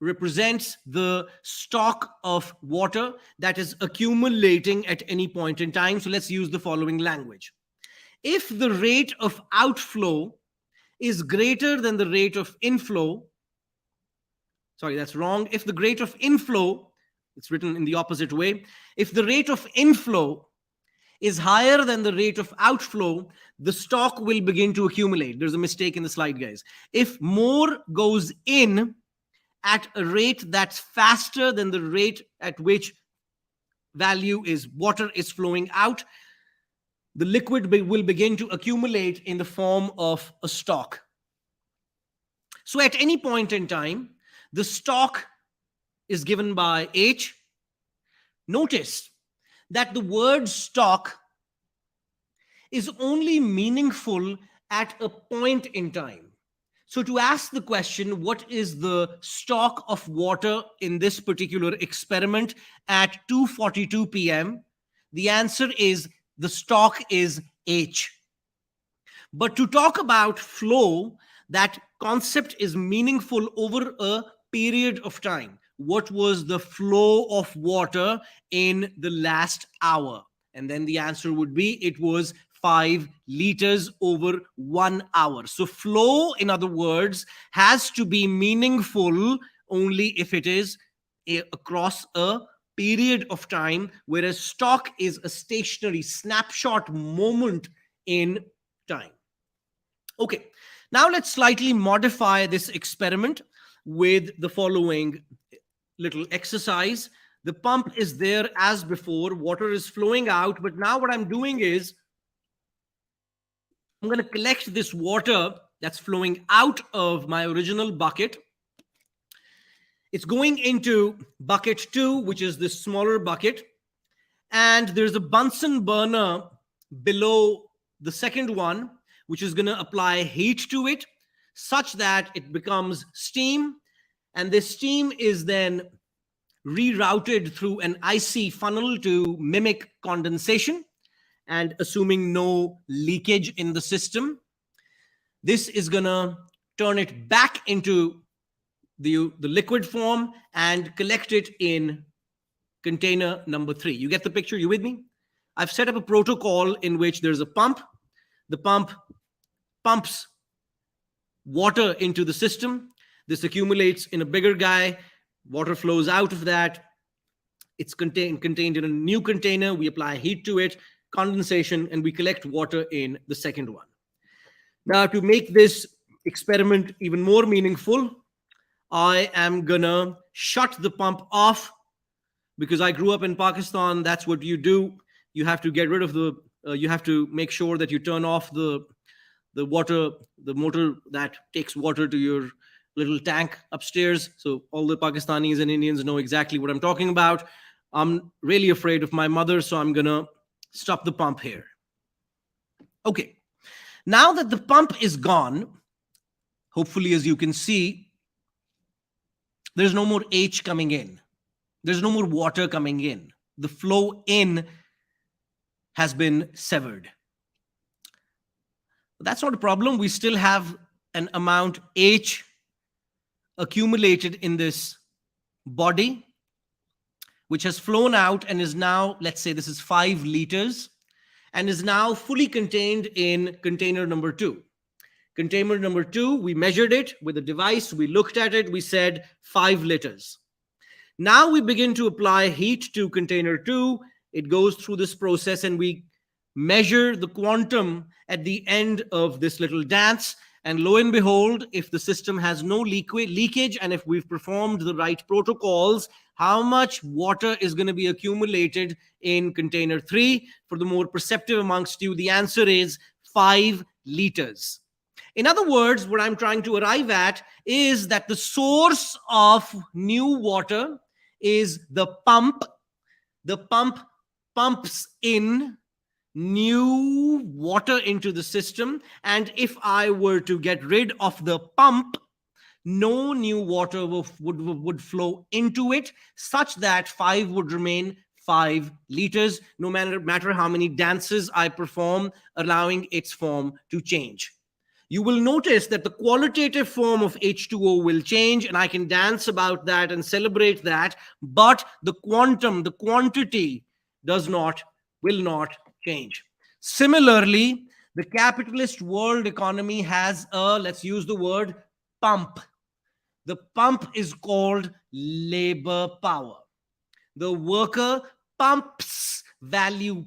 Speaker 2: represents the stock of water that is accumulating at any point in time. So let's use the following language. If the rate of outflow is greater than the rate of inflow, sorry, that's wrong. If the rate of inflow, it's written in the opposite way. If the rate of inflow is higher than the rate of outflow, the stock will begin to accumulate. There's a mistake in the slide, guys. If more goes in at a rate that's faster than the rate at which water is flowing out, the liquid will begin to accumulate in the form of a stock. So at any point in time, the stock is given by H. Notice that the word stock is only meaningful at a point in time. So to ask the question, what is the stock of water in this particular experiment at 2:42 p.m., the answer is the stock is H. But to talk about flow, that concept is meaningful over a period of time. What was the flow of water in the last hour? And then the answer would be it was 5 liters over 1 hour. So flow, in other words, has to be meaningful only if it is across a period of time, whereas stock is a stationary snapshot moment in time. Okay, now let's slightly modify this experiment with the following little exercise. The pump is there as before, water is flowing out, but now what I'm doing is I'm going to collect this water that's flowing out of my original bucket. It's going into bucket 2, which is this smaller bucket, and there's a Bunsen burner below the second one, which is going to apply heat to it such that it becomes steam, and this steam is then rerouted through an icy funnel to mimic condensation and assuming no leakage in the system. This is going to turn it back into the liquid form and collect it in container number 3. You get the picture? You with me? I've set up a protocol in which there's a pump. The pump pumps water into the system. This accumulates in a bigger guy. Water flows out of that. It's contained in a new container. We apply heat to it, condensation, and we collect water in the second one. Now, to make this experiment even more meaningful, I am gonna shut the pump off, because I grew up in Pakistan. That's what you do. You have to get rid of you have to make sure that you turn off the motor that takes water to your little tank upstairs. So all the Pakistanis and Indians know exactly what I'm talking about. I'm really afraid of my mother, so I'm gonna stop the pump here. Okay. Now that the pump is gone, hopefully, as you can see, there's no more H coming in. There's no more water coming in. The flow in has been severed. But that's not a problem. We still have an amount H accumulated in this body, which has flown out and is now, let's say this is 5 liters, and is now fully contained in container number 2. Container number 2, we measured it with a device, we looked at it, we said 5 liters. Now we begin to apply heat to container 2. It goes through this process and we measure the quantum at the end of this little dance. And lo and behold, if the system has no leakage and if we've performed the right protocols, how much water is going to be accumulated in container 3? For the more perceptive amongst you, the answer is 5 liters. In other words, what I'm trying to arrive at is that the source of new water is the pump. The pump pumps in new water into the system. And if I were to get rid of the pump, no new water would flow into it, such that 5 would remain 5 liters, no matter how many dances I perform, allowing its form to change. You will notice that the qualitative form of H2O will change, and I can dance about that and celebrate that, but the quantum, the quantity will not change. Similarly, the capitalist world economy has a, let's use the word, pump. The pump is called labor power. The worker pumps value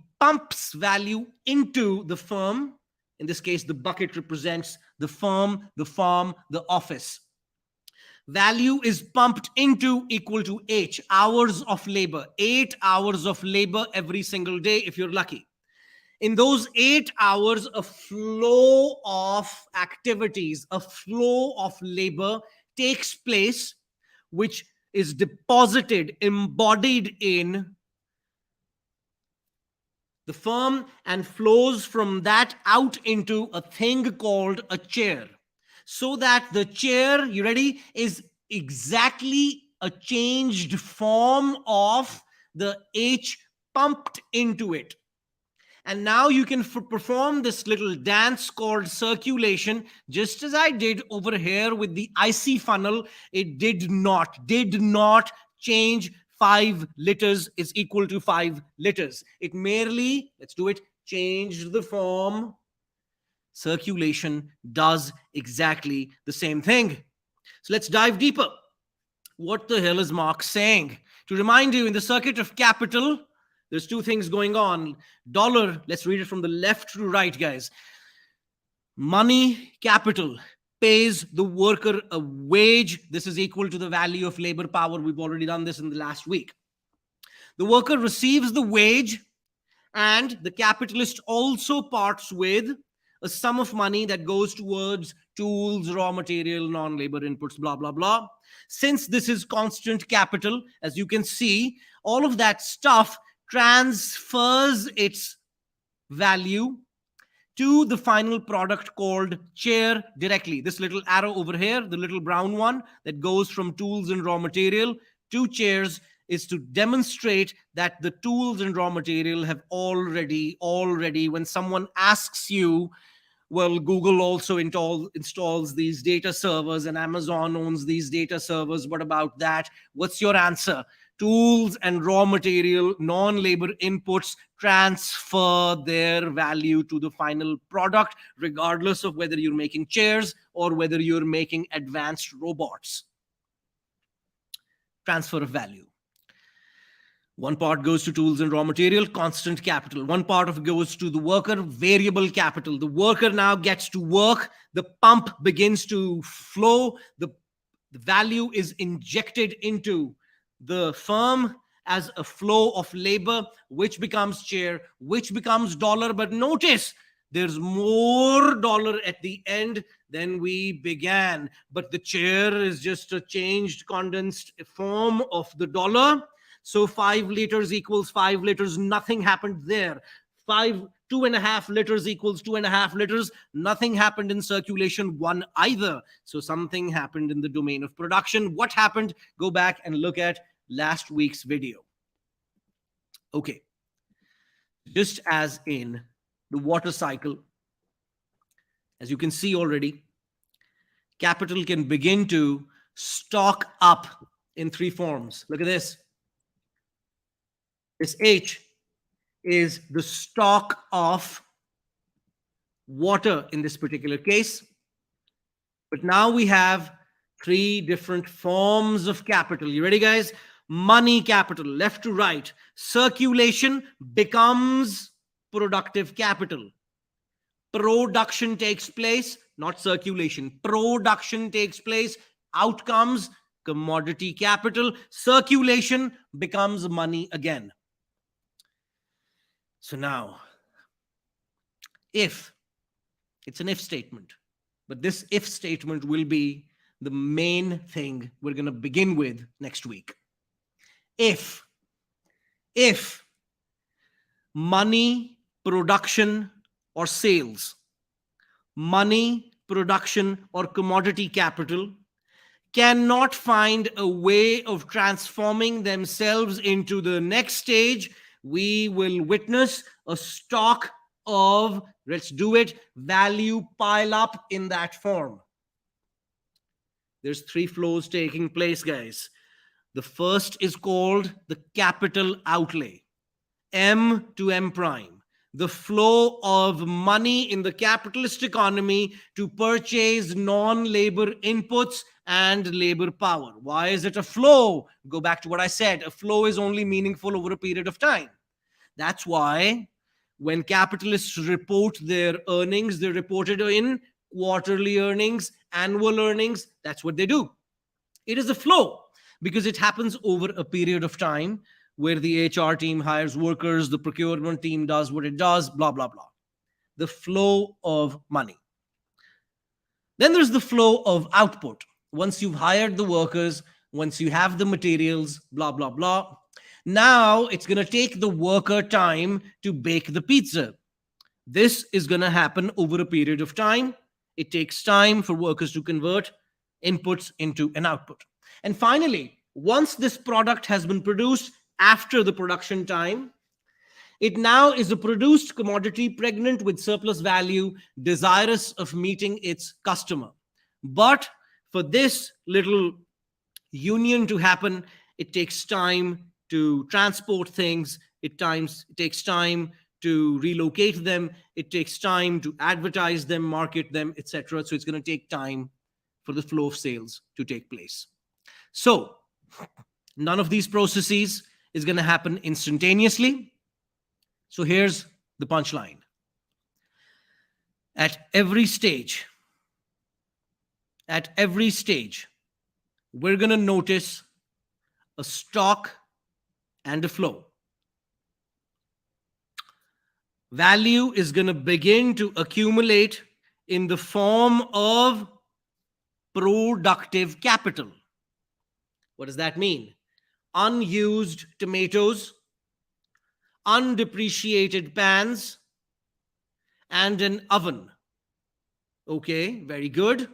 Speaker 2: into the firm. In this case, the bucket represents the firm, the farm, the office. Value is pumped into equal to H, hours of labor. 8 hours of labor every single day if you're lucky. In those 8 hours, a flow of activities, a flow of labor takes place, which is deposited, embodied in the firm, and flows from that out into a thing called a chair. So that the chair, you ready, is exactly a changed form of the H pumped into it. And now you can perform this little dance called circulation, just as I did over here with the icy funnel. It did not change 5 liters is equal to 5 liters. It merely, let's do it, changed the form. Circulation does exactly the same thing. So let's dive deeper. What the hell is Marx saying? To remind you, in the circuit of capital, there's 2 things going on. Dollar, let's read it from the left to right, guys. Money, capital, pays the worker a wage. This is equal to the value of labor power. We've already done this in the last week. The worker receives the wage, and the capitalist also parts with a sum of money that goes towards tools, raw material, non-labor inputs, blah, blah, blah. Since this is constant capital, as you can see, all of that stuff transfers its value to the final product called chair directly. This little arrow over here, the little brown one that goes from tools and raw material to chairs, is to demonstrate that the tools and raw material have already, when someone asks you, well, Google also installs these data servers and Amazon owns these data servers. What about that? What's your answer? Tools and raw material, non-labor inputs transfer their value to the final product, regardless of whether you're making chairs or whether you're making advanced robots. Transfer of value. One part goes to tools and raw material, constant capital. One part of it goes to the worker, variable capital. The worker now gets to work. The pump begins to flow. The value is injected into the firm as a flow of labor, which becomes chair, which becomes dollar. But notice, there's more dollar at the end than we began. But the chair is just a changed, condensed form of the dollar. So 5 liters equals 5 liters. Nothing happened there. 2.5 liters equals 2.5 liters. Nothing happened in circulation 1 either. So something happened in the domain of production. What happened? Go back and look at last week's video. Okay. Just as in the water cycle, as you can see already, capital can begin to stock up in 3 forms. Look at this. This H is the stock of water in this particular case. But now we have 3 different forms of capital. You ready, guys? Money capital, left to right. Circulation becomes productive capital. Production takes place, not circulation. Production takes place. Outcomes, commodity capital. Circulation becomes money again. So now, if, it's an if statement, but this if statement will be the main thing we're going to begin with next week. If money, production, or sales, money, production, or commodity capital cannot find a way of transforming themselves into the next stage, we will witness a stock of, let's do it, value pile up in that form. There's 3 flows taking place, guys. The first is called the capital outlay, M to M prime. The flow of money in the capitalist economy to purchase non-labor inputs and labor power. Why is it a flow? Go back to what I said. A flow is only meaningful over a period of time. That's why when capitalists report their earnings, they're reported in quarterly earnings, annual earnings. That's what they do. It is a flow because it happens over a period of time where the HR team hires workers, the procurement team does what it does, blah, blah, blah. The flow of money. Then there's the flow of output. Once you've hired the workers, once you have the materials, blah, blah, blah. Now it's going to take the worker time to bake the pizza. This is going to happen over a period of time. It takes time for workers to convert inputs into an output. And finally, once this product has been produced after the production time, it now is a produced commodity pregnant with surplus value, desirous of meeting its customer. But for this little union to happen, it takes time to transport things. It takes time to relocate them. It takes time to advertise them, market them, etc. So it's going to take time for the flow of sales to take place. So none of these processes is going to happen instantaneously. So here's the punchline. At every stage, we're going to notice a stock and a flow. Value is going to begin to accumulate in the form of productive capital. What does that mean? Unused tomatoes, undepreciated pans, and an oven. Okay, very good.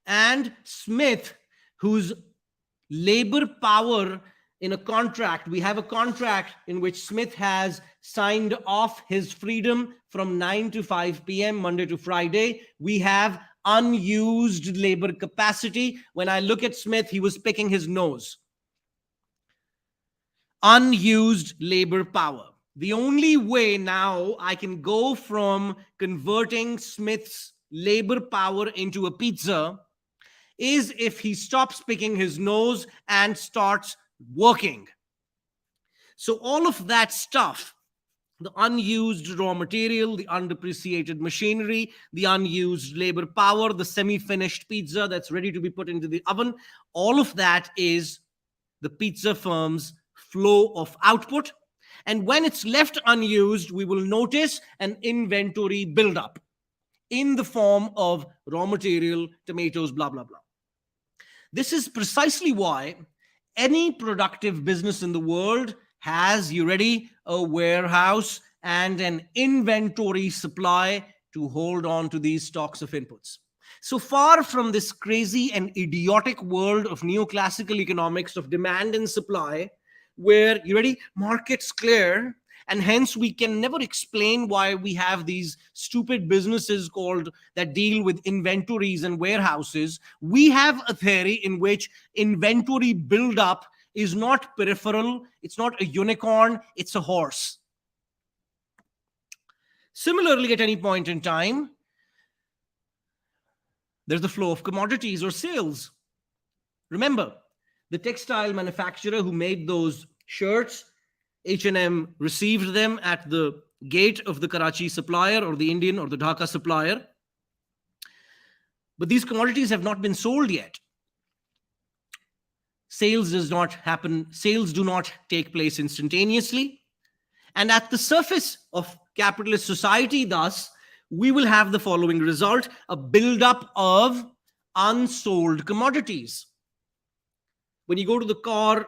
Speaker 2: And Smith, whose labor power in a contract. We have a contract in which Smith has signed off his freedom from 9 to 5 p.m., Monday to Friday. We have unused labor capacity. When I look at Smith, he was picking his nose. Unused labor power. The only way now I can go from converting Smith's labor power into a pizza is if he stops picking his nose and starts working. So all of that stuff, the unused raw material, the undepreciated machinery, the unused labor power, the semi-finished pizza that's ready to be put into the oven, all of that is the pizza firm's flow of output. And when it's left unused, we will notice an inventory buildup in the form of raw material, tomatoes, blah, blah, blah. This is precisely why any productive business in the world has, you ready, a warehouse and an inventory supply to hold on to these stocks of inputs. So far from this crazy and idiotic world of neoclassical economics of demand and supply, where, you ready, markets clear, and hence we can never explain why we have these stupid businesses called that deal with inventories and warehouses. We have a theory in which inventory buildup is not peripheral, it's not a unicorn, it's a horse. Similarly, at any point in time, there's the flow of commodities or sales. Remember, the textile manufacturer who made those shirts, H&M received them at the gate of the Karachi supplier or the Indian or the Dhaka supplier. But these commodities have not been sold yet. Sales does not happen. Sales do not take place instantaneously. And at the surface of capitalist society, thus, we will have the following result: a buildup of unsold commodities. When you go to the car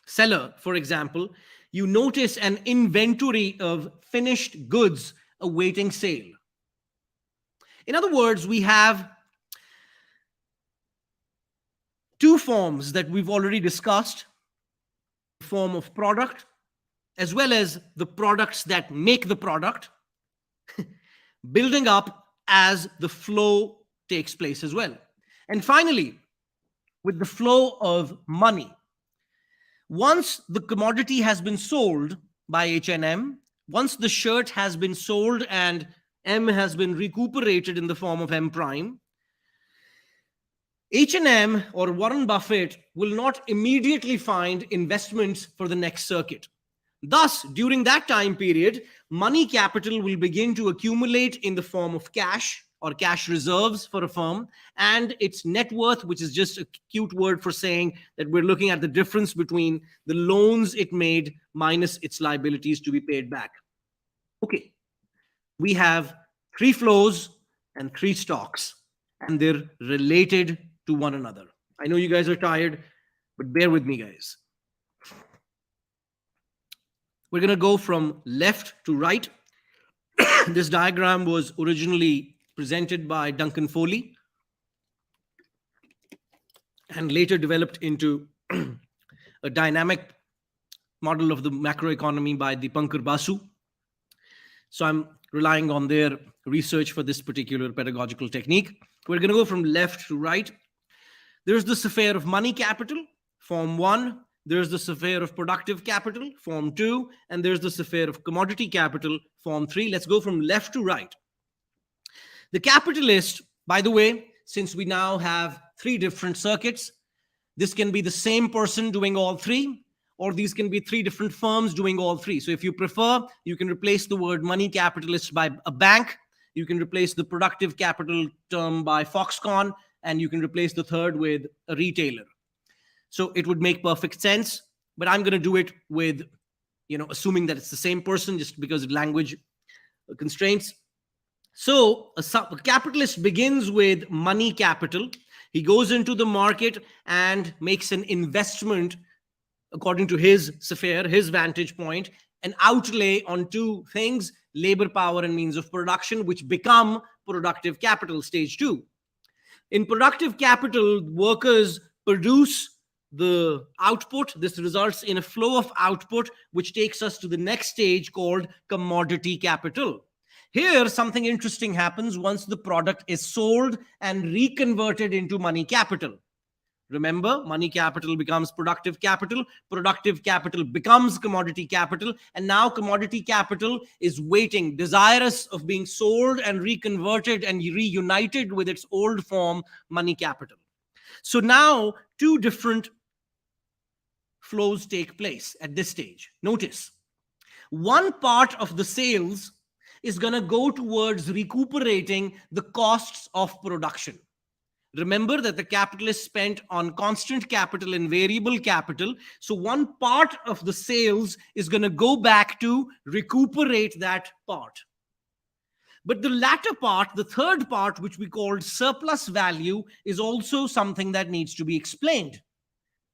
Speaker 2: seller, for example, you notice an inventory of finished goods awaiting sale. In other words, we have two forms that we've already discussed: the form of product, as well as the products that make the product, building up as the flow takes place as well. And finally, with the flow of money. Once the commodity has been sold by H&M, once the shirt has been sold and M has been recuperated in the form of M prime, H&M or Warren Buffett will not immediately find investments for the next circuit. Thus, during that time period, money capital will begin to accumulate in the form of cash or cash reserves for a firm, and its net worth, which is just a cute word for saying that we're looking at the difference between the loans it made minus its liabilities to be paid back. Okay, we have three flows and three stocks, and they're related to one another. I know you guys are tired, but bear with me, guys. We're going to go from left to right. This diagram was originally presented by Duncan Foley and later developed into a dynamic model of the macroeconomy by Dipankar Basu. So I'm relying on their research for this particular pedagogical technique. We're going to go from left to right. There's the sphere of money capital, form 1. There's the sphere of productive capital, form 2. And there's the sphere of commodity capital, form 3. Let's go from left to right. The capitalist, by the way, since we now have three different circuits, this can be the same person doing all three, or these can be three different firms doing all three. So if you prefer, you can replace the word money capitalist by a bank. You can replace the productive capital term by Foxconn, and you can replace the third with a retailer. So it would make perfect sense, but I'm going to do it with, assuming that it's the same person just because of language constraints. So a capitalist begins with money capital. He goes into the market and makes an investment according to his sphere, his vantage point, an outlay on two things: labor power and means of production, which become productive capital, stage 2. In productive capital, workers produce the output. This results in a flow of output, which takes us to the next stage called commodity capital. Here, something interesting happens once the product is sold and reconverted into money capital. Remember, money capital becomes productive capital becomes commodity capital, and now commodity capital is waiting, desirous of being sold and reconverted and reunited with its old form, money capital. So now two different flows take place at this stage. Notice, one part of the sales is going to go towards recuperating the costs of production. Remember that the capital is spent on constant capital and variable capital. So one part of the sales is going to go back to recuperate that part. But the latter part, the third part, which we called surplus value, is also something that needs to be explained.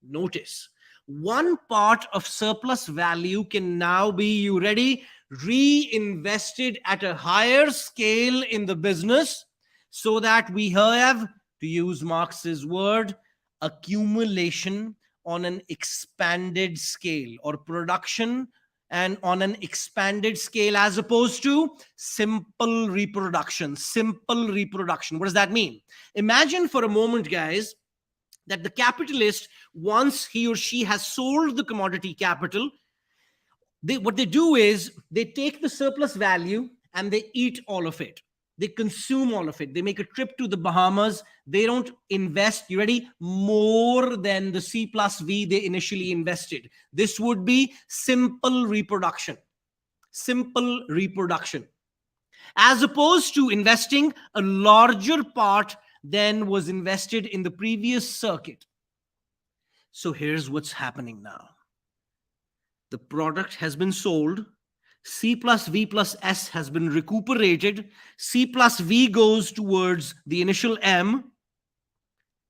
Speaker 2: Notice, one part of surplus value can now be, you ready, reinvested at a higher scale in the business, so that we have, to use Marx's word, accumulation on an expanded scale, or production and on an expanded scale, as opposed to simple reproduction. What does that mean? Imagine for a moment, guys, that the capitalist, once he or she has sold the commodity capital, what they do is they take the surplus value and they eat all of it. They consume all of it. They make a trip to the Bahamas. They don't invest, you ready, more than the C plus V they initially invested. This would be simple reproduction. Simple reproduction. As opposed to investing a larger part than was invested in the previous circuit. So here's what's happening now. The product has been sold. C plus V plus S has been recuperated. C plus V goes towards the initial M.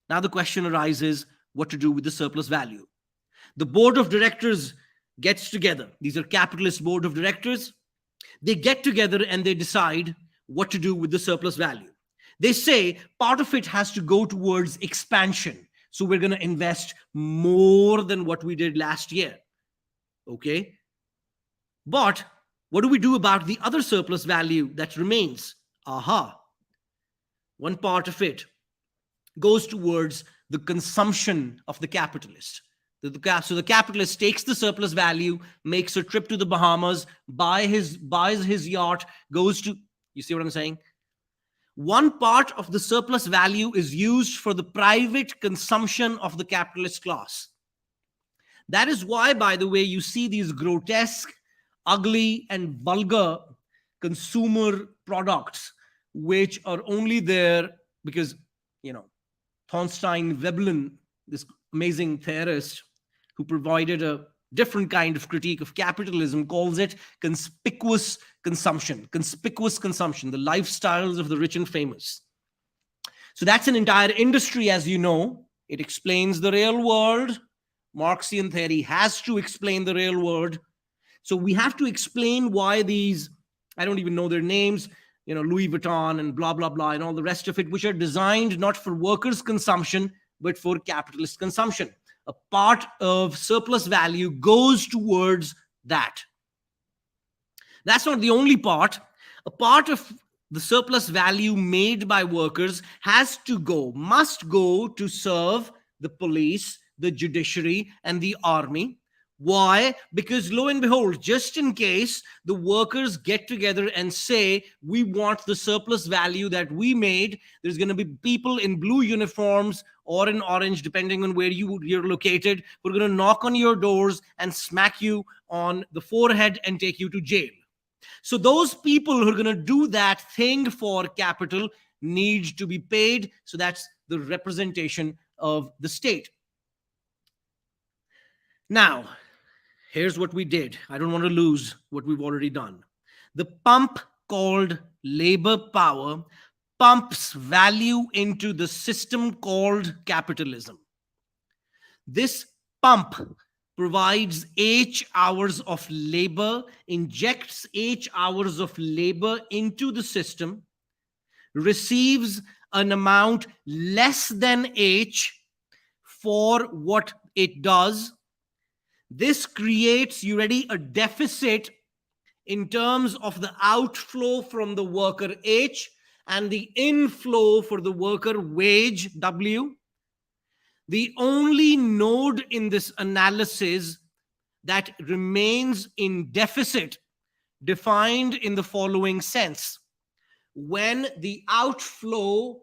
Speaker 2: Now the question arises, what to do with the surplus value? The board of directors gets together. These are capitalist board of directors. They get together and they decide what to do with the surplus value. They say part of it has to go towards expansion. So we're going to invest more than what we did last year. Okay? But what do we do about the other surplus value that remains? One part of it goes towards the consumption of the capitalist. So the capitalist takes the surplus value, makes a trip to the Bahamas, buys his yacht, goes to, you see what I'm saying? One part of the surplus value is used for the private consumption of the capitalist class. That is why, by the way, you see these grotesque, ugly, and vulgar consumer products, which are only there because, Thorstein Veblen, this amazing theorist who provided a different kind of critique of capitalism, calls it conspicuous consumption, the lifestyles of the rich and famous. So that's an entire industry, as you know. It explains the real world. Marxian theory has to explain the real world. So we have to explain why these, I don't even know their names, Louis Vuitton and blah, blah, blah, and all the rest of it, which are designed not for workers' consumption, but for capitalist consumption. A part of surplus value goes towards that. That's not the only part. A part of the surplus value made by workers must go to serve the police, the judiciary, and the army. Why? Because lo and behold, just in case the workers get together and say, we want the surplus value that we made, there's going to be people in blue uniforms or in orange, depending on where you're located, who are going to knock on your doors and smack you on the forehead and take you to jail. So those people who are going to do that thing for capital need to be paid. So that's the representation of the state. Now, here's what we did. I don't want to lose what we've already done. The pump called labor power pumps value into the system called capitalism. This pump provides H hours of labor, injects H hours of labor into the system, receives an amount less than H for what it does, this creates, you ready, a deficit in terms of the outflow from the worker H and the inflow for the worker wage W. The only node in this analysis that remains in deficit defined in the following sense: when the outflow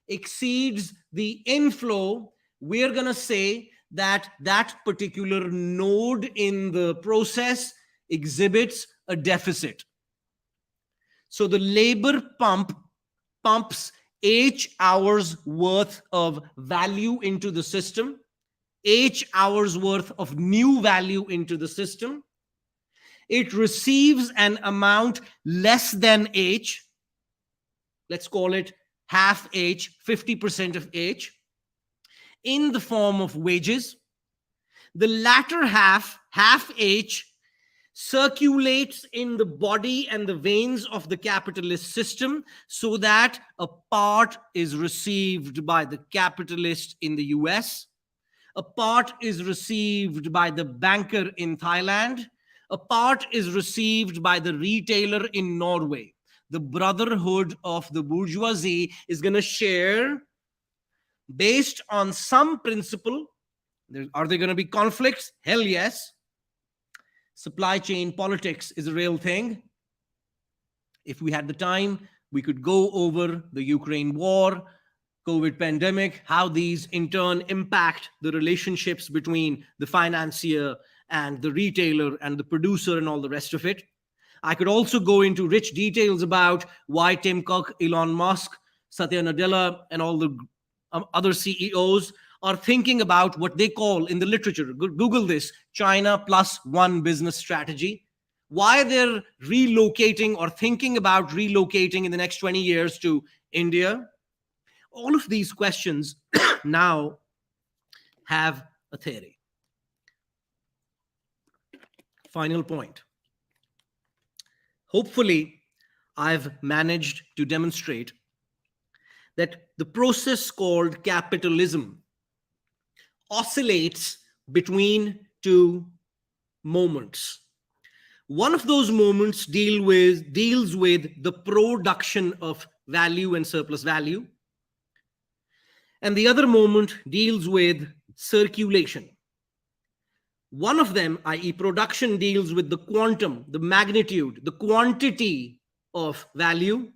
Speaker 2: exceeds the inflow, we're going to say that that particular node in the process exhibits a deficit. So the labor pumps H hours worth of value into the system, H hours worth of new value into the system. It receives an amount less than H, let's call it half H, 50% of H, in the form of wages. The latter half H, circulates in the body and the veins of the capitalist system so that a part is received by the capitalist in the US, a part is received by the banker in Thailand, a part is received by the retailer in Norway. The brotherhood of the bourgeoisie is going to share based on some principle. Are there going to be conflicts? Hell yes. Supply chain politics is a real thing. If we had the time, we could go over the Ukraine war, COVID pandemic, how these in turn impact the relationships between the financier and the retailer and the producer and all the rest of it. I could also go into rich details about why Tim Cook, Elon Musk, Satya Nadella, and all the other CEOs are thinking about what they call in the literature, Google this, China plus one business strategy. Why they're relocating or thinking about relocating in the next 20 years to India. All of these questions now have a theory. Final point. Hopefully, I've managed to demonstrate that the process called capitalism oscillates between two moments. One of those moments deals with the production of value and surplus value, and the other moment deals with circulation. One of them, i.e. production, deals with the quantum, the magnitude, the quantity of value.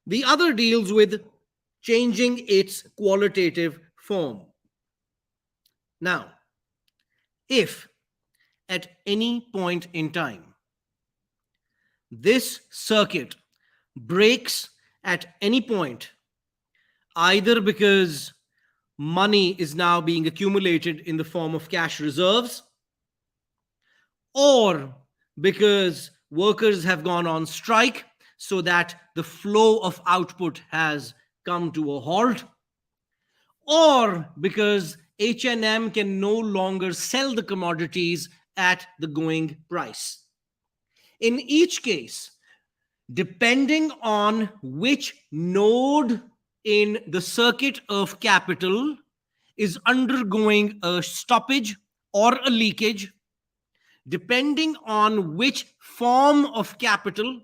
Speaker 2: The other deals with changing its qualitative form. Now, if at any point in time this circuit breaks at any point, either because money is now being accumulated in the form of cash reserves, or because workers have gone on strike so that the flow of output has come to a halt, or because H&M can no longer sell the commodities at the going price. In each case, depending on which node in the circuit of capital is undergoing a stoppage or a leakage, depending on which form of capital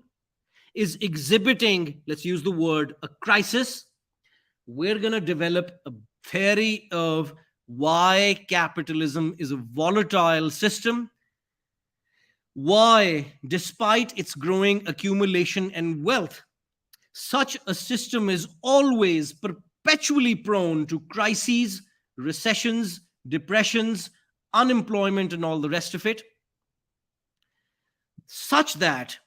Speaker 2: is exhibiting, let's use the word, a crisis, we're going to develop a theory of why capitalism is a volatile system, why, despite its growing accumulation and wealth, such a system is always perpetually prone to crises, recessions, depressions, unemployment, and all the rest of it, such that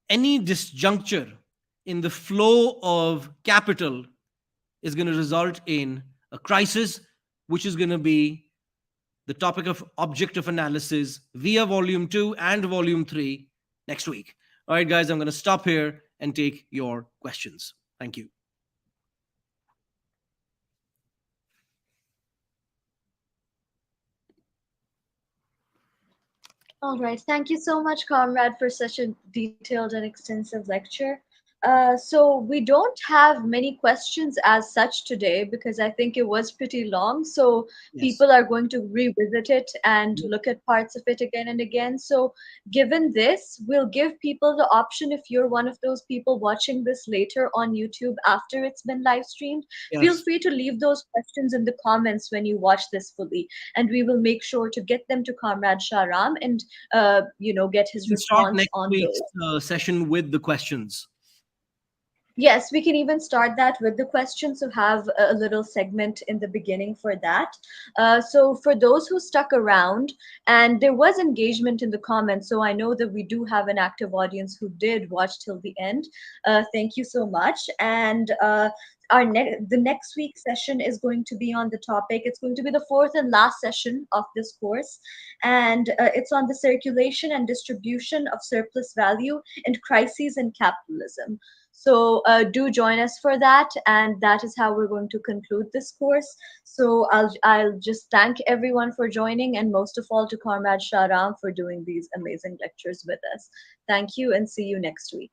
Speaker 2: any disjuncture in the flow of capital is going to result in a crisis, which is going to be the topic of objective analysis via volume 2 and volume 3 next week. All right, guys, I'm going to stop here and take your questions. Thank you.
Speaker 1: All right. Thank you so much, Comrade, for such a detailed and extensive lecture. So we don't have many questions as such today because I think it was pretty long. So
Speaker 2: Yes.
Speaker 1: people are going to revisit it and look at parts of it again and again. So given this, we'll give people the option, if you're one of those people watching this later on YouTube after it's been live streamed, feel
Speaker 2: Yes.
Speaker 1: free to leave those questions in the comments when you watch this fully, and we will make sure to get them to Comrade Shahram and get his
Speaker 2: We start
Speaker 1: response
Speaker 2: next
Speaker 1: on
Speaker 2: week's
Speaker 1: those.
Speaker 2: session with the questions.
Speaker 1: Yes, we can even start that with the questions, so have a little segment in the beginning for that. So, for those who stuck around, and there was engagement in the comments, so I know that we do have an active audience who did watch till the end. Thank you so much. And the next week's session is going to be on the topic. It's going to be the fourth and last session of this course, and it's on the circulation and distribution of surplus value and crises in capitalism. So do join us for that, and that is how we're going to conclude this course. So I'll just thank everyone for joining, and most of all to Comrade Shahram for doing these amazing lectures with us. Thank you, and see you next week.